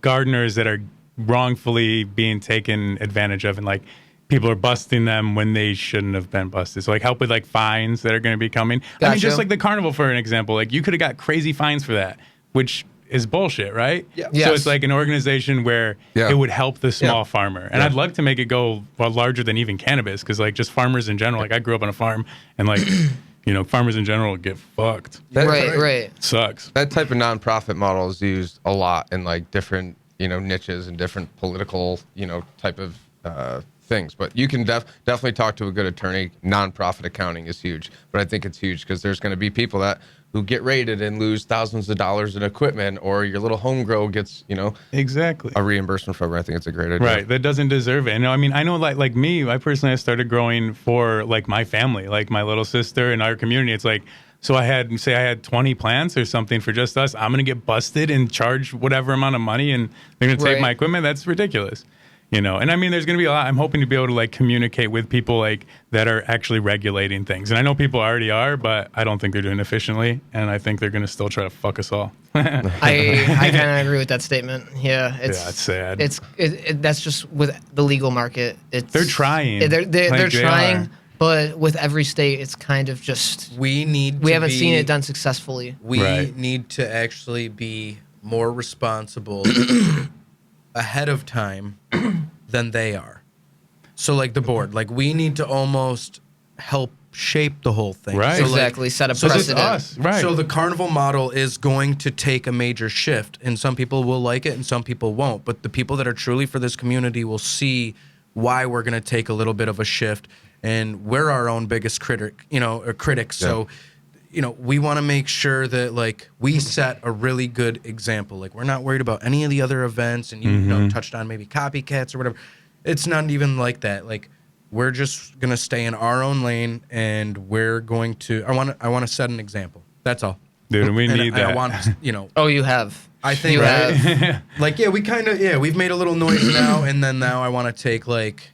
gardeners that are wrongfully being taken advantage of, and like people are busting them when they shouldn't have been busted. So like help with like fines that are going to be coming. I mean, Gotcha. just like the carnival, for an example, like you could have got crazy fines for that, which is bullshit, right? Yeah. So Yes. it's like an organization where Yeah. it would help the small Yeah. farmer. And I'd like to make it go larger than even cannabis, because like just farmers in general. Like I grew up on a farm, and like farmers in general get fucked. Right. Sucks. That type of nonprofit model is used a lot in like different, niches and different political, type of things. But you can definitely talk to a good attorney. Nonprofit accounting is huge, but I think it's huge because there's going to be people who get raided and lose thousands of dollars in equipment, or your little home grow gets, Exactly. a reimbursement program. I think it's a great idea. Right, that doesn't deserve it. And I know like me, I personally started growing for like my family, like my little sister and our community. It's like, so I had 20 plants or something for just us. I'm gonna get busted and charge whatever amount of money, and they're gonna take Right. my equipment. That's ridiculous. And there's going to be a lot. I'm hoping to be able to like communicate with people like that are actually regulating things. And I know people already are, but I don't think they're doing it efficiently. And I think they're going to still try to fuck us all. I kind of agree with that statement. Yeah, it's sad. That's just with the legal market. They're trying. They're Like, they trying, are. but with every state, it's kind of just We haven't seen it done successfully. We Right. need to actually be more responsible ahead of time than they are. So like the board, like we need to almost help shape the whole thing. Right. So, like, Exactly, set a so this is precedent. us. Right. So the carnival model is going to take a major shift, and some people will like it and some people won't. But the people that are truly for this community will see why we're going to take a little bit of a shift, and we're our own biggest critic, or critic. So, we want to make sure that like we set a really good example. Like we're not worried about any of the other events, and you touched on maybe copycats or whatever. It's not even like that. Like we're just gonna stay in our own lane, and we're going to. I want to set an example. That's all. Dude, and we need that. I want Oh, you have. I think you right? have. Like we've made a little noise now, and then now I want to take like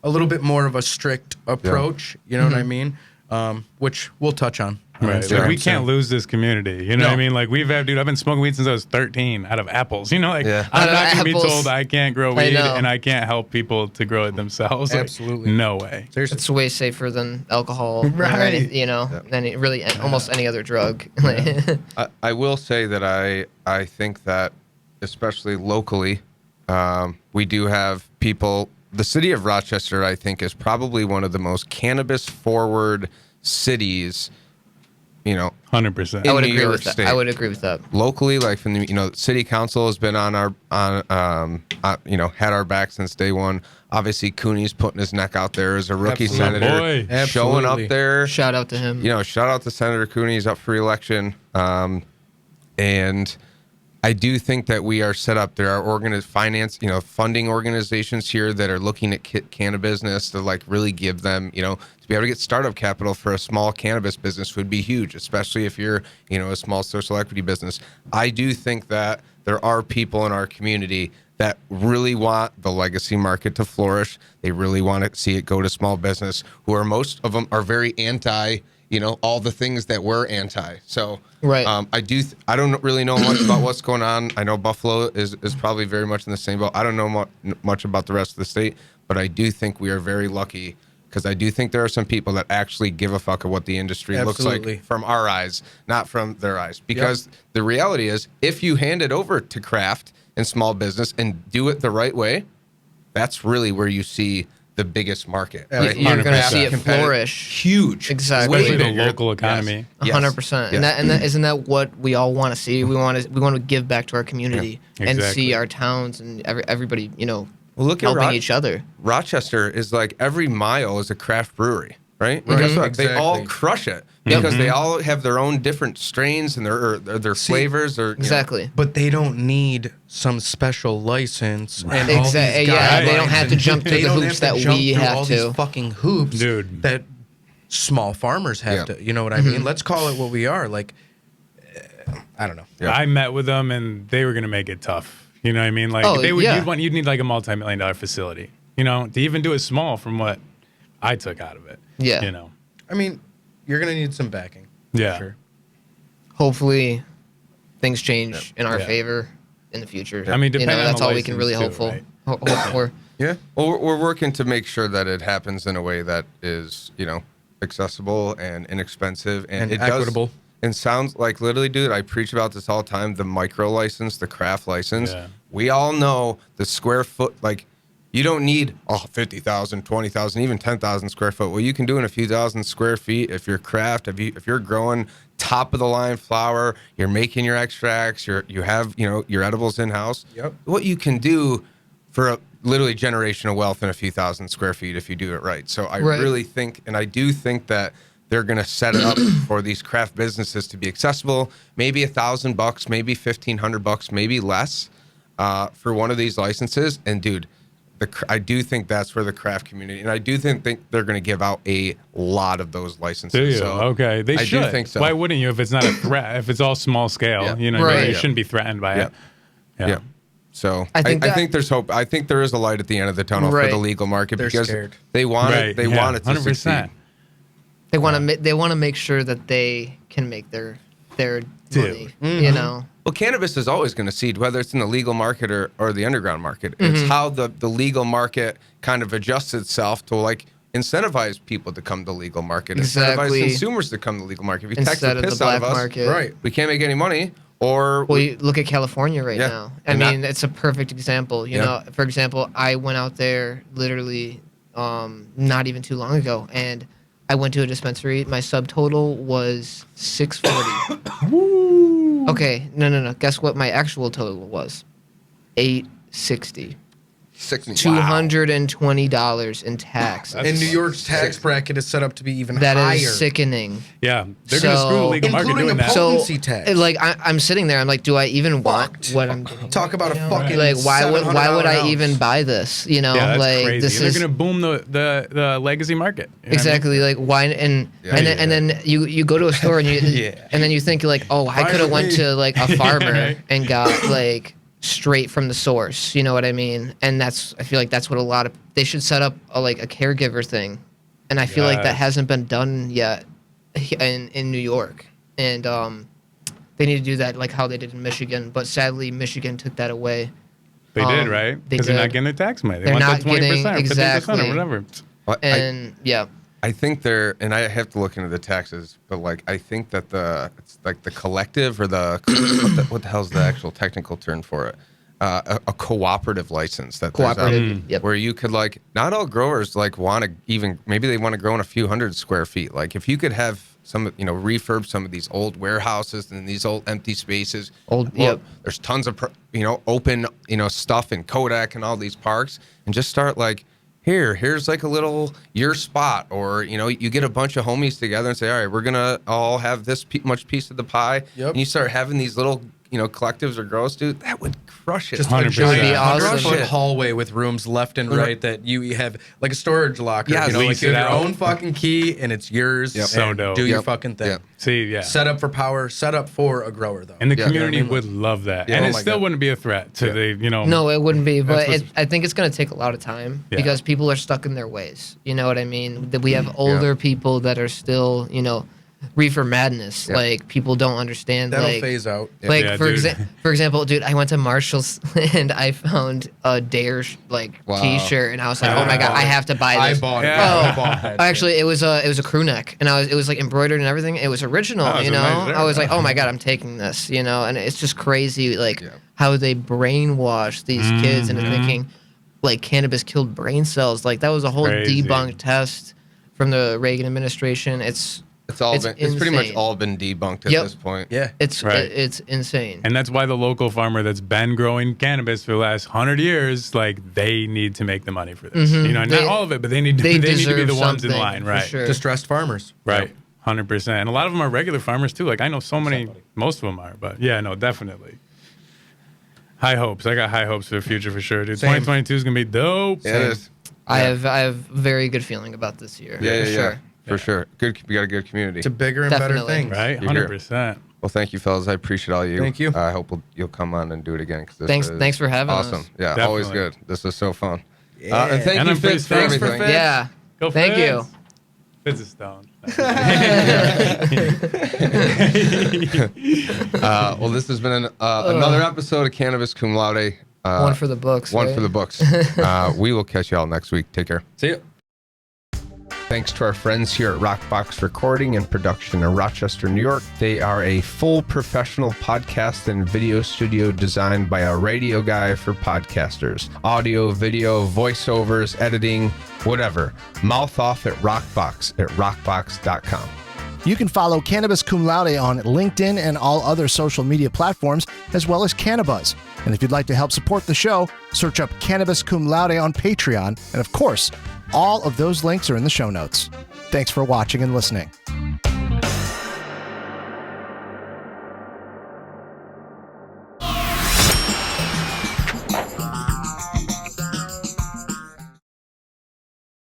a little bit more of a strict approach. You know what I mean? Which we'll touch on. Right. Instagram Like we can't soon. lose this community. You know what I mean? Like dude, I've been smoking weed since I was 13 out of apples. Yeah. I'm Out not of going to be apples. told I can't grow I weed know. and I can't help people to grow it themselves. Like, Absolutely. no way. Seriously. It's way safer than alcohol, Right. or any, almost any other drug. I will say that I think that, especially locally, we do have people. The city of Rochester, I think, is probably one of the most cannabis-forward cities. 100%. I would New agree York with that. State. I would agree with that. Locally, like from the city council has been had our back since day one. Obviously, Cooney's putting his neck out there as a rookie Absolutely. senator, Boy. showing up Absolutely. there. Shout out to him. Shout out to Senator Cooney. He's up for election. And I do think that we are set up. There are funding organizations here that are looking at cannabis to like really give them, to be able to get startup capital for a small cannabis business would be huge, especially if you're, a small social equity business. I do think that there are people in our community that really want the legacy market to flourish. They really want to see it go to small business, most of them are very anti, all the things that we're anti. So Right. I don't really know much about what's going on. I know Buffalo is probably very much in the same boat. I don't know much about the rest of the state, but I do think we are very lucky because I do think there are some people that actually give a fuck of what the industry looks Absolutely. like from our eyes, not from their eyes. Because the reality is, if you hand it over to craft and small business and do it the right way, that's really where you see the biggest market. Right? You're going to 100%. see it Competitive. flourish. Huge. Exactly. Especially the bigger. local economy. Yes. 100%. Yes. And that isn't that what we all want to see? We want to give back to our community and Exactly. see our towns and everybody, Well, look at helping each other. Rochester is like every mile is a craft brewery, right? And Right. guess what? They all Exactly. crush it Yep. because they all have their own different strains and their flavors. Or Exactly. But they don't need some special license and all these Exactly. Yeah, they don't guidelines have to and jump through they the don't hoops have to that jump we through have all to. these fucking hoops, Dude. that small farmers have Yeah. to. You know what I mean? Let's call it what we are. Like, I don't know. Yeah. I met with them and they were going to make it tough. You know what I mean? Like Oh, yeah. you'd need like a multi-million-dollar facility, to even do it small from what I took out of it. Yeah. I mean, you're gonna need some backing. Yeah. Sure. Hopefully, things change in our Yeah. favor in the future. I mean, depending on that's the all we can really license hope too, for. right? Hope for. Yeah. Well, we're working to make sure that it happens in a way that is, accessible and inexpensive And it equitable. and sounds like literally, dude, I preach about this all the time. The micro license, the craft license. Yeah. We all know the square foot, like you don't need 50,000, 20,000, even 10,000 square foot. What you can do in a few thousand square feet, if you're craft, if you're growing top of the line flower, you're making your extracts, you have, your edibles in house. Yep. What you can do for a literally generational wealth in a few thousand square feet if you do it right. So I really think, and I do think that they're going to set it up for these craft businesses to be accessible. Maybe $1,000, maybe $1,500, maybe less for one of these licenses. And dude, I do think that's where the craft community, and I do think they're going to give out a lot of those licenses. Do you? So Okay, they should. do think so. Why wouldn't you if it's not a threat? If it's all small scale, you shouldn't be threatened by it. Yeah. So I think there's hope. I think there is a light at the end of the tunnel for the legal market because scared. they want it. They want it to 100%. succeed. They want to make sure that they can make their money. Well, cannabis is always going to seed, whether it's in the legal market or the underground market. It's how the legal market kind of adjusts itself to incentivize people to come to the legal market, incentivize consumers to come to the legal market. If you tax the piss out of us, market. we can't make any money. Well, you look at California now. I mean, it's a perfect example. You know, for example, I went out there literally not even too long ago, and I went to a dispensary. My subtotal was $640. Okay, no. Guess what my actual total was? $860. $220 in tax. And New York's tax bracket is set up to be even that higher. That is sickening. Yeah, they're going to screw the legal market doing that. Potency tax. I'm sitting there. I'm like, do I even want what I'm doing? Talk about a fucking why would I ounce. even buy this? Yeah, that's crazy. This they're is going to boom the legacy market. You know exactly. what I mean? Why and then you go to a store and you and then you think I could have went to a farmer and got straight from the source, you know what I mean? And I feel like that's what they should set up a caregiver thing, and I feel like that hasn't been done yet in New York, and they need to do that how they did in Michigan, but sadly Michigan took that away. They did, right? Because they're not getting their tax money. They want that 20%, 15% or exactly. whatever. I think and I have to look into the taxes, but I think that it's the collective or what the hell's the actual technical term for it? A cooperative license where you could not all growers want to maybe they want to grow in a few hundred square feet. If you could have some refurb some of these old warehouses and these old empty spaces. There's tons of open stuff in Kodak and all these parks, and just start here's a little your spot, or you get a bunch of homies together and say, all right, we're gonna all have this much piece of the pie, and you start having these little collectives or grows, dude. That would crush it. Just 100%. a Would be awesome. 100-foot hallway with rooms left and right that you have a storage locker. Yeah, you lease have it your out. own fucking key and it's yours. So dope. Do your fucking thing. Yep. See, Set up for power. Set up for a grower though. And the community would love that, and it still wouldn't be a threat to the No, it wouldn't be, but I think it's going to take a lot of time because people are stuck in their ways. You know what I mean? That we have older people that are still, reefer madness. People don't understand. That'll phase out. For example, dude, I went to Marshall's and I found a Dare T-shirt, and I was like, oh my god, I have to buy this. I bought it. Actually, it was a crew neck, and it was embroidered and everything. It was original, I was like, oh my god, I'm taking this, and it's just crazy, how they brainwash these kids into thinking cannabis killed brain cells. That was a whole debunked test from the Reagan administration. It's pretty much all been debunked at this point. Yeah. It's insane. And that's why the local farmer that's been growing cannabis for the last 100 years, they need to make the money for this. Not all of it, but they need to be the ones in line, right? Sure. Distressed farmers. Right. 100%. And a lot of them are regular farmers too. I know most of them are, but yeah, no, definitely. High hopes. I got high hopes for the future for sure, dude. 2022 is going to be dope. Yeah, it is. I have very good feeling about this year. Yeah, for sure. For sure. Good. We got a good community. To bigger and Definitely. better things. Right? 100%. Well, thank you, fellas. I appreciate all you. Thank you. I hope you'll come on and do it again. Thanks for having us. Awesome. Yeah, Definitely. always good. This is so fun. Yeah. And thank And you, I'm pretty Fitz, for stoked. everything. Fitz. Yeah. Go Thank Fitz. you. Fitz is stoned. Well, this has been another episode of Cannabis Cum Laude. One for the books. One right? for the books. We will catch you all next week. Take care. See ya. Thanks to our friends here at Rockbox Recording and Production in Rochester, New York. They are a full professional podcast and video studio designed by a radio guy for podcasters. Audio, video, voiceovers, editing, whatever. Mouth off at rockbox@rockbox.com. You can follow Cannabis Cum Laude on LinkedIn and all other social media platforms, as well as Cannabis. And if you'd like to help support the show, search up Cannabis Cum Laude on Patreon. And of course, all of those links are in the show notes. Thanks for watching and listening.